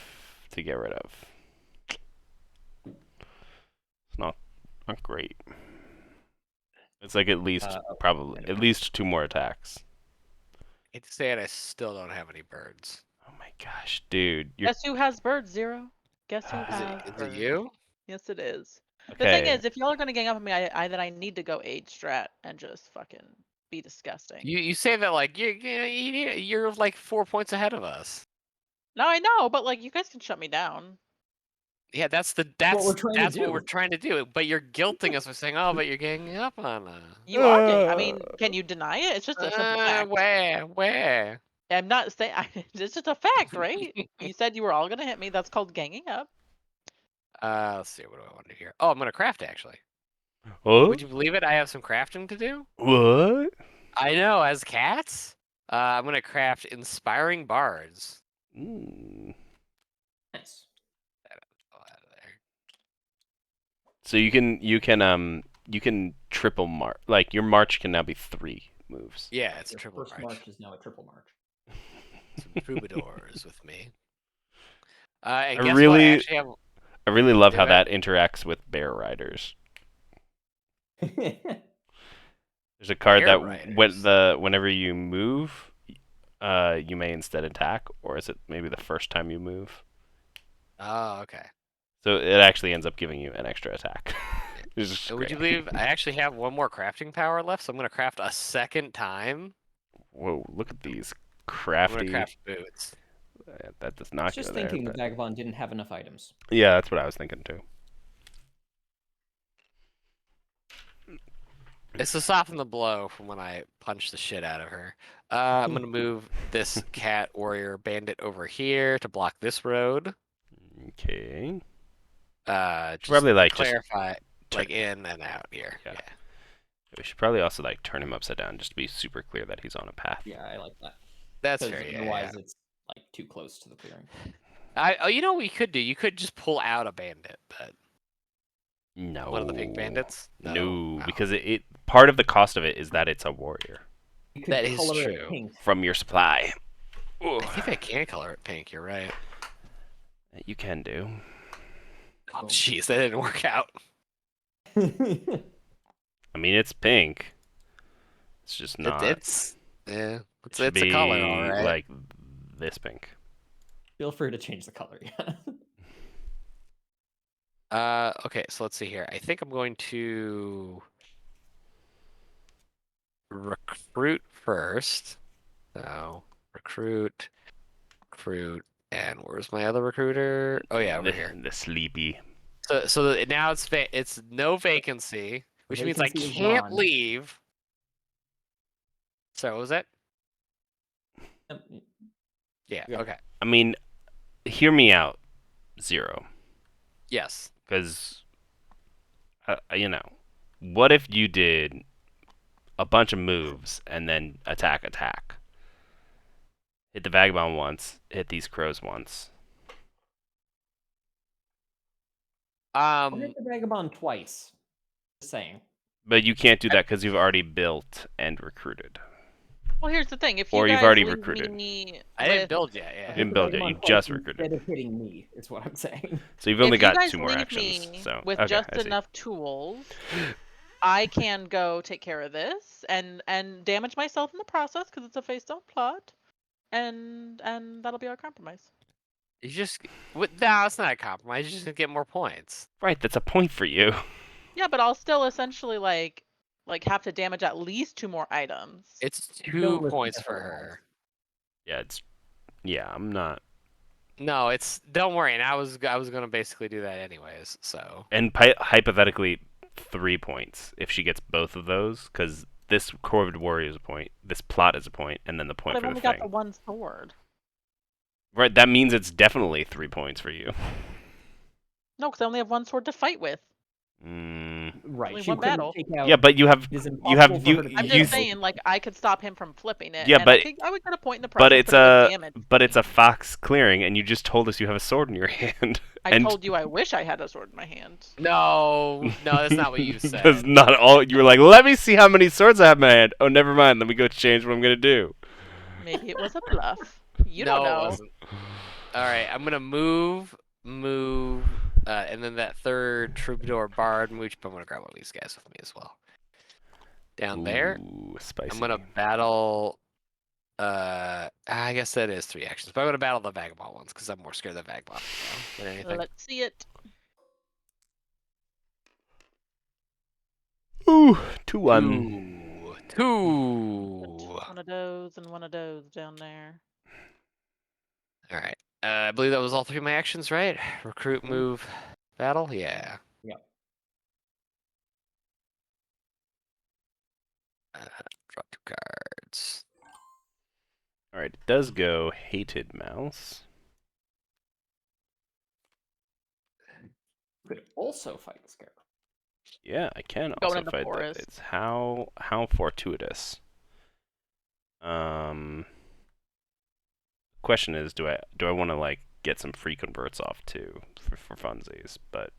to get rid of. It's not great. It's like at least probably at least 2 more attacks. hate to say it, I still don't have any birds. Oh my gosh, dude. You're Guess who has birds, Zero? Guess who Is has Is it birds? you? Yes, it is. The thing okay. is, if y'all are gonna gang up on me, then I need to go 8 strat and just fucking be disgusting. You say that like you're like 4 points ahead of us. No, I know, but like you guys can shut me down. Yeah, that's what we're trying to that's what do. we're trying to do. But you're guilting us by saying, "Oh, but you're ganging up on us." You are gay. I mean, can you deny it? It's just a simple fact. Where? I'm not saying it's just a fact, right? You said you were all gonna hit me. That's called ganging up. Let's see. What do I want to do here? Oh, I'm gonna craft actually. Oh? Would you believe it? I have some crafting to do. What? I know. As cats, I'm gonna craft inspiring bards. Mm. Nice. Oh, out of there. So you can triple march. Like your march can now be 3 moves. Yeah, it's a Your triple first march. march is now a triple march. Some troubadours with me. And I guess what? I really- actually have. I really love how Go ahead. that interacts with bear riders. There's a card Bear that riders. whenever you move, you may instead attack, or is it maybe the first time you move? Oh, okay. So it actually ends up giving you an extra attack. Which is Would you great. believe I actually have one more crafting power left? So I'm gonna craft a second time. Whoa! Look at these I'm gonna crafty. craft boots. That does I not was go just there. thinking the but- vagabond didn't have enough items. Yeah, that's what I was thinking too. It's to soften the blow from when I punched the shit out of her. I'm gonna move this cat warrior bandit over here to block this road. Okay. Just probably, like, just clarify, turn- like in and out here. Yeah. Yeah. We should probably also like turn him upside down just to be super clear that he's on a path. Yeah, I like that. That's Because fair. Yeah, otherwise yeah. it's like too close to the clearing. You know what we could do? You could just pull out a bandit, but No. one of the big bandits. No, Oh. because it part of the cost of it is that it's a warrior You could That is color it true. pink. from your supply. Ooh. I think I can color it pink. You're right. You can do. Oh, jeez, that didn't work out. I mean, it's pink. It's just not. It's yeah. It should It's a color, all be right. like this pink. Feel free to change the color. Okay, so let's see here. I think I'm going to recruit first. So recruit, and where's my other recruiter? Oh yeah, over here. The sleepy. So now it's no vacancy, which means I Vacancy is can't gone. leave. So what was that? Yeah. Yeah. Okay. I mean, hear me out, Zero. Yes. Because, what if you did a bunch of moves and then attack? Hit the vagabond once, hit these crows once. Or hit the vagabond twice. Just saying. But you can't do that because you've already built and recruited. Well, here's the thing. If you Or you've guys already leave recruited. me I didn't with- build yet. Or Yeah. hit didn't the build it, vagabond you twice just recruited. Instead of hitting me, is what I'm saying. So you've only if you got guys 2 more leave actions. me So with okay, just I see. enough tools, I can go take care of this and damage myself in the process because it's a face don't plot, and that'll be our compromise. You just no, it's not a compromise. You're just gonna get more points. Right, that's a point for you. Yeah, but I'll still essentially like have to damage at least 2 more items. It's Don't 2 listen points to for her. her. I'm not. No, don't worry. And I was gonna basically do that anyways. So And hypothetically, 3 points if she gets both of those, because this Corvid Warrior is a point, this plot is a point, and then the point But I've for the only got the thing. 1 sword. Right, that means it's definitely 3 points for you. No, because I only have 1 sword to fight with. Right. Only She one couldn't battle. take out. Yeah, but you have It is you impossible for her to I'm take you just out saying, like, I could stop him from flipping it. Yeah, and but- I would get a point in the process. but it's it would damage but it's me. a fox clearing, and you just told us you have a sword in your hand. I and told you I wish I had a sword in my hand. no, that's not what you said. That's not all. You were like, let me see how many swords I have in my hand. Oh, never mind. Let me go change what I'm gonna do. Maybe it was a bluff. You no, don't know. it wasn't. All right, I'm gonna move, and then that third troubadour bard mooch. But I'm gonna grab one of these guys with me as well. Down there, Ooh, spicy. I'm gonna battle I guess that is 3 actions, but I'm gonna battle the Vagabond ones because I'm more scared of the Vagabond than anything. Let's see it. Ooh, 2-1. Two. One of those and one of those down there. All right. I believe that was all 3 of my actions, right? Recruit, Mhm. move, battle. Yeah. Yep. Draw 2 cards. All right, it does go hated mouse. You could also fight the Scarecrow. Yeah, I can Going also in the fight that. forest. It's how fortuitous. Question is, do I want to like get some free converts off too for funsies? But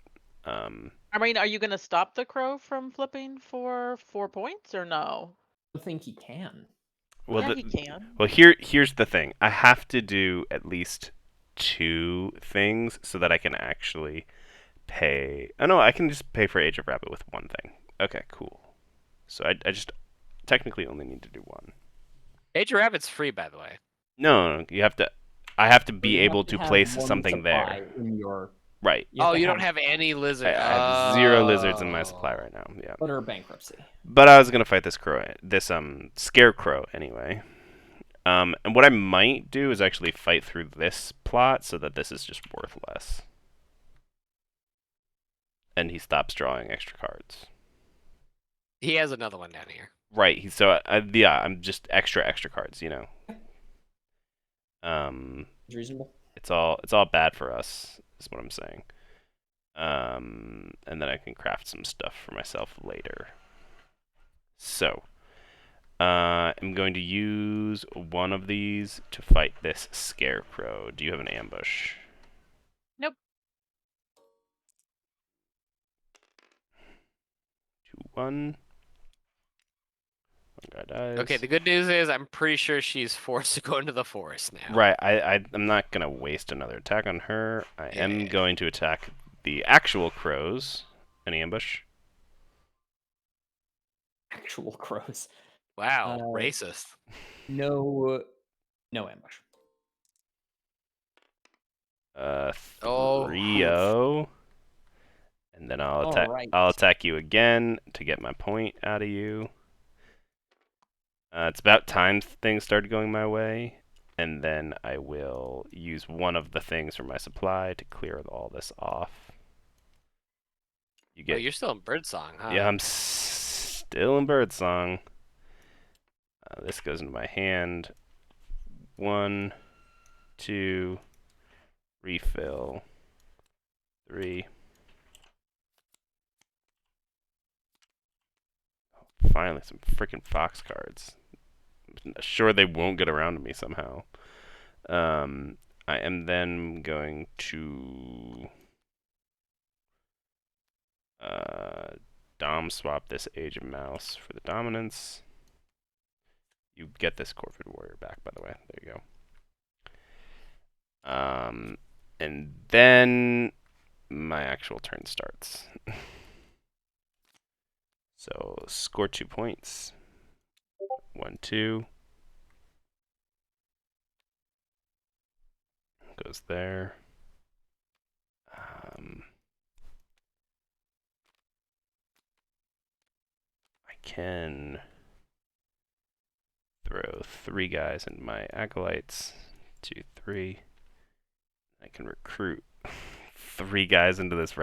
I mean, are you gonna stop the crow from flipping for 4 points or no? I don't think he can. well, Yeah, he can. here's the thing. I have to do at least 2 things so that I can actually pay. Oh no, I can just pay for Age of Rabbit with 1 thing. Okay, cool. So I just technically only need to do 1. Age of Rabbit's free, by the way. No, you have to. I have to So be you have able to to have place one something supply there. in your. Right. You have Oh, to you don't have any lizard. I have 0 lizards in my supply right now. Yeah. utter bankruptcy. But I was gonna fight this scarecrow anyway. And what I might do is actually fight through this plot so that this is just worth less. And he stops drawing extra cards. He has another one down here. Right. So yeah, I'm just extra cards. You know. It's reasonable. It's all bad for us, is what I'm saying. And then I can craft some stuff for myself later. So, I'm going to use one of these to fight this Scarecrow. Do you have an ambush? Nope. 2-1. One guy dies. Okay, the good news is I'm pretty sure she's forced to go into the forest now. Right, I'm not going to waste another attack on her. I am Yeah. going to attack the actual crows. An ambush? Actual crows. Wow, Uh, racist. No ambush. Oh. 3-0. And then I'll attack. Alright. I'll attack you again to get my point out of you. It's about time things started going my way, and then I will use one of the things from my supply to clear all this off. You Oh, get. you're still in Birdsong, huh? Yeah, I'm still in Birdsong. This goes into my hand. 1, 2, refill. 3. Finally, some freaking fox cards. I'm sure they won't get around to me somehow. I am then going to dom swap this Age of Mouse for the dominance. You get this Corvid Warrior back, by the way. There you go. And then my actual turn starts. So score 2 points. 1, 2. Goes there. I can throw 3 guys into my acolytes. 2, 3. I can recruit 3 guys into this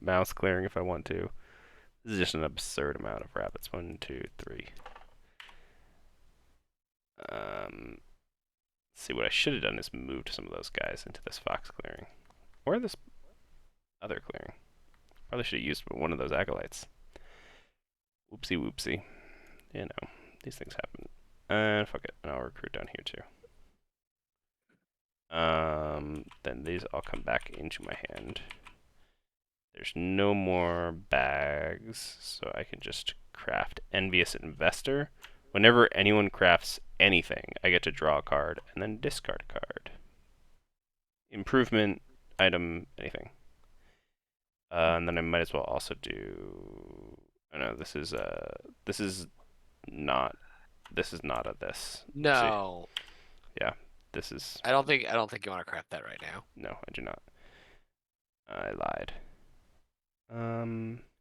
mouse clearing if I want to. This is just an absurd amount of rabbits. 1, 2, 3. See, what I should have done is moved some of those guys into this fox clearing. Or this other clearing. Probably should have used one of those acolytes. Whoopsie whoopsie. You know, these things happen. And fuck it, and I'll recruit down here too. Then these all come back into my hand. There's no more bags, so I can just craft Envious Investor. Whenever anyone crafts anything, I get to draw a card and then discard a card. Improvement, item, anything. And then I might as well also do. Oh no, this is not This is not a this. See, No, this is I don't think you want to craft that right now. no. I do not. I lied.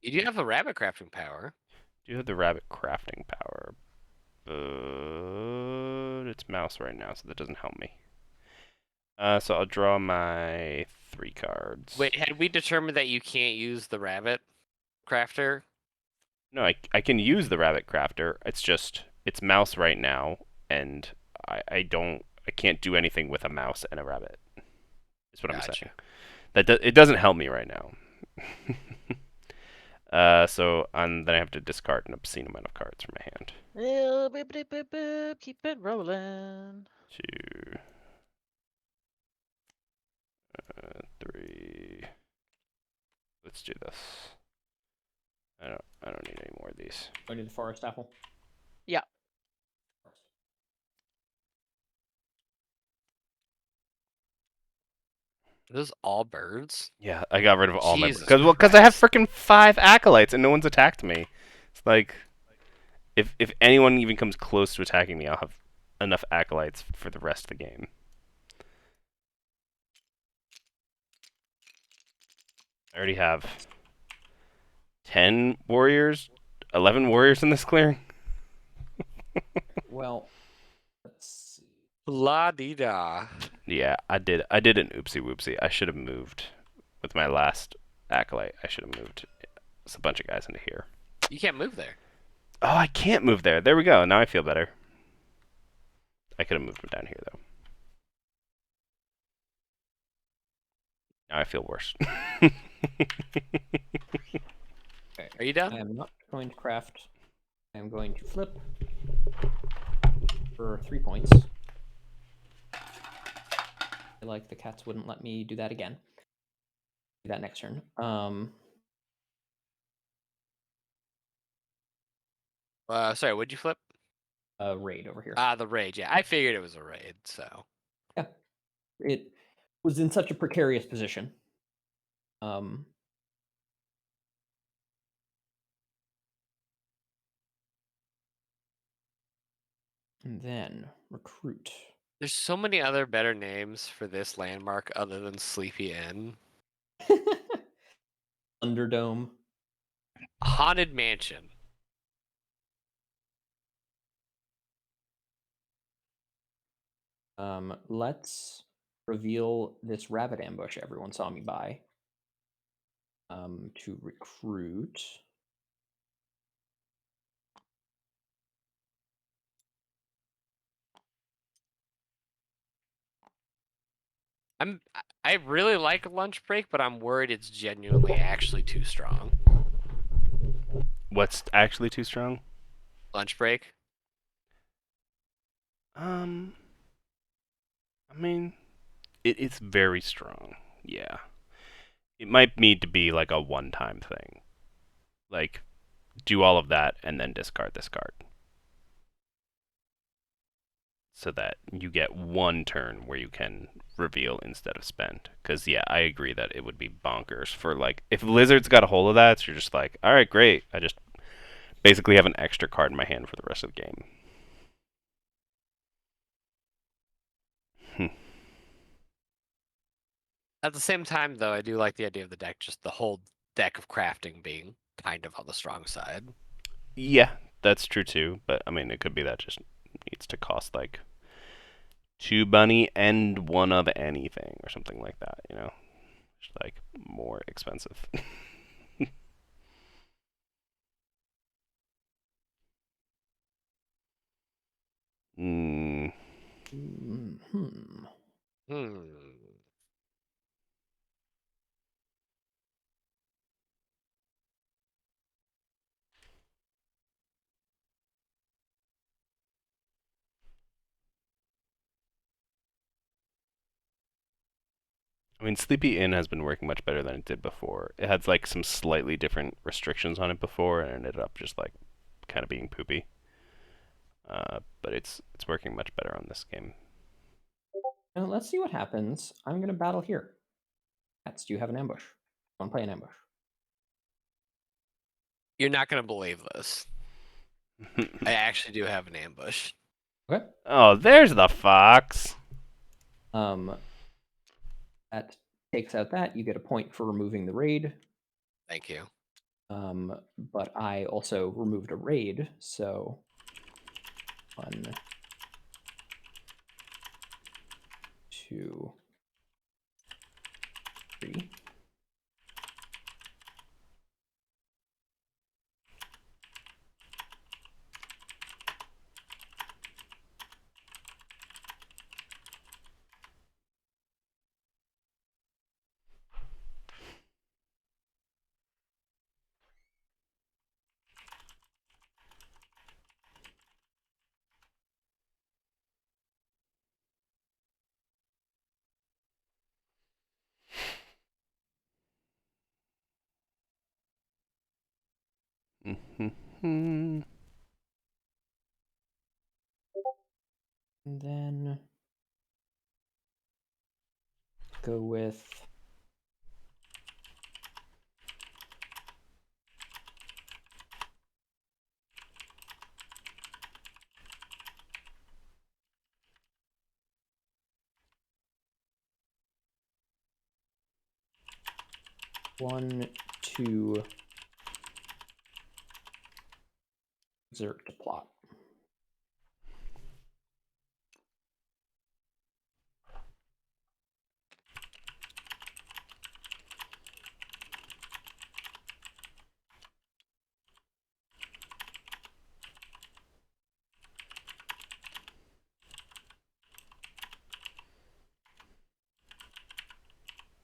You do have the rabbit crafting power. Do you have the rabbit crafting power? But it's mouse right now, so that doesn't help me. So I'll draw my 3 cards. Wait, had we determined that you can't use the rabbit crafter? No, I can use the rabbit crafter. It's just it's mouse right now, and I can't do anything with a mouse and a rabbit. Is what I'm saying. It doesn't help me right now. So then I have to discard an obscene amount of cards from my hand. Keep it rolling. 2, 3. Let's do this. I don't need any more of these. Going to the forest apple. Yeah. Are those all birds? Yeah, I got rid of all my Jesus because I have Christ. freaking 5 acolytes and no one's attacked me. It's like if anyone even comes close to attacking me, I'll have enough acolytes for the rest of the game. I already have 10 warriors, 11 warriors in this clearing. Well, let's see. La di da. Yeah, I did an oopsie whoopsie. I should have moved with my last acolyte. I should have moved a bunch of guys into here. You can't move there. Oh, I can't move there. There we go. Now I feel better. I could have moved them down here though. Now I feel worse. Okay. Are you done? I am not going to craft. I am going to flip for 3 points. I feel like the cats wouldn't let me do that again. Do that next turn. Sorry, what'd you flip? Raid over here. The raid. Yeah, I figured it was a raid. So Yeah, it was in such a precarious position. And then recruit. there's so many other better names for this landmark other than Sleepy Inn. Thunderdome. Haunted Mansion. Let's reveal this rabbit ambush everyone saw me buy. To recruit. I really like lunch break, but I'm worried it's genuinely actually too strong. What's actually too strong? Lunch break. I mean, it's very strong. Yeah. It might need to be like a one-time thing. Like, do all of that and then discard this card. So that you get one turn where you can reveal instead of spend. Because, yeah, I agree that it would be bonkers for, like, if Lizard's got a hold of that, so you're just like, alright, great. I just basically have an extra card in my hand for the rest of the game. At the same time, though, I do like the idea of the deck, just the whole deck of crafting being kind of on the strong side. Yeah, that's true too. But, I mean, it could be that just needs to cost, like, 2 bunny and 1 of anything or something like that, you know? Just, like, more expensive. Hmm. I mean, Sleepy Inn has been working much better than it did before. It had like some slightly different restrictions on it before, and it ended up just like kind of being poopy. But it's working much better on this game. Now let's see what happens. I'm going to battle here. Cats, do you have an ambush? I want to play an ambush. You're not going to believe this. I actually do have an ambush. Okay. Oh, there's the fox. That takes out that. You get a point for removing the raid. Thank you. But I also removed a raid, so 1, 2, 3. Mhm. And then go with 1, 2, Zerk to plot.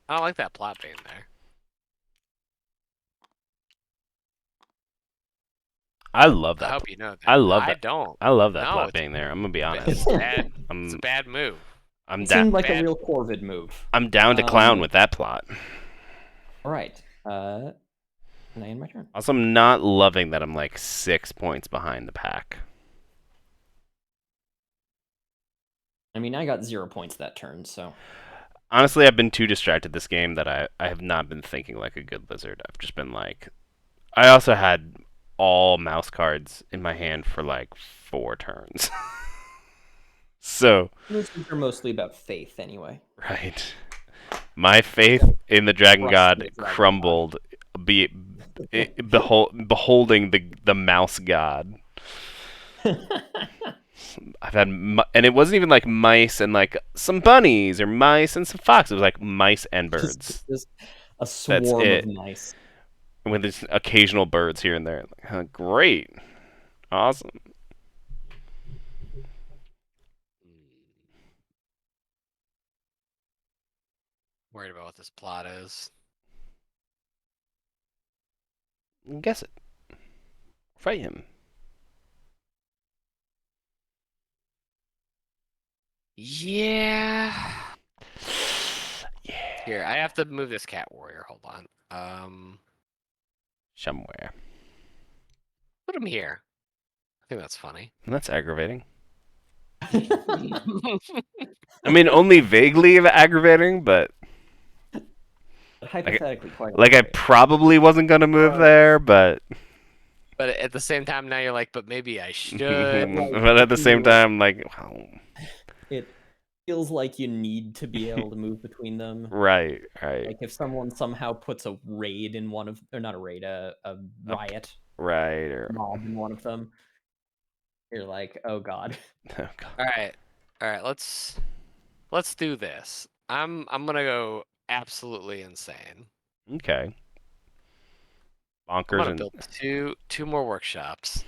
I don't like that plot being there. I love I that. hope you know that. I love I that. don't. I love that No, plot it's being there. I'm gonna be It's honest. bad. It's a I'm bad move. I'm It down. seemed like a bad. real Corvid move. I'm down to clown with that plot. All right. Now in my turn. Also, I'm not loving that I'm like 6 points behind the pack. I mean, I got 0 points that turn, so. Honestly, I've been too distracted this game that I have not been thinking like a good lizard. I've just been like, I also had all mouse cards in my hand for like 4 turns. So, Lizards are mostly about faith, anyway. right. My faith in the Dragon Trust God in the Dragon crumbled, beholding the mouse god. I've had, and it wasn't even like mice and like some bunnies or mice and some foxes. It was like mice and birds. Just a That's swarm it. of mice. With just occasional birds here and there. Like, huh, great, awesome. Worried about what this plot is. Guess it. Fight him. Yeah. Yeah. Here, I have to move this cat warrior. Hold on. Somewhere. Put him here. I think that's funny. That's aggravating. I mean, only vaguely aggravating, but Hypothetically, quite like I okay. probably wasn't gonna move there, but But at the same time, now you're like, but maybe I should. but at the same time, like, well, It feels like you need to be able to move between them. right. Like if someone somehow puts a raid in one of, or not a raid, a riot Right, or mob in one of them, you're like, oh god. oh, God. All right. Let's do this. I'm gonna go absolutely insane. Okay. I'm Bonkers gonna and build two more workshops.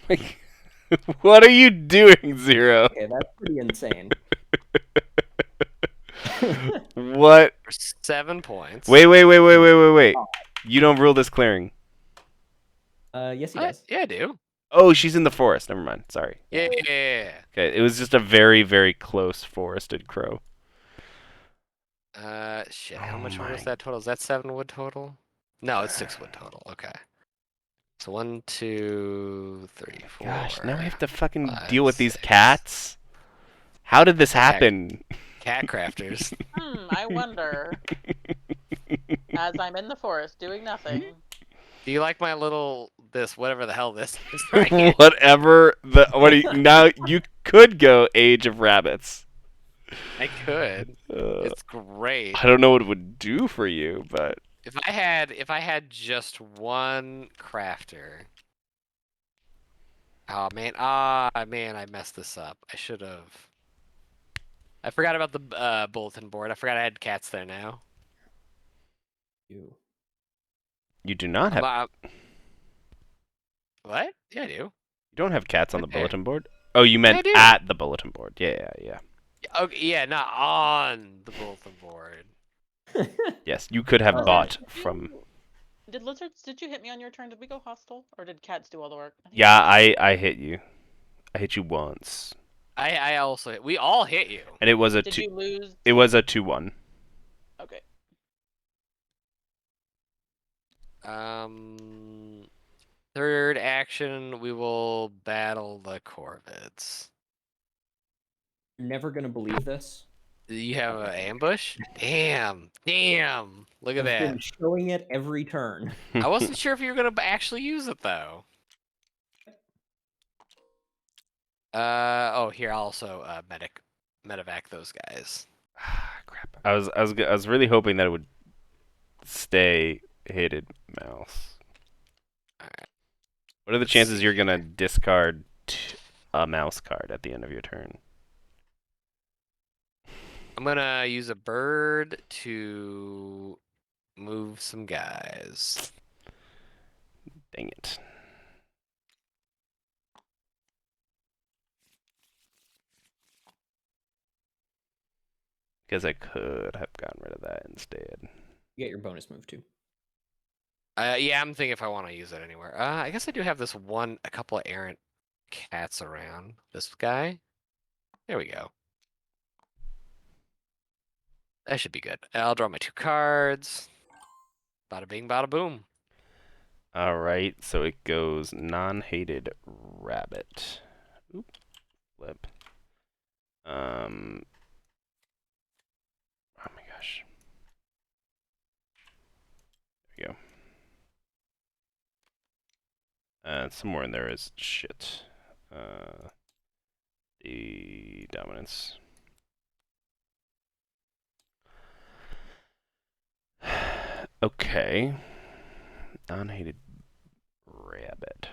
what are you doing, Zero? Okay, that's pretty insane. What? For 7 points. Wait. You don't rule this clearing. Yes, he What? does. Yeah, I do. Oh, she's in the forest. Never mind. Sorry. Yeah. Okay, it was just a very, very close forested crow. Shit. Oh How much wood was my- that total? Is that 7 wood total? No, it's 6 wood total. Okay. So 1, 2, 3, 4. Gosh, now we have to fucking 5, deal with these 6. cats. How did this happen? Cat crafters. I wonder. As I'm in the forest doing nothing. Do you like my little whatever the hell this is right here? Whatever now you could go Age of Rabbits. I could. Uh, It's great. I don't know what it would do for you, but If I had just one crafter. Oh man, man, I messed this up. I should have. I forgot about the bulletin board. I forgot I had cats there now. You. you do not I'm, have. what? Yeah, I do. You don't have cats on the Right there. bulletin board. Oh, you meant I do. at the bulletin board. Yeah. Okay, yeah, not on the bulletin board. Yes, you could have Oh. bought Did from. Did lizards? Did you hit me on your turn? Did we go hostile, or did cats do all the work? I think Yeah, I hit you. I hit you once, I also we all hit you. and it was a Did two. you lose? It was a 2-1. Okay. Third action, we will battle the Corvids. Never gonna believe this. You have an ambush? Damn. Look at I've that. been showing it every turn. I wasn't sure if you were gonna actually use it though. Oh, here I'll also medevac those guys. Crap. I was really hoping that it would stay hated mouse. Alright. What are the Let's chances see you're gonna here. discard a mouse card at the end of your turn? I'm gonna use a bird to move some guys. Dang it. Because I could have gotten rid of that instead. You get your bonus move too. Yeah, I'm thinking if I want to use it anywhere. I guess I do have a couple of errant cats around. This guy. There we go. That should be good. I'll draw my 2 cards. Bada bing, bada boom. Alright, so it goes non-hated rabbit. Oop. Flip. Oh my gosh. There we go. Somewhere in there is shit. The dominance. Okay. Non-hated rabbit.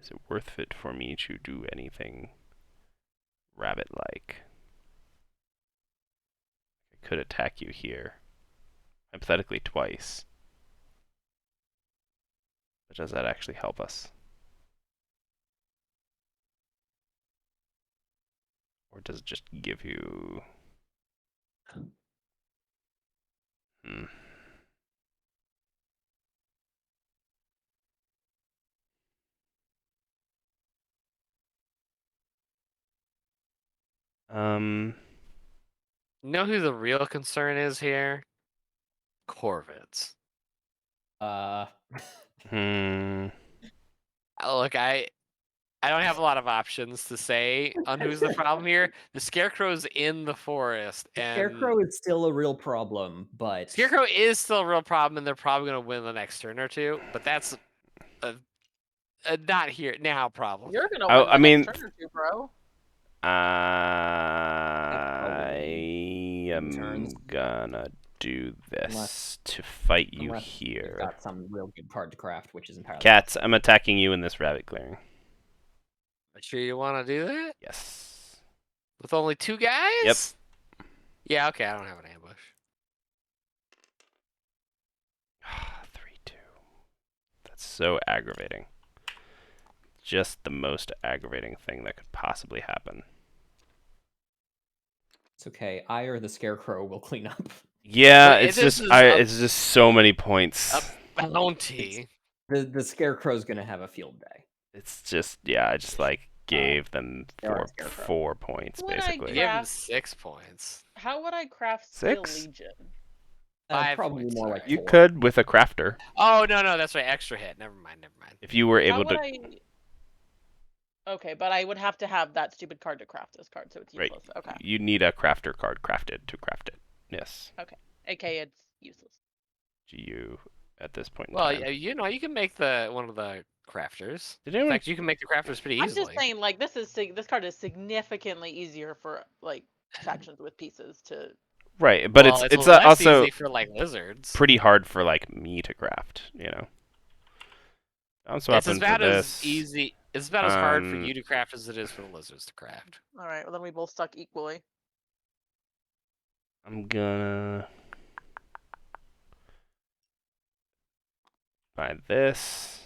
Is it worth it for me to do anything rabbit-like? I could attack you here. Hypothetically twice. But does that actually help us? Or does it just give you... Hmm. You know who the real concern is here? Corvids. Hmm. Look, I don't have a lot of options to say on who's the problem here. The Scarecrow's in the forest, and Scarecrow is still a real problem, but Scarecrow is still a real problem, and they're probably gonna win the next turn or two. But that's a not here now problem. You're gonna Oh, win the I mean- next turn or two, bro. I am turns. gonna do this Unless- to fight you unless you've here. got some real good card to craft, which is entirely Cats, I'm attacking you in this rabbit clearing. Sure you want to do that Yes. with only 2 guys? Yep. Yeah. Okay. I don't have an ambush. 3-2. That's so aggravating. Just the most aggravating thing that could possibly happen. It's okay. I or the Scarecrow will clean up. Yeah, But it's this just is a- it's just so many points. A bounty. The Scarecrow's gonna have a field day. It's just I just like gave them there are Scarecrow. 4 points Would I basically. You gave him Craft- 6 points. How would I craft Steel 6? Legion? 5 Probably points, more sorry. like You 4. could with a crafter Oh no, that's right. Extra hit. Never mind. if you were How able would to. I? Okay, but I would have to have that stupid card to craft this card, so it's Right. useless. Okay. You need a crafter card crafted to craft it. Yes. AK, it's useless. to you at this point in Well, time. you can make one of the crafters. Did In anyone? fact, you can make the crafters pretty I'm easily. just saying, like, this card is significantly easier for like factions with pieces to. Right, but Well, it's less also easy for like lizards. pretty hard for like me to craft. I'm It's swapping as for bad as this. easy. It's about as hard for you to craft as it is for the lizards to craft. All right, well then we both suck equally. I'm gonna buy this.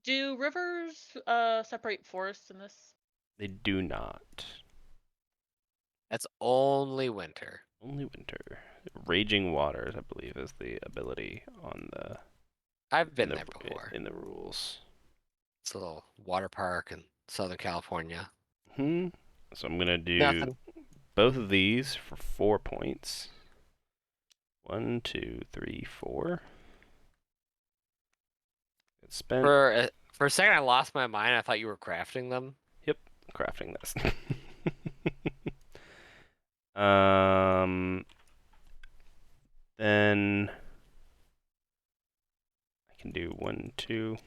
Do rivers separate forests in this? They do not. That's only winter. Only winter. Raging waters, I believe, is the ability on the I've been there before. in the rules. It's a little water park in Southern California. So I'm gonna do Nothing. both of these for 4 points. 1, 2, 3, 4. It's spent. For a second, I lost my mind. I thought you were crafting them. Yep, crafting this. Then I can do 1, 2.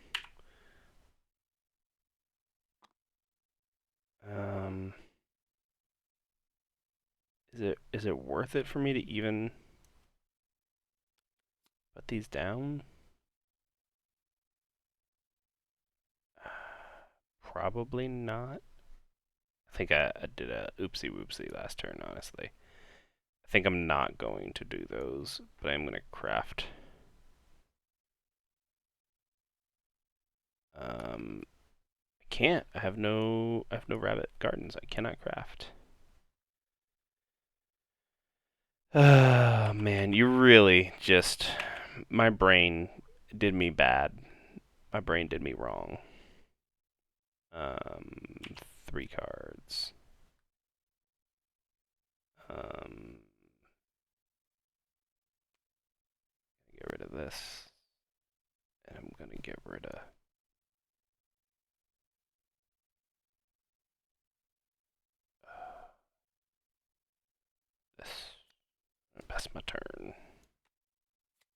Is it worth it for me to even put these down? Probably not. I think I did a oopsie whoopsie last turn, honestly. I think I'm not going to do those, but I'm going to craft. I can't. I have no rabbit gardens. I cannot craft. Oh, man, you really just... My brain did me bad. My brain did me wrong. 3 cards. Get rid of this. And I'm gonna get rid of this. Pass my turn.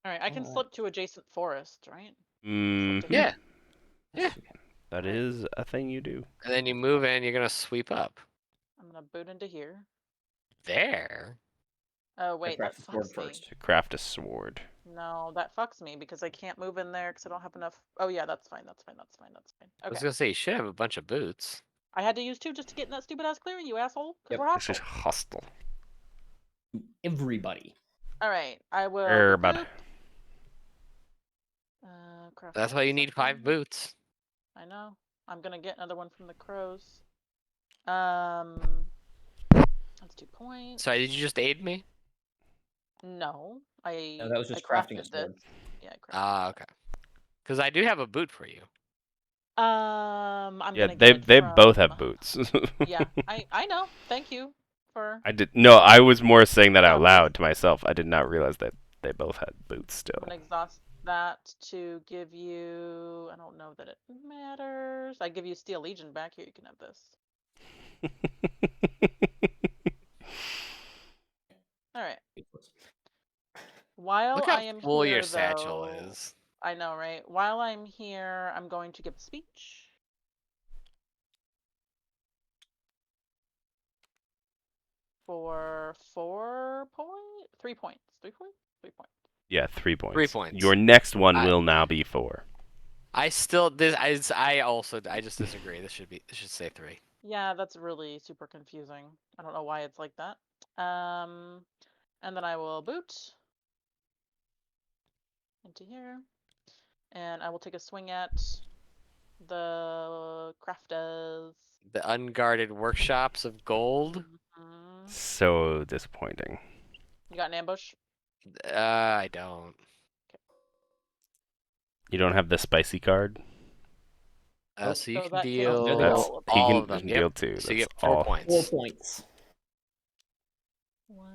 All right, I can slip to adjacent forest, right? Yeah. Yeah. That is a thing you do. And then you move in, you're going to sweep up. I'm gonna boot into here. There? Oh wait, that craft the sword fucks me. first. To craft a sword. No, that fucks me because I can't move in there because I don't have enough. Oh yeah, that's fine. That's fine. That's fine. That's fine. I was Okay. going to say, you should have a bunch of boots. I had to use 2 just to get in that stupid ass clearing, you asshole. Because Yep, we're This is hostile. hostile. Everybody. All right, I will. Everybody. regroup. Craft That's my why you need 5 second. boots. I know. I'm gonna get another one from the crows. That's 2 points. Sorry, did you just aid me? No, No, that was just I crafting a crafted sword. this. Yeah, I crafted. Ah, okay. Because I do have a boot for you. I'm Yeah, gonna get they from... both have boots. Yeah, I know. Thank you for... I was more saying that out Found loud to myself. I did not realize that they both had boots still. I'm gonna exhaust that to give you... I don't know that it matters. I give you Steel Legion back. Here, you can have this. Alright. While Look how I am full here, your satchel though... is. I know, right? While I'm here, I'm going to give a speech. For 4 points? 3 points. 3 points? 3 points. Yeah, 3 points. 3 points. Your next one will now be 4. I just disagree. This should say 3. Yeah, that's really super confusing. I don't know why it's like that. And then I will boot into here. And I will take a swing at the crafters. The unguarded workshops of gold. Mhm. So disappointing. You got an ambush? I don't. You don't have the spicy card? So you So can that takes deal There they go. all of He all can, of them. he can Yep. deal 2. So you That's get 4 all. 4 points. points.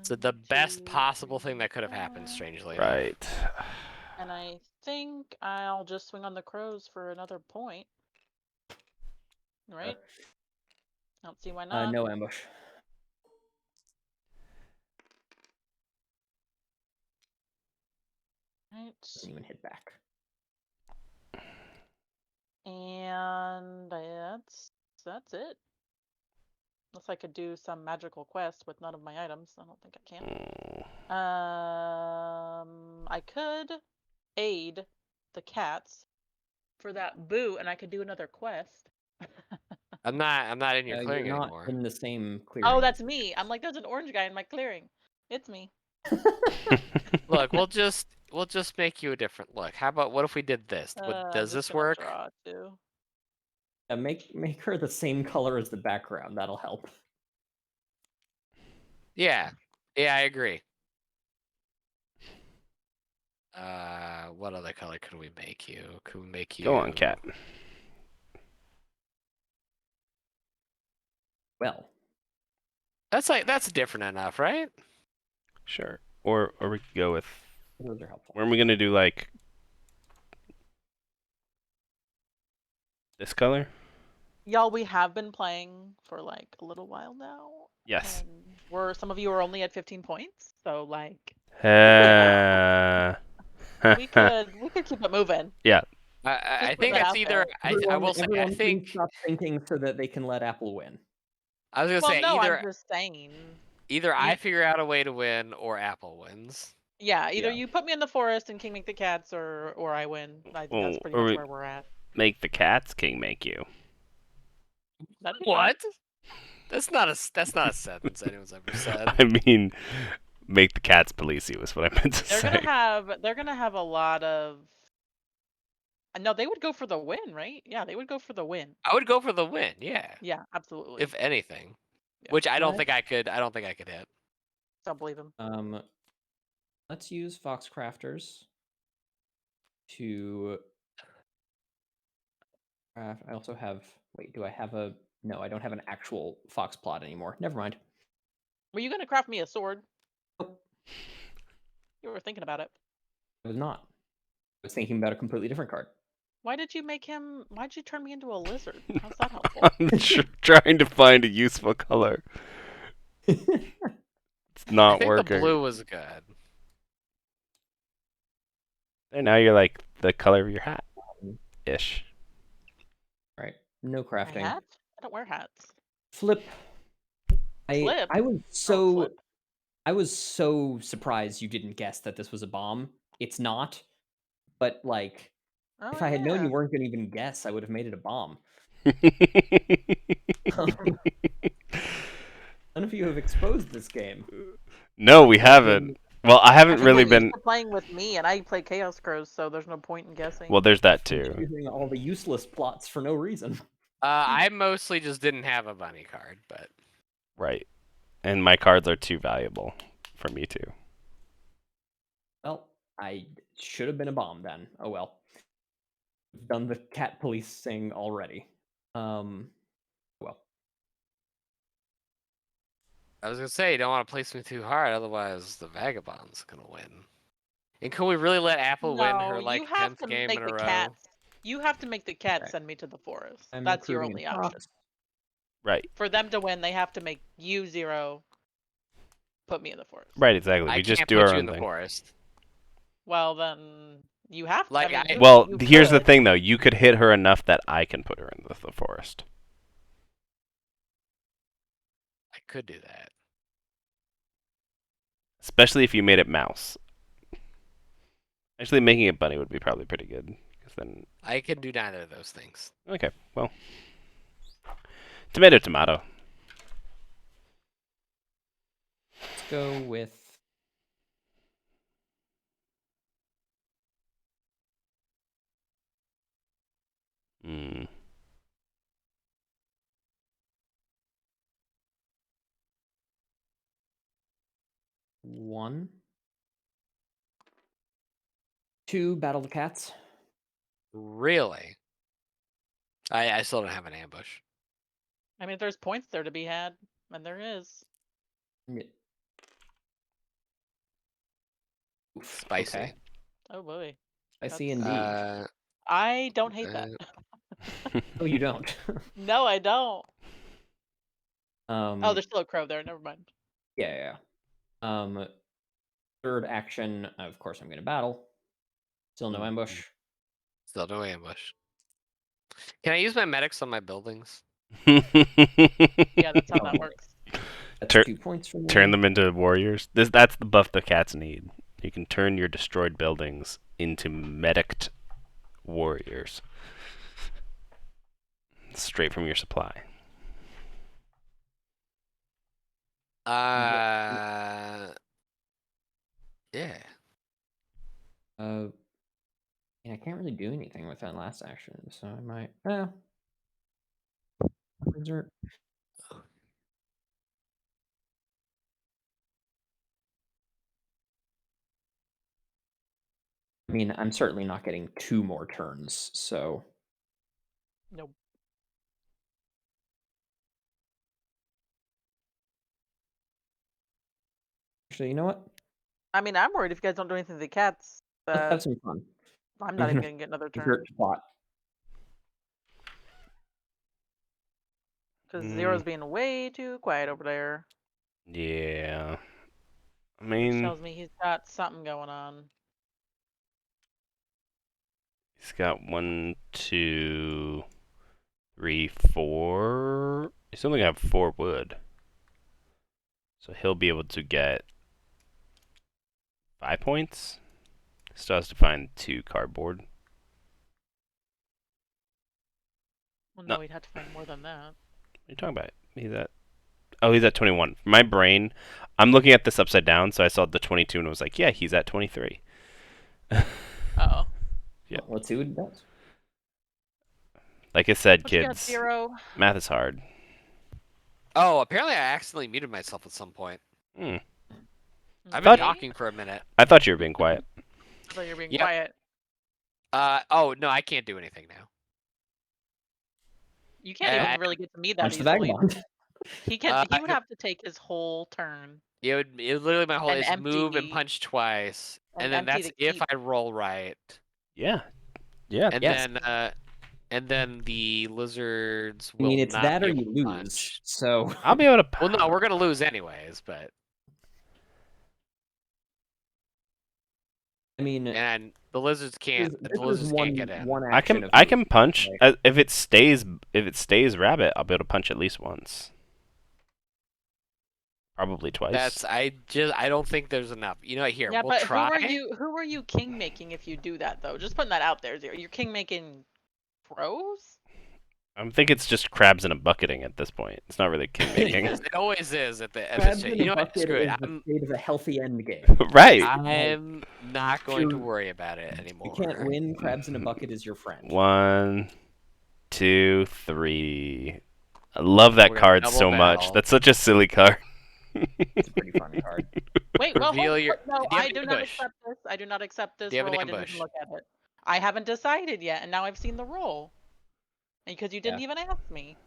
So the best 1, 2, possible thing that could have 3, happened, 4. strangely enough. Right. And I think I'll just swing on the crows for another point. Right? I don't see why not. No ambush. Doesn't even hit back. And that's it. Unless I could do some magical quest with none of my items. I don't think I can. I could aid the cats for that boo, and I could do another quest. I'm not in your clearing You're not anymore. in the same clearing. Oh, that's me. I'm like, there's an orange guy in my clearing. It's me. Look, we'll just make you a different look. How about what if we did this? I'm Does just this gonna work? Draw too. Make her the same color as the background. That'll help. Yeah. Yeah, I agree. What other color could we make you? Could we make you? Go on, cat. Well, that's different enough, right? Sure. Or we could go with. those are helpful. Weren't we gonna do like this color? Y'all, we have been playing for like a little while now. Yes. And some of you are only at 15 points, so like we could keep it moving. Yeah. I put think that it's out either. there. I will say. I Everyone think. please stop thinking so that they can let Apple win. I was gonna Well, say no, either. I'm just saying. Either I figure out a way to win, or Apple wins. Yeah, either Yeah. you put me in the forest and king make the cats, or I win. I think that's pretty or much we- where we're at. Make the cats king make you. That'd be fine. What? That's not a sentence anyone's ever said. I mean, make the cats police you is what I meant to They're say. gonna have a lot of. No, they would go for the win, right? Yeah, they would go for the win. I would go for the win. Yeah. Yeah, absolutely. If anything, Yeah. which I don't What? think I could. I don't think I could hit. Don't believe him. Let's use Fox Crafters to craft. I also have. Wait, do I have a? No, I don't have an actual Fox plot anymore. Never mind. Were you gonna craft me a sword? Nope, You were thinking about it. I was not. I was thinking about a completely different card. Why'd you turn me into a lizard? How's that helpful? I'm trying to find a useful color. It's I not think working. the blue was good. And now you're like the color of your hat, ish. Right. No My crafting. hat? I don't wear hats. Flip. Flip? I was Oh, so flip. I was so surprised you didn't guess that this was a bomb. It's not. But like Oh, if I had known yeah. you weren't gonna even guess, I would have made it a bomb. None of you have exposed this game. No, we haven't. Well, I haven't really Everyone been. used to playing with me, and I play Chaos Crows, so there's no point in guessing. Well, there's that You're too. using all the useless plots for no reason. I mostly just didn't have a bunny card, but Right. And my cards are too valuable for me too. Well, I should have been a bomb then. Oh well. We've done the cat police thing already. Well. I was gonna say you don't want to place me too hard, otherwise the vagabond's gonna win. And can we really let Apple win her No, like you have 10th to game make in a the row? cats. You have to make the cats Okay. send me to the forest. I'm That's your recruiting only in option. Fox. Right. For them to win, they have to make you Zero. Put me in the forest. Right, exactly. I We just can't do put our you own in the thing. forest. Well, then you have to. Like, I mean, Well, you here's the could. thing though. You could hit her enough that I can put her in the forest. I could do that. Especially if you made it mouse. Actually, making it bunny would be probably pretty good. 'Cause then, I can do neither of those things. okay, well, tomato, tomato. Let's go with Mm. one. 2, Battle the Cats. Really? I still don't have an ambush. I mean, if there's points there to be had, and there is. Yeah. Oof, Spicy. Okay. Oh boy. Spicy That's- indeed. I don't hate that. Oh, you don't. No, I don't. Oh, Oh, there's still a crow there. Never mind. yeah. Third action, of course, I'm going to battle. Still no ambush. Still no ambush. Can I use my medics on my buildings? Yeah, that's how Oh, that boy. works. That's Tur- 2 points for me. Turn them into warriors. That's the buff the cats need. You can turn your destroyed buildings into medicked warriors. Straight from your supply. Yeah. Yeah, I can't really do anything with that last action, so I might. Exert. I mean, I'm certainly not getting 2 more turns, so Nope. actually, you know what? I mean, I'm worried if you guys don't do anything to the cats. Let's have some fun. I'm not even gonna get another turn Exert plot. because Zero's being way too quiet over there. Yeah. I Which mean, tells me he's got something going on. he's got 1, 2, 3, 4. He's only got 4 wood. So he'll be able to get 5 points. Still has to find 2 cardboard. Well, No. no, he'd have to find more than that. What are you talking about? He's at 21. My brain, I'm looking at this upside down, so I saw the 22 and was like, yeah, he's at 23. Uh-oh. Yeah. Well, let's see what it does. Like I said, What you got, kids, Zero? math is hard. Oh, apparently I accidentally muted myself at some point. Hmm. I've been Okay. talking for a minute. I thought you were being quiet. I thought you were being Yep. quiet. Oh no, I can't do anything now. You can't I- even really get to me that Punch the easily. vagabond. He can't. He I would could- have to take his whole turn. It would literally my whole And is move and empty- punch twice, and and then empty that's the if keep. I roll right. Yeah. Yeah. And Yes. then the lizards I will mean, it's not that be or able you to lose. punch. So I'll be able to. Well, no, we're gonna lose anyways, but I mean, and the lizards can't. this The is lizards can't get in. one I action. can of I move, can punch right? if it stays rabbit. I'll be able to punch at least once. Probably twice. I don't think there's enough. You know what? Here, Yeah, we'll but try. who are you king making if you do that though? Just putting that out there, Zero. You're king making crows? I think it's just crabs in a bucketing at this point. It's not really king making. It always is at the Crabs stage. in You a know what? bucket Screw it. is the state of a healthy end game. Right. I'm not going to You're- worry about it anymore. You can't win. Crabs in a bucket is your friend. 1, 2, 3. I love that We're gonna card double so much. barrel. That's such a silly card. It's a pretty fun card. Wait, well, Reveal your- no, do you have I an do not ambush? accept this. I do not accept this Do you have an roll. I didn't ambush? even look at it. I haven't decided yet, and now I've seen the roll. Because you didn't Yeah. even ask me.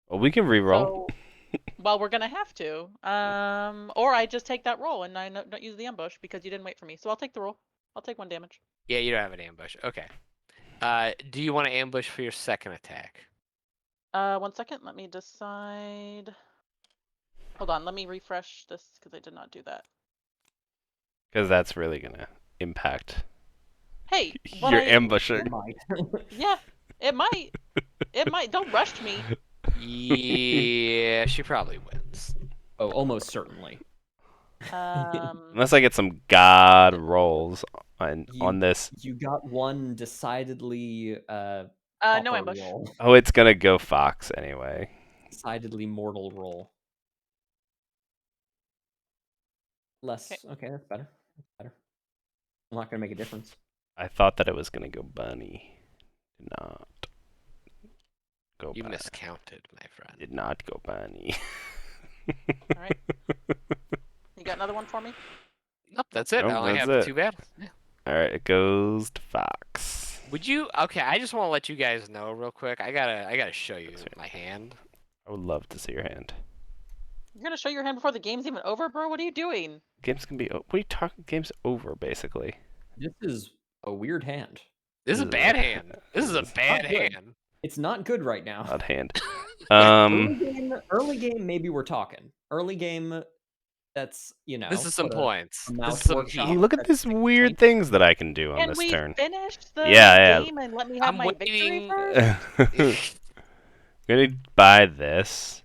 Well, we can re-roll. So, well, we're gonna have to. Or I just take that roll and I don't use the ambush because you didn't wait for me. So I'll take the roll. I'll take 1 damage. Yeah, you don't have an ambush. Okay. Do you want to ambush for your second attack? 1 second. Let me decide. Hold on. Let me refresh this because I did not do that. Because that's really going to impact Hey, what your I- ambushing. Might. Yeah, it might. It might. Don't rush me. Yeah, she probably wins. Oh, almost certainly. Unless I get some god rolls on this. You got one decidedly no pauper ambush. roll. Oh, it's going to go Fox anyway. Decidedly mortal roll. Less. Okay, that's better. That's better. I'm not gonna make a difference. I thought that it was going to go bunny. Did not go You bunny. miscounted, my friend. Did not go bunny. All right. You got another one for me? Nope, that's it. Nope, I only that's have it. 2 battles. Yeah. All right, it goes to Fox. Would you? Okay, I just want to let you guys know real quick. I gotta show you That's right. my hand. I would love to see your hand. You're gonna show your hand before the game's even over, bro? What are you doing? Games can be. What are you talking? Game's over, basically. This is a weird hand. This is a bad hand. This is a This is bad not good. hand. It's not good right now. Odd hand. Early game, maybe we're talking. Early game, That's, This is some put points. a This mouse is some workshop. Oh, heat. look at That's this 6 weird points. things that I can do on Can this we turn. finish the Yeah, game and let me have I'm my victory waiting. first? Gonna buy this.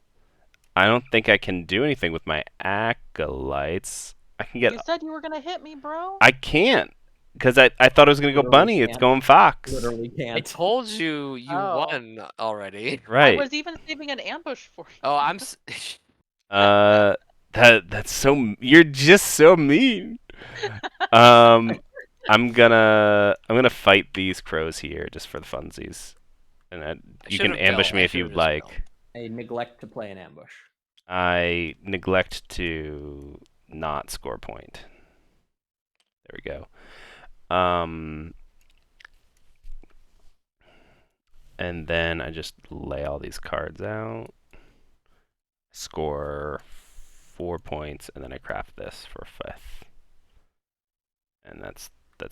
I don't think I can do anything with my acolytes. I can get. You said you were gonna hit me, bro. I can't because I thought I was gonna go Literally bunny. It's can't. going fox. Literally I can't. told you Oh. won already. I Right. was even saving an ambush for you. Oh, That's so. You're just so mean. I'm gonna fight these crows here just for the funsies, and you can ambush me if you'd like. I neglect to play an ambush. I neglect to not score a point. There we go. And then I just lay all these cards out, score 4 points, and then I craft this for a 5th. And that's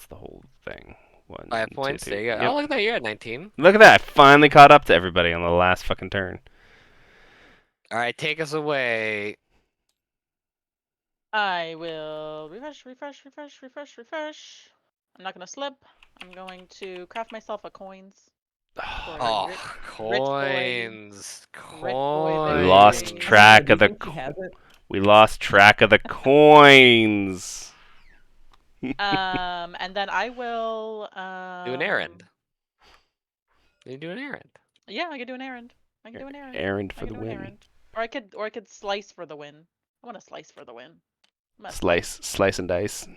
the whole thing. 1, 5 2, points. 3. There you go. Yep. Oh, look at that. You're at 19. Look at that! I finally caught up to everybody on the last fucking turn. All right, take us away. I will refresh. I'm not gonna slip. I'm going to craft myself a coins. Oh, Rich coins. Rich boy We victory. lost Coins. track Do of you the. think he has it? We lost track of the coins. And then I will Do an errand. You do an errand. Yeah, I could do an errand. I can do an errand. Errand I for can the do an win. errand. Or I could slice for the win. I want to slice for the win. I'm gonna Slice and dice. I'm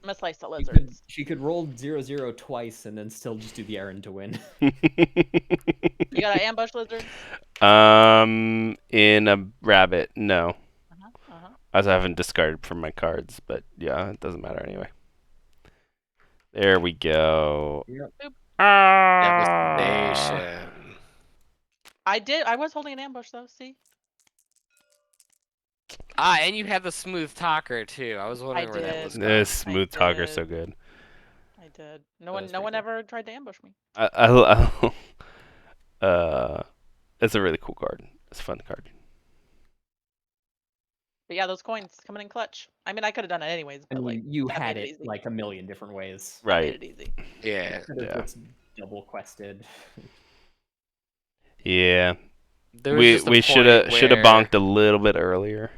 gonna slice the She could, lizards. she could roll 0-0 twice and then still just do the errand to win. You got an ambush lizard? In a rabbit, no. Uh-huh. As I haven't discarded from my cards, but yeah, it doesn't matter anyway. There we go. Yep. Devastation. I was holding an ambush though, see? Ah, and you have the smooth talker too. I was wondering where that was did. going. This smooth talker's so did. good. I did. No That one was no pretty one cool. ever tried to ambush me. It's a really cool card. It's a fun card. But yeah, those coins coming in clutch. I mean I could have done it anyways, I but mean, like you that had made it easy. like a million different ways. That made Right. it easy. Yeah. Could have Yeah. just double quested. Yeah. There was just a We should have point where- bonked a little bit earlier.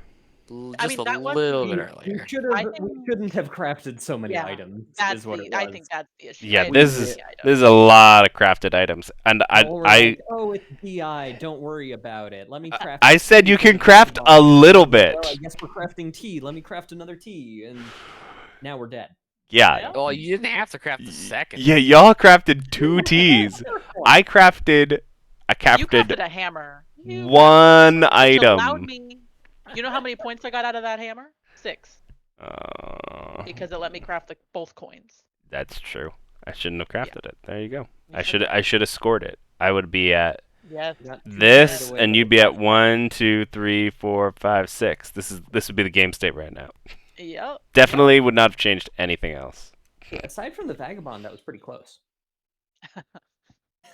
I Just mean, a that was little the- bit We earlier. shouldn't have crafted so many Yeah, items. That's Is what it I was. think that's the issue. Yeah, I this didn't is see the item. this is a lot of crafted items, and All were I like, oh, it's DI. Don't worry about it. Let me craft. I said tea you can and craft then a little well, I bit. guess we're crafting tea. Let me craft another tea, and now we're dead. Yeah. Well, you didn't have to craft the second. Yeah, y'all crafted 2 teas. I crafted You crafted a hammer. You crafted one a hammer, which allowed item. me. You know how many points I got out of that hammer? 6. Uh, Because it let me craft both coins. that's true. I shouldn't have crafted it. There you go. You I shouldn't should have scored it. I would be at Yes. You got 2 this, carried away and by you'd the be at crafting. 1, 2, 3, 4, 5, 6. This would be the game state right now. Yep. Definitely would not have changed anything else. Yeah, aside from the vagabond, that was pretty close.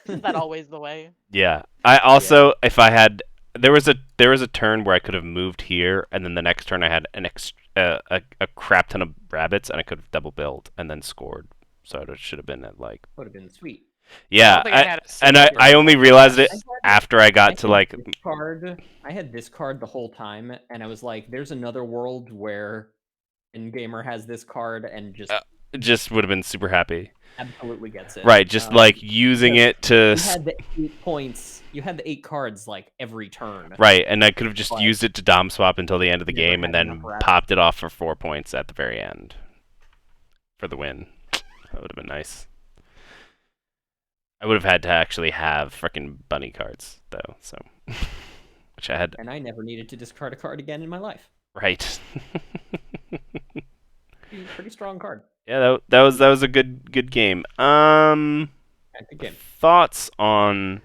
Isn't that always the way? Yeah. I also, if I had, there was a turn where I could have moved here, and then the next turn I had a crap ton of rabbits, and I could have double built and then scored. So it should have been at like, Would have been sweet. yeah. think I had it And set I here. only realized it I had- after I got to had like, this card. I had this card the whole time, and I was like, "There's another world where Gamer has this card and just would have been super happy. absolutely gets it." Right, just like using because it to, you had the 8 points. You had the 8 cards like every turn. right, and I could have just But used it to dom swap until the end of the never game, and had then enough rabbits. popped it off for 4 points at the very end for the win. That would have been nice. I would have had to actually have frickin' bunny cards though, so which I had. And I never needed to discard a card again in my life. Right. Pretty strong card. Yeah, that was a good game. Yeah, good game. Thoughts on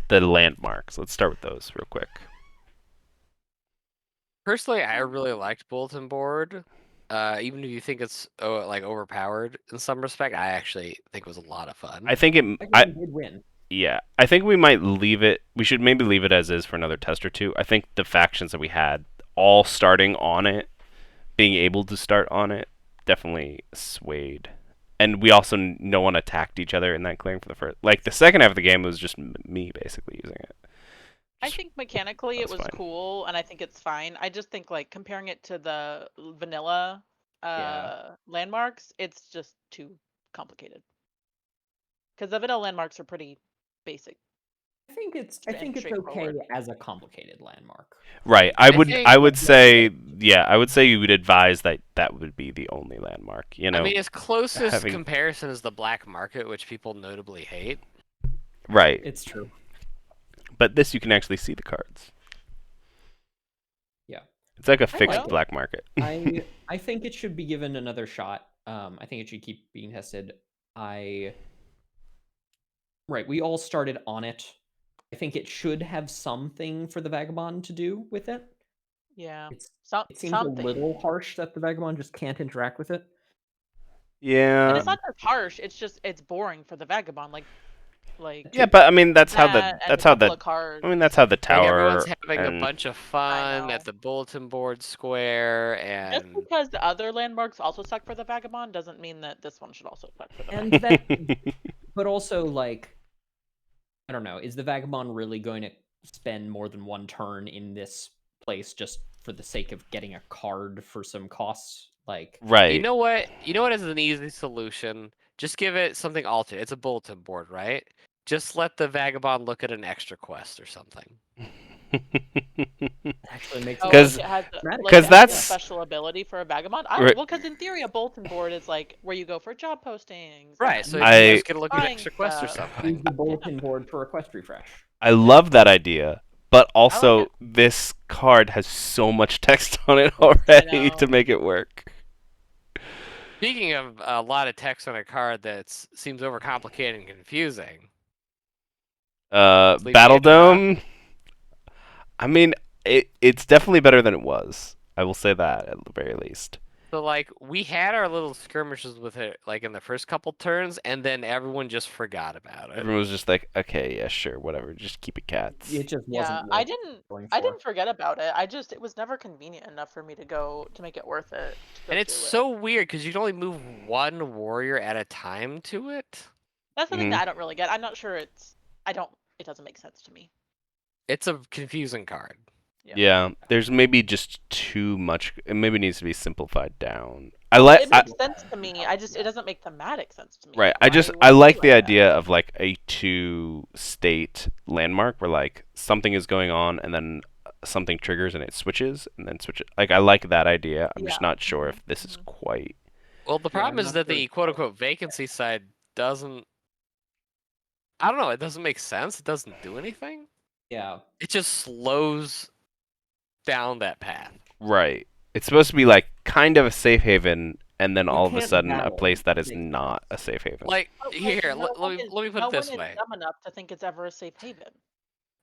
the landmarks? Let's start with those real quick. Personally, I really liked Bulletin Board. Even if you think it's like overpowered in some respect, I actually think it was a lot of fun. I think it. That game did win. Yeah, I think we might leave it. We should maybe leave it as is for another test or two. I think the factions that we had all starting on it, being able to start on it, definitely swayed. And we also no one attacked each other in that clearing for the first. Like the second half of the game was just me basically using it. I think mechanically it That's was fine. cool, and I think it's fine. I just think like comparing it to the vanilla landmarks, it's just too complicated. Because the vanilla landmarks are pretty basic. I think it's and okay straightforward. as a complicated landmark. Right. I think- I would say I would say you would advise that that would be the only landmark. You know. I mean, its closest having- comparison is the black market, which people notably hate. Right. It's true. But this you can actually see the cards. Yeah. It's like a like fixed it. black market. I think it should be given another shot. I think it should keep being tested. Right, we all started on it. I think it should have something for the Vagabond to do with it. Yeah. It seems Something. a little harsh that the Vagabond just can't interact with it. Yeah. And it's not just harsh, it's boring for the vagabond. Like Yeah, but I mean that's how that and that's a how couple the of cards. I mean that's how the Like, tower everyone's having a and- bunch of fun know. at the bulletin board square, Just and because the other landmarks also suck for the vagabond doesn't mean that this one should also suck for the And vagabond. that, but also like, I don't know, is the Vagabond really going to spend more than one turn in this place just for the sake of getting a card for some costs? Like, right. you know what? You know what is an easy solution? Just give it something altered. It's a bulletin board, right? Just let the vagabond look at an extra quest or something. actually makes Oh, Because- like it has Dramatic. like 'cause it has a that's- special ability for a vagabond. Right. Well, because in theory, a bulletin board is like where you go for job postings. Right, and- so I- you just get to look at an Buying extra quest or stuff. use something. the bulletin board for a quest refresh. I love that idea, but also it. this card has so much text on it already know. to make it work. Speaking of a lot of text on a card that seems overcomplicated and confusing. Sleepy Battle Ed, huh? Dome. I mean, it's definitely better than it was. I will say that at the very least. So like we had our little skirmishes with it like in the first couple turns, and then everyone just forgot about it. Everyone was just like, okay, yeah, sure, whatever, just keep it cats. It just Yeah, wasn't. I worth didn't. going I for. didn't forget about it. It was never convenient enough for me to make it worth it. to go And it's do it. so weird because you can only move one warrior at a time to it. That's the thing Mhm. that I don't really get. I'm not sure it's. I don't. It doesn't make sense to me. It's a confusing card. Yeah, there's maybe just too much. It maybe needs to be simplified down. It makes sense to me. It doesn't make thematic sense to me. Right. Why I would like you the do that? idea of like a two state landmark where like something is going on and then something triggers and it switches and then switches. Like I like that idea. I'm just Yeah. not sure if this is Mhm. quite. Well, the Yeah, problem I'm is not that sure the it's quote unquote vacancy side doesn't. I don't know. It doesn't make sense. It doesn't do anything. Yeah. It just slows down that path. Right. It's supposed to be like kind of a safe haven and then You all of a can't sudden a battle place that is big not a cards. safe haven. Like But, here, no let one me is- let me put no it this one way. is dumb enough to think it's ever a safe haven.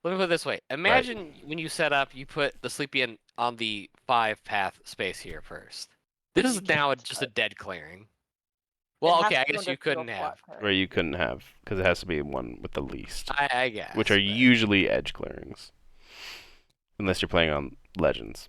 Let me put it this way. Imagine when you set up, you put the Sleepy Inn on the 5-path space here first. This is You now can't, just a dead clearing. It Well, has okay, I to go guess under you couldn't single have. slot Where card. you couldn't have because it has to be one with the least, I guess. which are but- usually edge clearings, unless you're playing on legends.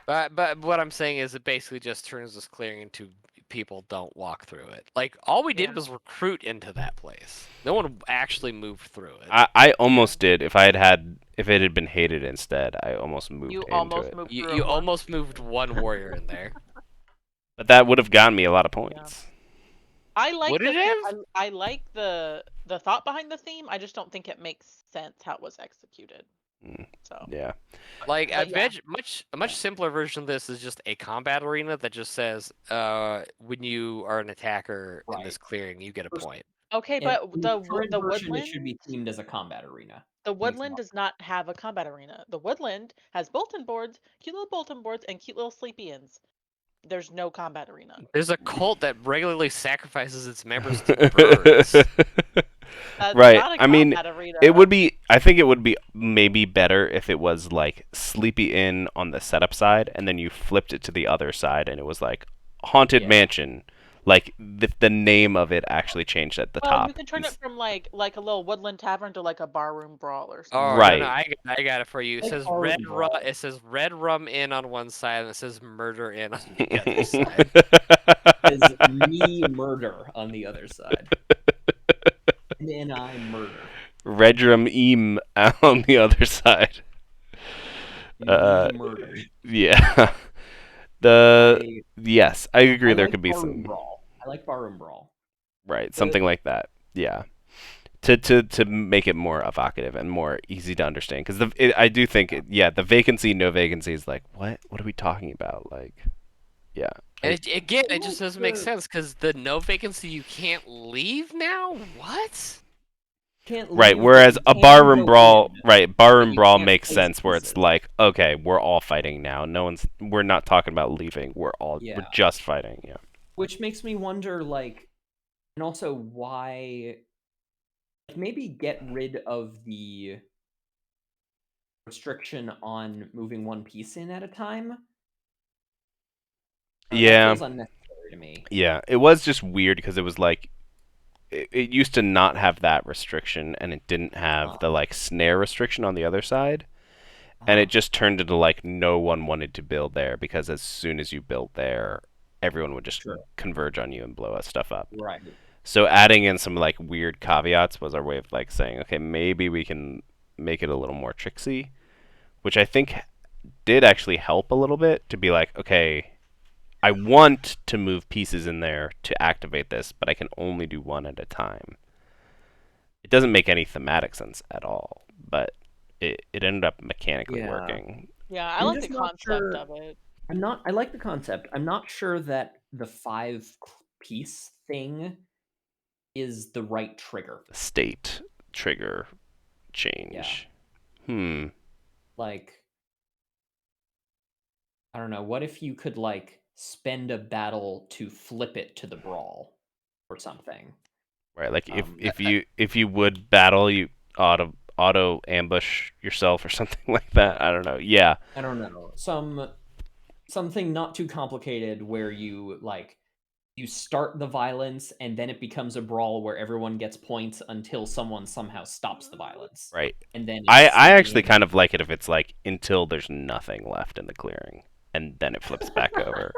But what I'm saying is it basically just turns this clearing into people don't walk through it. Like all we did Yeah. was recruit into that place. No one actually moved through it. I almost did if it had been hated instead. I almost moved You into almost it, moved You, through you it once. almost moved one warrior in there. but that would have gotten me a lot of points. I like Would the it theme- have? I like the thought behind the theme. I just don't think it makes sense how it was executed. Mm. So Yeah, Like But yeah. a much simpler version of this is just a combat arena that just says, when you are an attacker in this clearing, you get a First- point. okay, And but in the current the version, woodland it should be themed as a combat arena. the makes woodland more- does not have a combat arena. The woodland has bulletin boards, cute little bulletin boards, and cute little sleepy inns. There's no combat arena. There's a cult that regularly sacrifices its members to birds. That's Right, not a I mean, combat arena. it would be. I think it would be maybe better if it was like Sleepy Inn on the setup side, and then you flipped it to the other side, and it was like Haunted Yeah. Mansion, Like the name of it actually changed at the Well, top. you can turn it from like a little woodland tavern to like a barroom brawl or something. Oh no, Right. I got it for you. It Like says Barroom Brawl. It says Red Rum Inn on one side, and it says Murder Inn on the other side. Is me murder on the other side. And then I murder. Redrum Eam on the other side. Me murder. Yeah. The I, yes, I agree. I There like could be Barroom some Brawl. I like Barroom Brawl. right, something like that. Yeah. To make it more evocative and more easy to understand, because I do think the vacancy, no vacancy is like what are we talking about? Like, yeah. And again, it like just doesn't make the- sense because the no vacancy you can't leave now. What? Can't Right, leave, whereas but a you can barroom go brawl, in, right, but barroom you brawl can't makes place sense where it's pieces. like, okay, we're all fighting now. We're not talking about leaving. We're Yeah. just fighting. Yeah. Which makes me wonder, like, and also why, like, maybe get rid of the restriction on moving one piece in at a time. That Yeah. feels unnecessary to me. Yeah. It was just weird because it was like it used to not have that restriction and it didn't have the like snare restriction on the other side. And it just turned into like no one wanted to build there because as soon as you built there, everyone would just Sure. converge on you and blow us stuff up. Right. So adding in some like weird caveats was our way of like saying, okay, maybe we can make it a little more tricksy, which I think did actually help a little bit to be like, okay, I want to move pieces in there to activate this, but I can only do one at a time. It doesn't make any thematic sense at all, but it ended up mechanically Yeah. working. Yeah, I I'm like the just not concept sure- of it. I like the concept. I'm not sure that the 5-piece thing is the right trigger. State trigger change. Like, I don't know, what if you could, like, spend a battle to flip it to the brawl or something? Right, like Um, if you would battle, you auto ambush yourself or something like that. I don't know. Yeah. I don't know. Something not too complicated where you, like, you start the violence and then it becomes a brawl where everyone gets points until someone somehow stops the violence. Right. And then I it's actually sneaking kind of like it if it's like until there's nothing left in the clearing and then it flips back over.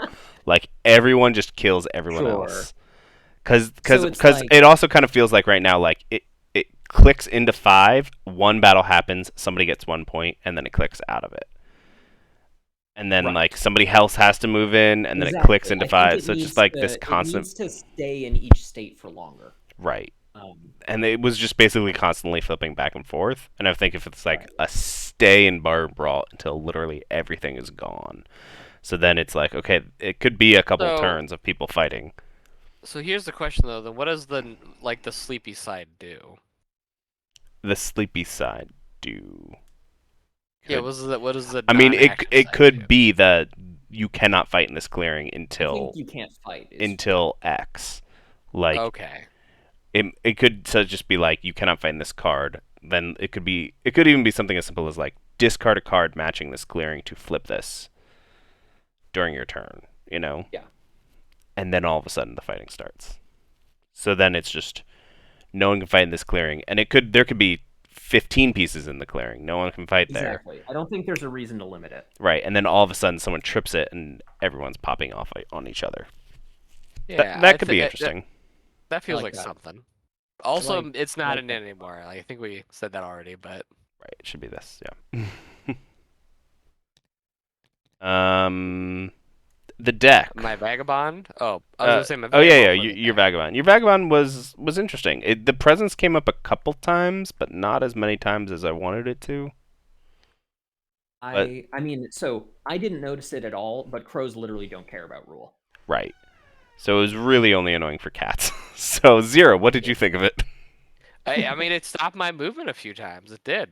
Like everyone just kills everyone Sure. else. Cuz So it's cuz like- it also kind of feels like right now like it clicks into 5, one battle happens, somebody gets 1 point and then it clicks out of it. And then Right. like somebody else has to move in and then it clicks into I think 5. it So it's needs just like to- this It constant needs to stay in each state for longer. right. And it was just basically constantly flipping back and forth. And I think if it's like a stay in bar brawl until literally everything is gone, so then it's like okay, it could be a couple So- turns of people fighting. So here's the question though. Then what does the sleepy side do? The sleepy side do. Yeah, Could- what is the? I mean, non-active it side could do? be that you cannot fight in this clearing I until think you can't fight. until X. Like Okay. it could so just be like you cannot find this card. Then it could even be something as simple as like discard a card matching this clearing to flip this during your turn, you know? Yeah. And then all of a sudden the fighting starts. So then it's just no one can fight in this clearing, and there could be 15 pieces in the clearing. No one can fight there. Exactly. I don't think there's a reason to limit it. Right, and then all of a sudden someone trips it and everyone's popping off on each other. Yeah, That could be interesting. That feels like like that. something. Also, like- it's not like in that. anymore. Like, I think we said that already, but Right, it should be this. Yeah. The deck. my vagabond. Oh, I was gonna say my. Oh yeah, vagabond wasn't your bad. vagabond. Your vagabond was interesting. The presence came up a couple times, but not as many times as I wanted it to. I mean, so I didn't notice it at all, but crows literally don't care about rule. Right. So it was really only annoying for cats. So Zero, what did you think of it? I mean, it stopped my movement a few times. It did.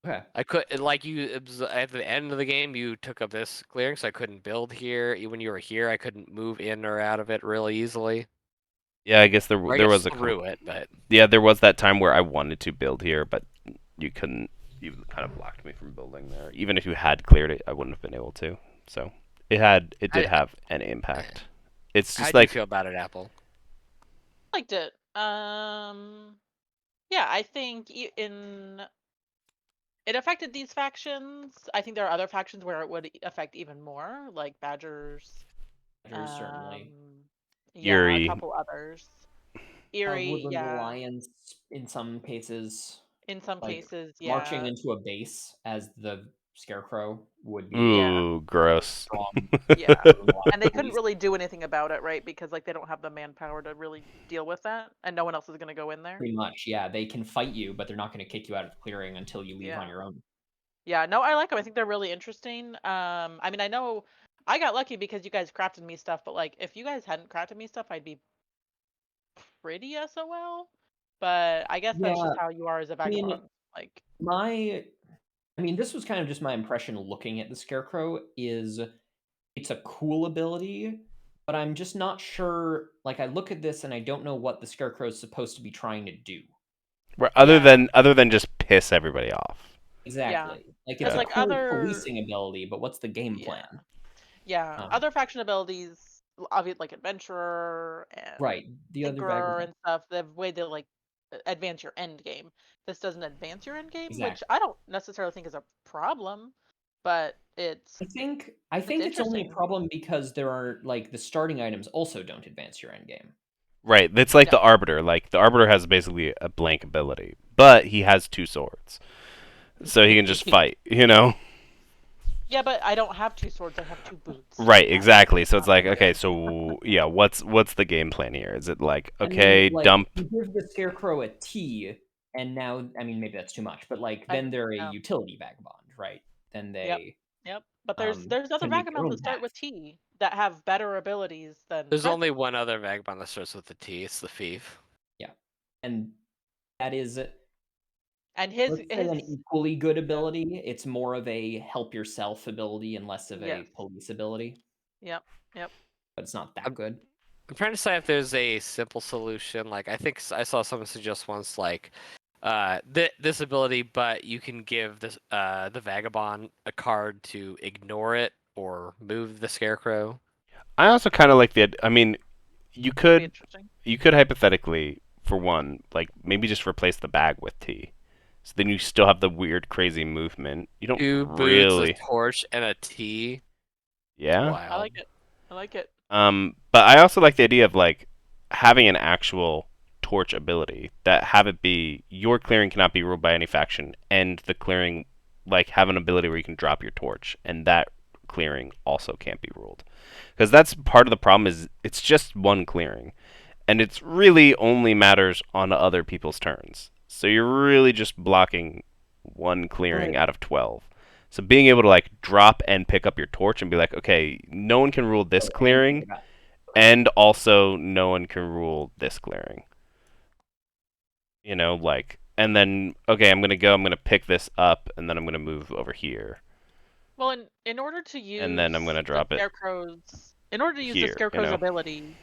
Okay. I could like you it was at the end of the game. You took up this clearing, so I couldn't build here. When you were here, I couldn't move in or out of it really easily. Yeah, I guess Or I there guess was a through it, but yeah, there was that time where I wanted to build here, but you couldn't. You kind of blocked me from building there. Even if you had cleared it, I wouldn't have been able to. So it did have an impact. It's How just do you like feel about it, Apple? Liked it. Yeah, I think it affected these factions. I think there are other factions where it would affect even more, like Badgers. Badgers, certainly. Yeah, a Eerie. couple others. Erie, Woodland yeah. Alliance, in some cases, In some like cases, marching yeah. into a base as the Scarecrow would be Yeah. Ooh, gross. strong. Yeah. Woodland And they Alliance couldn't base. really do anything about it, right? Because like they don't have the manpower to really deal with that, and no one else is gonna go in there. Pretty much, yeah. They can fight you, but they're not going to kick you out of the clearing until you leave on Yeah. your own. Yeah, no, I like them. I think they're really interesting. I mean, I know I got lucky because you guys crafted me stuff, but like if you guys hadn't crafted me stuff, I'd be pretty SOL. But I guess that's Yeah, just how you are as a I mean, vagabond. Like, this was kind of just my impression looking at the Scarecrow. Is it's a cool ability, but I'm just not sure. Like, I look at this and I don't know what the Scarecrow is supposed to be trying to do. Where Yeah. other than just piss everybody off. Yeah. Exactly. Like, it's Because Yeah. a like cool other policing ability, but what's the game yeah. plan? Yeah. Um, Other faction abilities, obviously like adventurer and right. The other tinkerer vagabond. and stuff, the way to like advance your end game. This doesn't advance your end game, which Exactly. I don't necessarily think is a problem, but I think it's only a interesting. problem because there are like the starting items also don't advance your end game. Right. It's like No. the Arbiter. Like the Arbiter has basically a blank ability, but he has two swords. So he can just fight, you know? Yeah, but I don't have two swords. I have two boots. Right, That's exactly. So it's not like, fair. okay, so yeah, what's the game plan here? Is it like, I mean, okay, like dump. you give the Scarecrow a T, and now I mean maybe that's too much, but like I then they're a yeah. utility vagabond, right? Then Yep. they Yep. But there's other can make their vagabonds own that start path. with T that have better abilities than There's only Presence. one other vagabond that starts with a T. It's the thief. Yeah, and that is, And let's say, an his equally good yeah. ability. It's more of a help yourself ability and less of a Yes. police ability, Yep. Yep. but it's not that I'm, good. I'm trying to say if there's a simple solution. Like I think I saw someone suggest once, like this ability, but you can give this the vagabond a card to ignore it or move the Scarecrow. I also kind of like I mean, you That'd be could interesting. you could hypothetically, for one, like maybe just replace the bag with T. So then you still have the weird, crazy movement. You don't 2 boots, a really, torch, and a T. yeah. I Wild. like it. I like it. But I also like the idea of like having an actual torch ability that have it be your clearing cannot be ruled by any faction, and the clearing like have an ability where you can drop your torch, and that clearing also can't be ruled. Because that's part of the problem is it's just one clearing, and it's really only matters on other people's turns. So you're really just blocking one clearing Right. out of 12. So being able to like drop and pick up your torch and be like, okay, no one can rule this Oh, and clearing, and also no one can rule this clearing. You know, like, and then okay, I'm gonna pick this up, and then I'm gonna move over here, Well, in order to and then I'm use gonna drop it the here. You Scarecrow's know, ability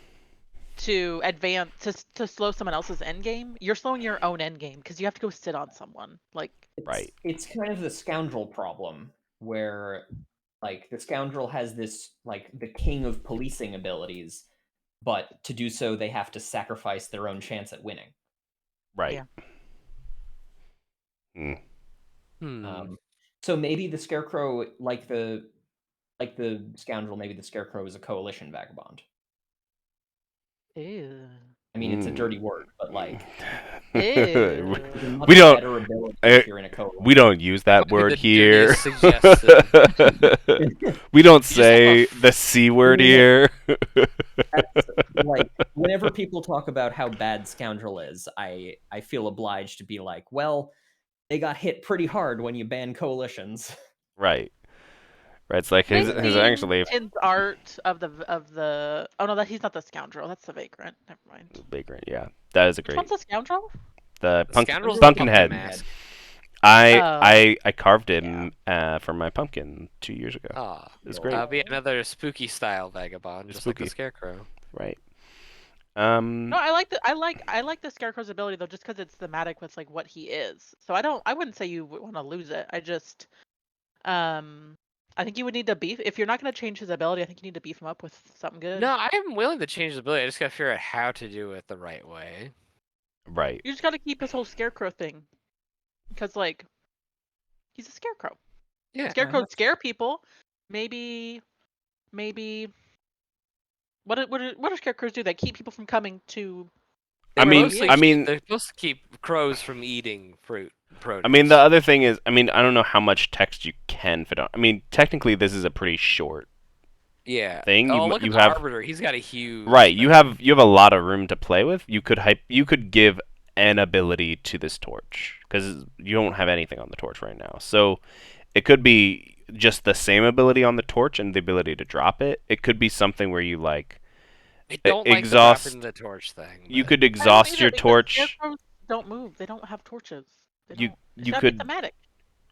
to advance to slow someone else's end game, you're slowing your own end game because you have to go sit on someone. Like, right? It's kind of the scoundrel problem where like the scoundrel has this like the king of policing abilities, but to do so they have to sacrifice their own chance at winning. Right. Yeah. Hmm. So maybe the Scarecrow, like the scoundrel, maybe the Scarecrow is a coalition vagabond. ew. I mean, it's a dirty word, but like Ew. it's a much we don't. better ability Uh, if you're in a coalition. we don't use that Might be word the here. dirtiest suggestion. We don't You just have say a the C word mean, here. That's, like whenever people talk about how bad scoundrel is, I feel obliged to be like, well, they got hit pretty hard when you ban coalitions. Right. Right. It's like Have you his seen actually Tin's art of the? Oh no, that he's not the scoundrel. That's the vagrant. Never mind. vagrant. Yeah, that is a Which great. one's the scoundrel? The Scoundrel's the pumpkin pumpkin head. mask. Oh. I carved him for my pumpkin 2 years ago. Ah, It's great. that'll be another spooky style vagabond, just like Spooky. the Scarecrow. Right. No, I like the Scarecrow's ability though, just because it's thematic with like what he is. So I wouldn't say you want to lose it. I just, um, I think you would need to beef. If you're not going to change his ability, I think you need to beef him up with something good. No, I am willing to change the ability. I just gotta figure out how to do it the right way. Right. You just got to keep his whole Scarecrow thing. Because, like, he's a Scarecrow. Yeah. Scarecrows scare people. Maybe. What do Scarecrows do that keep people from coming to? I mean, they're supposed to keep crows from eating fruit. Produce. I mean, the other thing is, I mean, I don't know how much text you can fit on. I mean, technically, this is a pretty short thing. Oh, you look you at the have Arbiter. He's got a huge. right. You have a lot of room to play with. You could give an ability to this torch because you don't have anything on the torch right now. So it could be just the same ability on the torch and the ability to drop it. It could be something where you like I don't exhaust like the torch thing. You but- could I don't exhaust either, your because torch. Scarecrows don't move. They don't have torches. They You don't. It's you gotta be could thematic.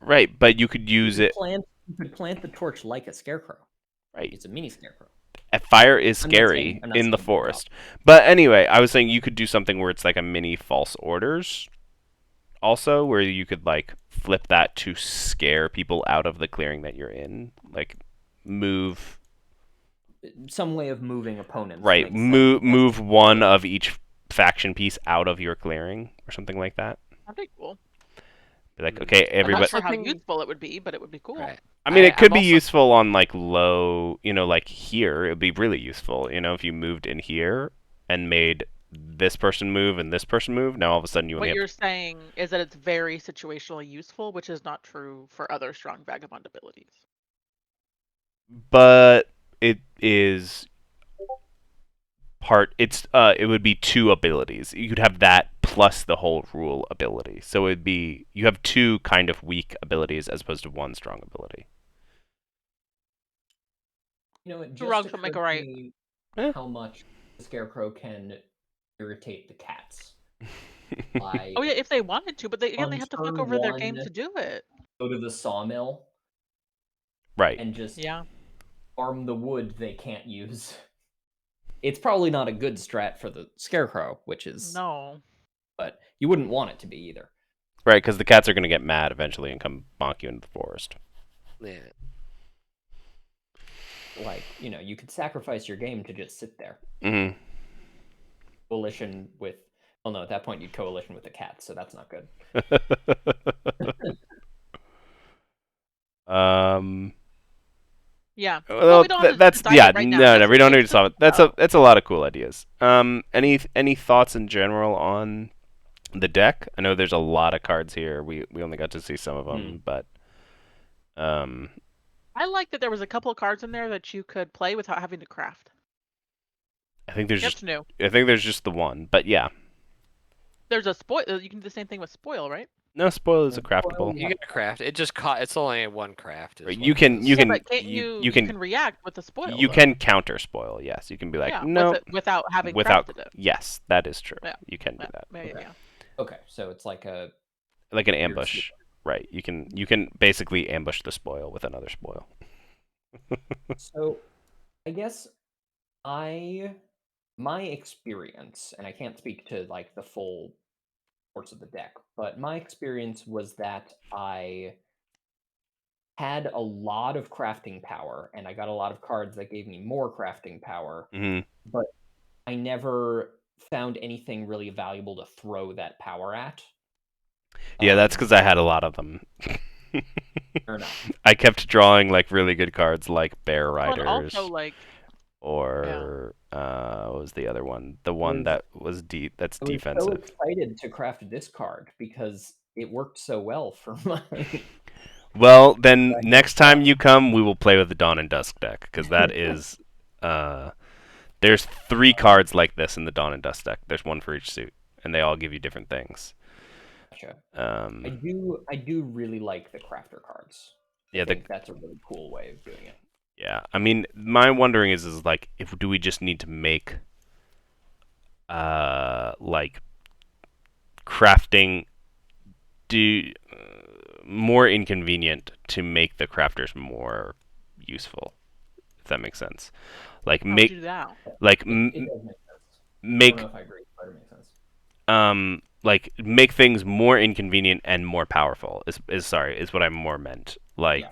right, but you could use it. You could plant the torch like a scarecrow. Right. It's a mini scarecrow. Fire is I'm not scary saying- I'm not in the saying good forest. But anyway, I was saying you could do something where it's like a mini false orders also, where you could like flip that to scare people out of the clearing that you're in. Like move Some way of moving opponents. right, makes sense. move one of each faction piece out of your clearing or something like that. That'd be cool. Be like, okay, I'm everybody not sure how Something- useful it would be, but it would be cool. Right. I mean, it could I'm be also- useful on like low, like here. It would be really useful, if you moved in here and made this person move and this person move. Now all of a sudden you only What have. you're saying is that it's very situationally useful, which is not true for other strong vagabond abilities. But it is it would be two abilities. You could have that plus the whole rule ability. So it'd be you have two kind of weak abilities as opposed to one strong ability. It Two wrongs just don't make occurred a to right. me Eh. how much the scarecrow can irritate the cats. Like, Oh yeah, if they wanted to, but they On have to fuck turn over their game one- to do it. go to the sawmill Right. and just Yeah. farm the wood they can't use. It's probably not a good strat for the scarecrow, which is No. but you wouldn't want it to be either. Right, because the cats are going to get mad eventually and come bonk you into the forest. Yeah. Like, you could sacrifice your game to just sit there. Mm-hmm. Coalition with well no, at that point you'd coalition with the cats, so that's not good. Yeah. Well, we don't have to that's decide it yeah. right now. No, That's no, we what don't we need to solve it. talked about. That's a lot of cool ideas. Any thoughts in general on the deck? I know there's a lot of cards here. We only got to see some of them, but I like that there was a couple of cards in there that you could play without having to craft. I think there's That's new. just the one. But yeah, There's a spoil. You can do the same thing with spoil, right? no spoil is a Spoil, craftable. You get a craft. It just it's only one craft. is Right, what you it can is. you Yeah, can but can't you can can react with the spoil. you though. can counter spoil. Yes, you can be like Yeah, no without having without crafted it. yes, that is true. Yeah, You can do Yeah, that. yeah. Okay, so it's like a Like an weird ambush. sleeper. Right. You can basically ambush the spoil with another spoil. So I guess my experience, and I can't speak to like the full parts of the deck, but my experience was that I had a lot of crafting power, and I got a lot of cards that gave me more crafting power, Hmm. but I never found anything really valuable to throw that power at. Yeah, that's because I had a lot of them. Fair enough. I kept drawing like really good cards like Bear Well, and Riders also, like, or what was the other one? The one Was- that was that's I was so defensive. excited to craft this card because it worked so well for my. Well, then Right. next time you come, we will play with the Dawn and Dusk deck because that is there's 3 cards like this in the Dawn and Dusk deck. There's one for each suit, and they all give you different things. Gotcha. Um, I do really like the crafter cards. Yeah, I think that's a really cool way of doing it. Yeah, I mean, my wondering is like, do we just need to make, like, crafting more inconvenient to make the crafters more useful, if that makes sense. Like how would make you do that? like It does make sense. I make don't know if I agree, but it makes sense. like make things more inconvenient and more powerful is what I more meant. Like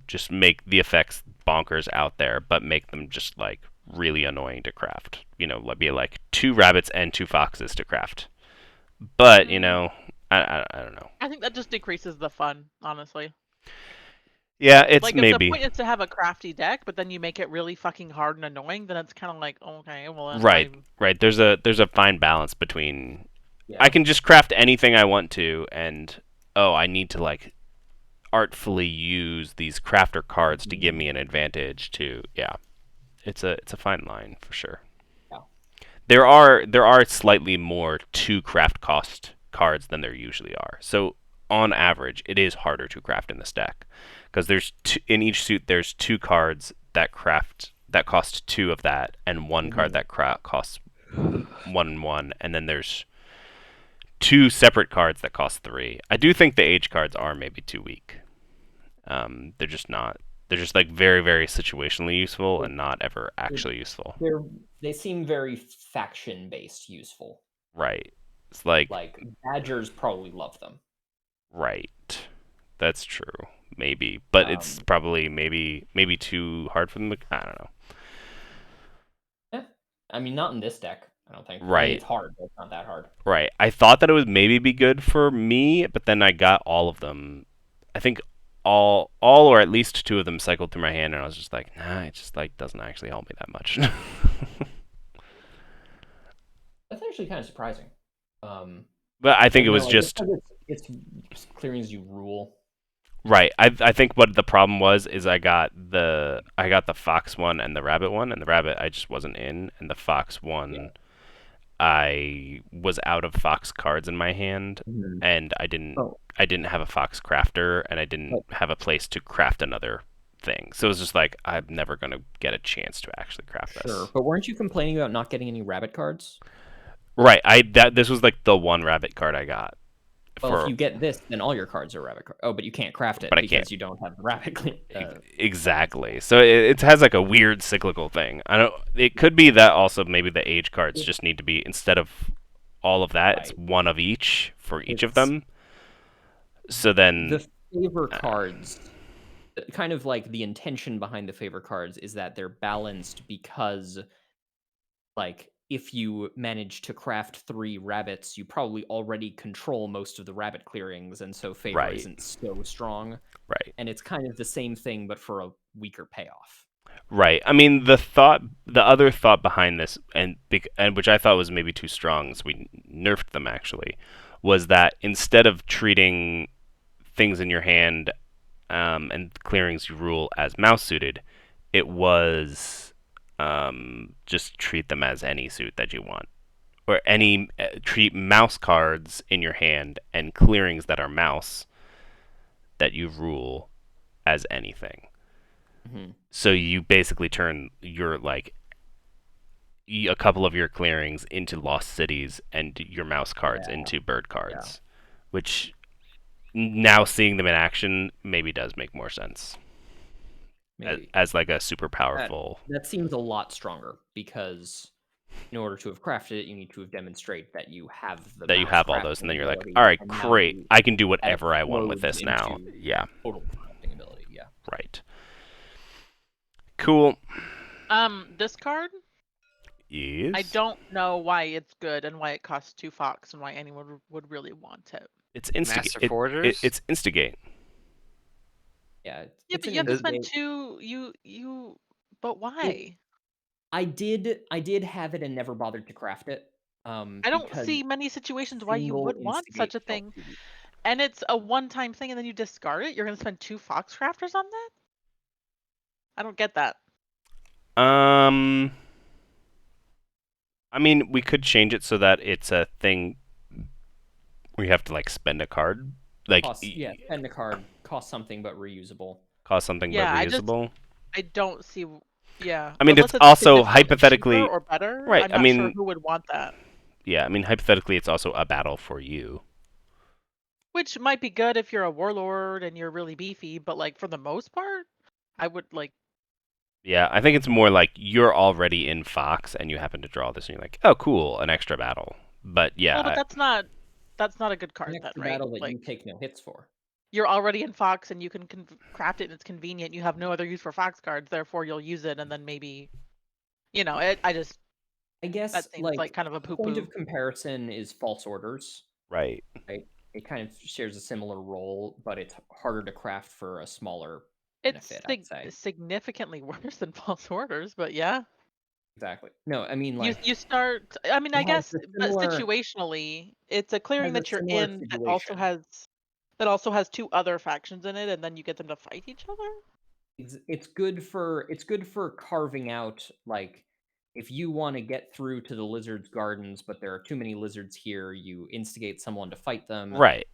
just make the effects bonkers out there, but make them just like really annoying to craft. Be like 2 rabbits and 2 foxes to craft. But I don't know. I think that just decreases the fun, honestly. Yeah, it's Like, if the maybe point is to have a crafty deck, but then you make it really fucking hard and annoying, then it's kind of like, okay, well, then right. Right. There's a fine balance between Yeah. I can just craft anything I want to, and I need to like artfully use these crafter cards to give me an advantage to it's a fine line for sure. Yeah. There are slightly more 2 craft cost cards than there usually are. So on average, it is harder to craft in this deck because in each suit there's 2 cards that cost 2 of that, and 1 card that costs 1 and then there's 2 separate cards that cost 3. I do think the age cards are maybe too weak. They're just not. They're just like very, very situationally useful and not ever actually useful. They seem very faction-based useful. Right. It's like Badgers probably love them. Right. That's true. Maybe, but it's probably maybe too hard for them. I don't know. Yeah. I mean, not in this deck. I don't think. Right. I mean, it's hard, but it's not that hard. Right. I thought that it would maybe be good for me, but then I got all of them. I think all or at least 2 of them cycled through my hand, and I was just like, nah, it just like doesn't actually help me that much. That's actually kind of surprising. But I think it was just it's clearing as you rule. right. I think what the problem was is I got the fox one and the rabbit one, and the rabbit I just wasn't in, and the fox one I was out of fox cards in my hand, and I didn't have a fox crafter, and I didn't have a place to craft another thing. So it was just like I'm never gonna get a chance to actually craft this. Sure, but weren't you complaining about not getting any rabbit cards? Right. This was like the 1 rabbit card I got. Well, if you get this, then all your cards are rabbit cards. Oh, but you can't craft it because you don't have the rabbit. Exactly. So it has like a weird cyclical thing. It could be that also maybe the age cards just need to be, instead of all of that, it's 1 of each for each of them. So then the favor cards, kind of like the intention behind the favor cards is that they're balanced because, like, if you manage to craft 3 rabbits, you probably already control most of the rabbit clearings, and so favor isn't so strong. Right. And it's kind of the same thing, but for a weaker payoff. Right. I mean, the other thought behind this, and which I thought was maybe too strong, so we nerfed them actually, was that instead of treating things in your hand and clearings you rule as mouse suited, it was just treat them as any suit that you want, or treat mouse cards in your hand and clearings that are mouse that you rule as anything. So you basically turn your a couple of your clearings into lost cities and your mouse cards into bird cards, which now seeing them in action maybe does make more sense. As like a super powerful. That seems a lot stronger because in order to have crafted it, you need to have demonstrated that you have all those, and then you're like, all right, great, I can do whatever I want with this now. Yeah. Total crafting ability. Yeah. Right. Cool. This card? Yes. I don't know why it's good and why it costs 2 fox and why anyone would really want it. It's instigate. Master Forgers? It's instigate. Yeah. But you have to spend 2. But why? I did have it and never bothered to craft it. I don't see many situations why you would want such a thing. And it's a one-time thing, and then you discard it. You're gonna spend 2 fox crafters on that? I don't get that. I mean, we could change it so that it's a thing where you have to like spend a card. Spend a card, cost something but reusable. Cost something but reusable. I don't see. Yeah. I mean, it's also hypothetically or better. Right. I'm not sure who would want that. Yeah, I mean, hypothetically, it's also a battle for you. Which might be good if you're a warlord and you're really beefy, but like for the most part, I would like. Yeah, I think it's more like you're already in Fox and you happen to draw this and you're like, oh, cool, an extra battle. But yeah. Well, but that's not a good card, An extra then, right? battle that you take no hits for. you're already in Fox and you can craft it and it's convenient. You have no other use for Fox cards, therefore you'll use it and then maybe, I guess that seems like kind of a point poo-poo. of comparison is false orders. Right. Right? It kind of shares a similar role, but it's harder to craft for a smaller It's benefit, I'd say. significantly worse than false orders, but yeah. Exactly. No, I mean You start. I mean, it I has guess, a but similar situationally, it's a clearing that you're similar in situation. that also has two other factions in it, and then you get them to fight each other. It's good for carving out, like, if you want to get through to the lizard's gardens, but there are too many lizards here, you instigate someone to fight them. Right.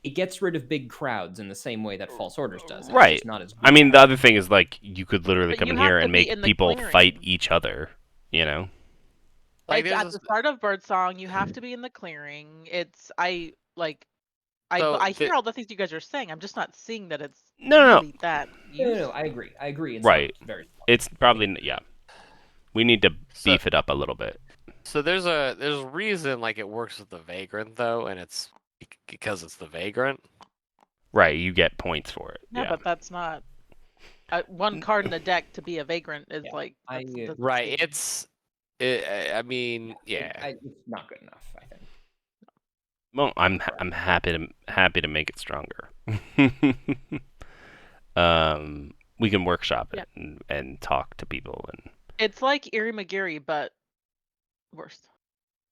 It gets rid of big crowds in the same way that false orders does. It's Right. just not as good. I mean, the other thing is like you could literally But come you in have here to and be make in the people fight clearing. each other. You know. Like It's at there's the start of Birdsong. You have to be in the clearing. I So hear all the things you guys are saying. I'm just not seeing that it's No. really that No, useful. I agree. It's Right. not very smart. It's probably yeah. We need to So- beef it up a little bit. So there's a reason like it works with the Vagrant though, and it's because it's the Vagrant. Right. You get points for it. Yeah, but that's not one card in the deck to be a Vagrant is Yeah, like that's Right. insane. I mean, yeah. It's not good enough, I think. Well, I'm happy to make it stronger. We can workshop it and talk to people and. It's like Eerie McGeary, but worse.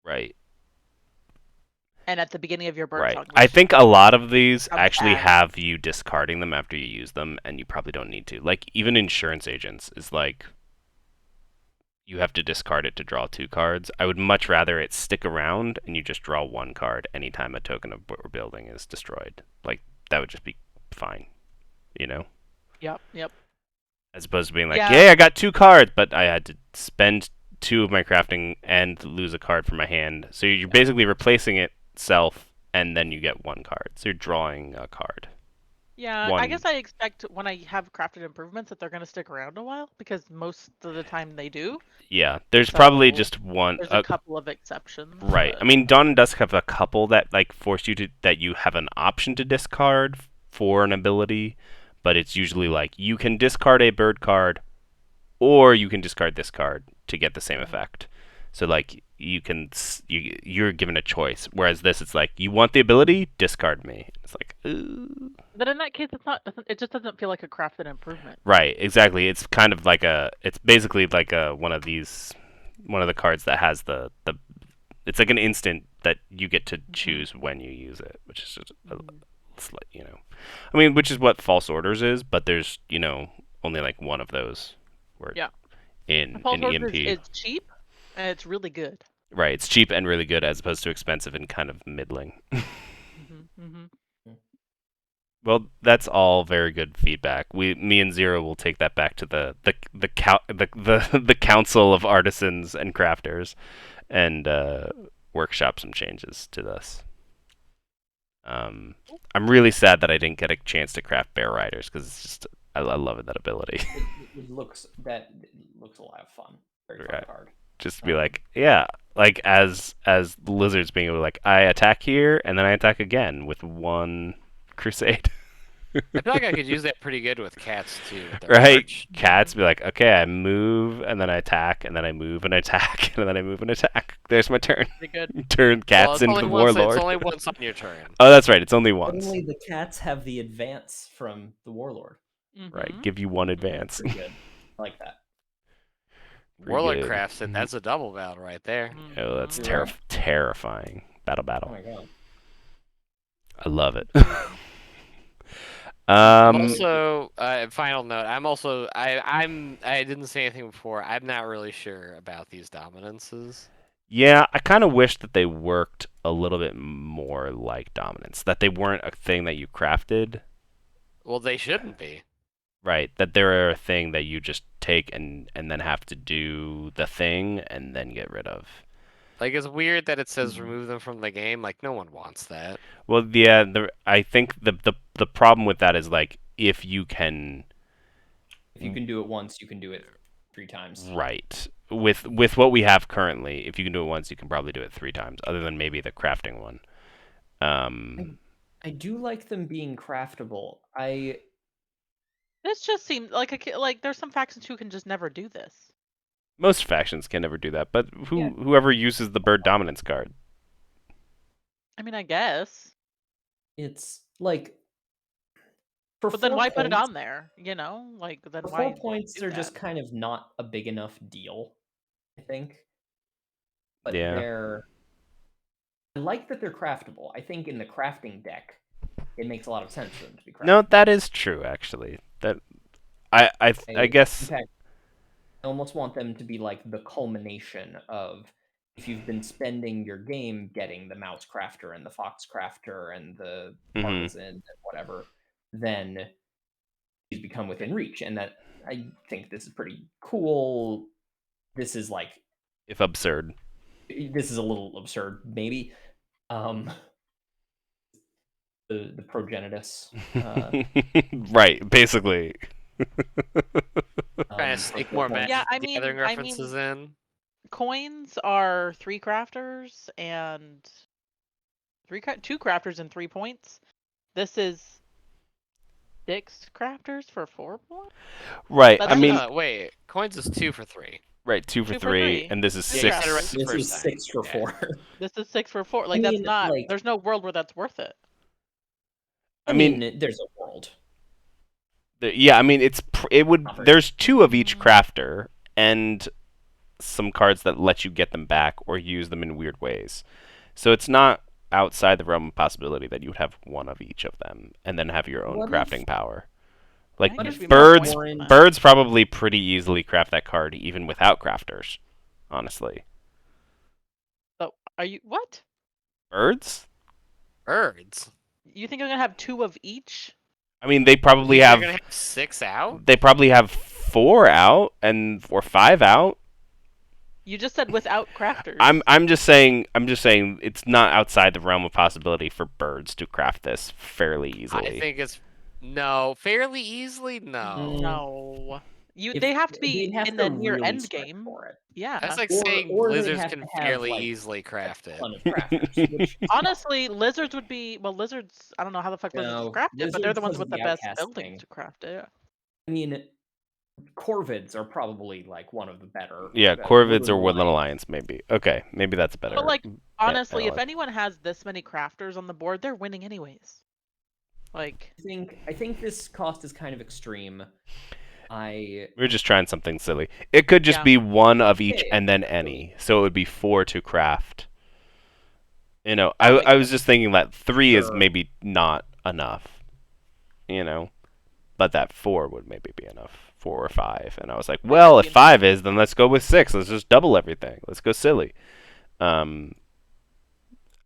Right. And at the beginning of your bird Right. song. I think a lot of these sounds actually bad. have you discarding them after you use them, and you probably don't need to. Like, even insurance agents is like, you have to discard it to draw 2 cards. I would much rather it stick around and you just draw 1 card anytime a token of what we're building is destroyed. Like, that would just be fine. You know? Yep. As opposed to being like, Yeah. yay, I got 2 cards, but I had to spend 2 of my crafting and lose a card from my hand. So you're basically replacing itself, and then you get 1 card. So you're drawing a card. Yeah, I One- guess I expect when I have crafted improvements that they're going to stick around a while because most of the time they do. Yeah, there's probably So, just one. There's a couple of exceptions. Right. but- I mean, Dawn and Dusk have a couple that like force you to that you have an option to discard for an ability, but it's usually like you can discard a bird card, or you can discard this card to get the same effect. So like you're given a choice. Whereas this, it's like you want the ability, discard me. It's like, ooh. But in that case, it just doesn't feel like a crafted improvement. Right. Exactly. It's kind of like it's basically like one of the cards that has the. It's like an instant that you get to choose when you use it, which is just I mean, which is what false orders is, but there's only like one of those. Where Yeah. In False Orders EMP. is cheap and it's really good. Right. It's cheap and really good as opposed to expensive and kind of middling. Well, that's all very good feedback. Me and Zero will take that back to the council of artisans and crafters, and workshop some changes to this. I'm really sad that I didn't get a chance to craft Bear Riders because it's just I love that ability. It looks a lot of fun. Very fun Right. card. Just to be like, yeah, like as the lizards being able to like, I attack here and then I attack again with 1 crusade. I feel like I could use that pretty good with cats too. With their Right? march. Cats be like, okay, I move and then I attack and then I move and I attack and then I move and attack. There's my turn. Pretty good. Turn cats it's into only the once, warlord. It's only once on your turn. Oh, that's right. It's only once. Suddenly the cats have the advance from the warlord. Right. Mhm. Give you 1 advance. Pretty good. I like that. Pretty Warlord good. crafts it. That's a double battle right there. Oh, that's Mhm. terrifying. Oh Battle. my god. I love it. Also, final note. I didn't say anything before. I'm not really sure about these dominances. Yeah, I kind of wish that they worked a little bit more like dominance. That they weren't a thing that you crafted. Well, they shouldn't be. Right. That they're a thing that you just take and then have to do the thing and then get rid of. Like, it's weird that it says remove them from the game. Like, no one wants that. Well, yeah, I think the problem with that is like if you can If you can do it once, you can do it 3 times. right with what we have currently, if you can do it once, you can probably do it 3 times, other than maybe the crafting one. I do like them being craftable. This just seems like like there's some factions who can just never do this. Most factions can never do that, but Yeah. whoever uses the bird dominance card. I mean, I guess. It's like for But then 4 why put it points. on there? You know, like then For why 4 points, do they're that? just kind of not a big enough deal, I think. But Yeah. I like that they're craftable. I think in the crafting deck, it makes a lot of sense for them to be craftable. No, that is true actually. That I guess In fact, I almost want them to be like the culmination of if you've been spending your game getting the mouse crafter and the fox crafter and the partisan and whatever, then these become within reach. And that I think this is pretty cool. This is like if absurd. this is a little absurd, maybe. The progenitus. Right, basically. Trying to sneak more Pokemon. Yeah, I gathering mean- references in. Coins are 3 crafters and 2 crafters and 3 points. This is 6 crafters for 4 points. Right. That's I mean, just- wait, coins is 2 for 3. right, 2 for 2 for 3, 3. and this is Yeah, you 6. said it right the This first is time. 6 for Yeah. 4. This is 6 for 4. Like that's mean, not. like- There's no world where that's worth it. I mean, there's a world. yeah, I mean it would Not very- there's 2 of each crafter and some cards that let you get them back or use them in weird ways. So it's not outside the realm of possibility that you would have 1 of each of them and then have your own What crafting if- power. Like I think there should be birds more points than that. birds probably pretty easily craft that card even without crafters, honestly. So are you what? Birds? Birds. You think I'm gonna have 2 of each? I mean, they probably You're have gonna have 6 out? they probably have 4 out or 5 out. You just said without crafters. I'm just saying it's not outside the realm of possibility for birds to craft this fairly easily. I think it's fairly easily. No, No. If- They have to be they'd have in to the near really end sweat game. for it. Yeah. that's like Or- saying or they'd lizards have can to have, fairly like, easily craft it. Ton of crafters, which Honestly, lizards would be lizards. I don't know how the fuck No, lizards craft it, but they're the lizards ones because with of the the best outcast buildings thing. to craft it. I mean, corvids are probably like one of the better. Yeah, Corvids or Woodland Alliance maybe. Okay, maybe that's better. But like honestly, if analog. anyone has this many crafters on the board, they're winning anyways. Like I think this cost is kind of extreme. We're just trying something silly. It could just Yeah. be 1 of each Yeah, and then any. So it would be 4 to craft. You know, That makes I was just thinking that 3 is Sure. maybe not enough. You know, but that 4 would maybe be enough. 4 or 5. And I was like, well, if 5 is, then let's go with 6. Let's just double everything. Let's go silly.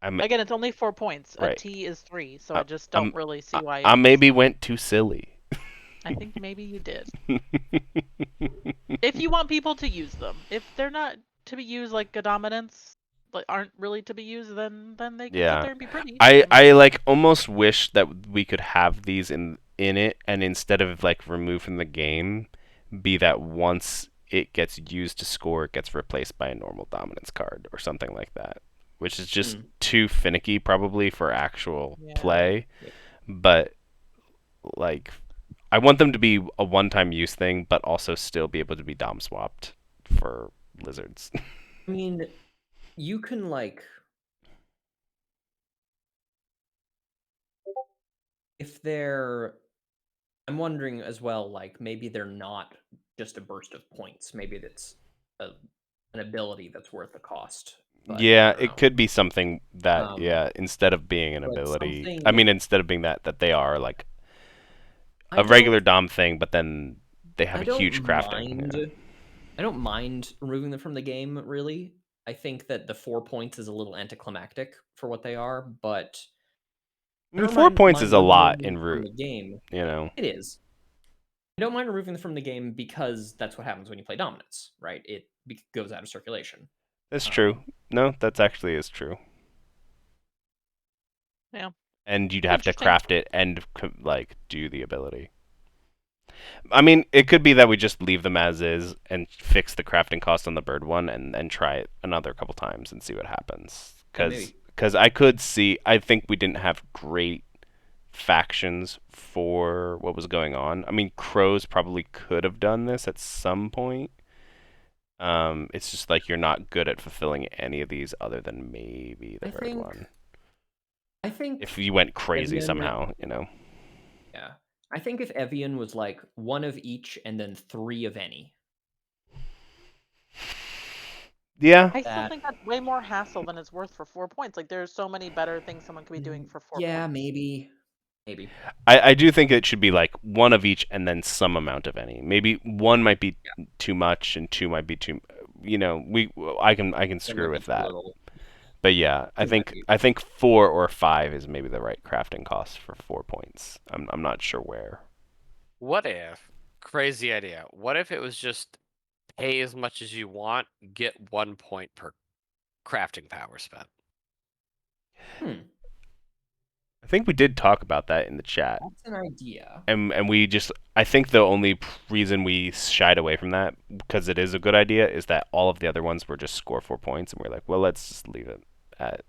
I'm again, it's only 4 points. A Right. T is 3, so I- I just don't really see why. I maybe went too silly. I think maybe you did. If you want people to use them, if they're not to be used like a dominance, like aren't really to be used, then they can Yeah. sit there and be pretty. I like almost wish that we could have these in it, and instead of like removed from the game, be that once it gets used to score, it gets replaced by a normal dominance card or something like that, which is just too finicky probably for actual Yeah. play. Yeah. But like, I want them to be a one-time use thing, but also still be able to be dom swapped for lizards. I mean, you can like if they're I'm wondering as well, like maybe they're not just a burst of points. Maybe it's an ability that's worth the cost. But Yeah, I don't know. it could be something that Um, instead of being an but ability, something- I mean instead of being that they are like I a regular don't- dom thing, but then they have I a don't huge crafting. mind- Yeah. I don't mind removing them from the game, really. I think that the 4 points is a little anticlimactic for what they are, but I mean, don't 4 mind- points mind is a lot removing in them from root, the game. you know. It is. I don't mind removing them from the game because that's what happens when you play dominance, right? It goes out of circulation. That's true. No, that's actually is true. Yeah. And you'd have to Interesting. craft it and like do the ability. I mean, it could be that we just leave them as is and fix the crafting cost on the bird one and try it another couple times and see what happens. Yeah, maybe. Because I think we didn't have great factions for what was going on. I mean, crows probably could have done this at some point. It's just like you're not good at fulfilling any of these other than maybe the third one. I think If you went crazy Evian- somehow, you know. Yeah. I think if Evian was like one of each and then 3 of any. Yeah. I still think that's way more hassle than it's worth for 4 points. Like there's so many better things someone could be doing for 4 Yeah, points. maybe. I do think it should be like one of each and then some amount of any. Maybe one might be too much and 2 might be too. You know, I can screw with that. But yeah, I think 4 or 5 is maybe the right crafting cost for 4 points. I'm not sure where. What if, crazy idea, what if it was just pay as much as you want, get 1 point per crafting power spent? I think we did talk about that in the chat. That's an idea. And we just, I think the only reason we shied away from that, because it is a good idea, is that all of the other ones were just score 4 points, and we're like, well, let's just leave it at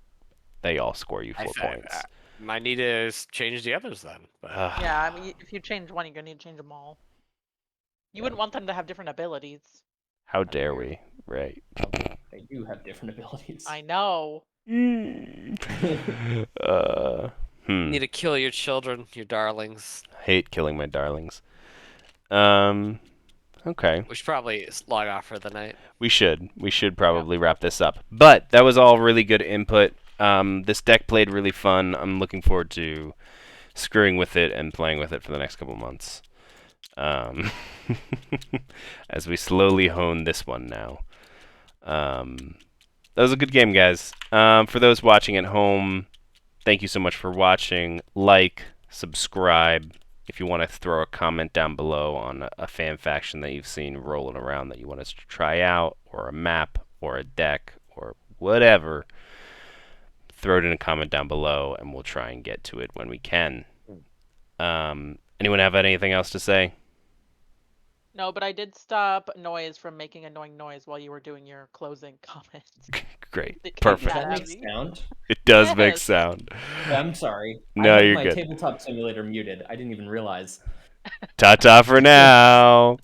they all score you 4 points. Might need to change the others then. But... Yeah, I mean, if you change one, you're gonna need to change them all. You wouldn't want them to have different abilities. How dare we? Right. They do have different abilities. I know. Need to kill your children, your darlings. Hate killing my darlings. Okay. We should probably log off for the night. We should probably wrap this up. But that was all really good input. This deck played really fun. I'm looking forward to screwing with it and playing with it for the next couple months. As we slowly hone this one now. That was a good game, guys. For those watching at home, thank you so much for watching. Like, subscribe. If you want to throw a comment down below on a fan faction that you've seen rolling around that you want us to try out, or a map, or a deck, or whatever, throw it in a comment down below, and we'll try and get to it when we can. Anyone have anything else to say? No, but I did stop Noise from making annoying noise while you were doing your closing comments. Great. It Perfect. came out That of makes you. sound. It does make Yes. sound. I'm sorry. No, I had you're my good. tabletop simulator muted. I didn't even realize. Ta-ta for now.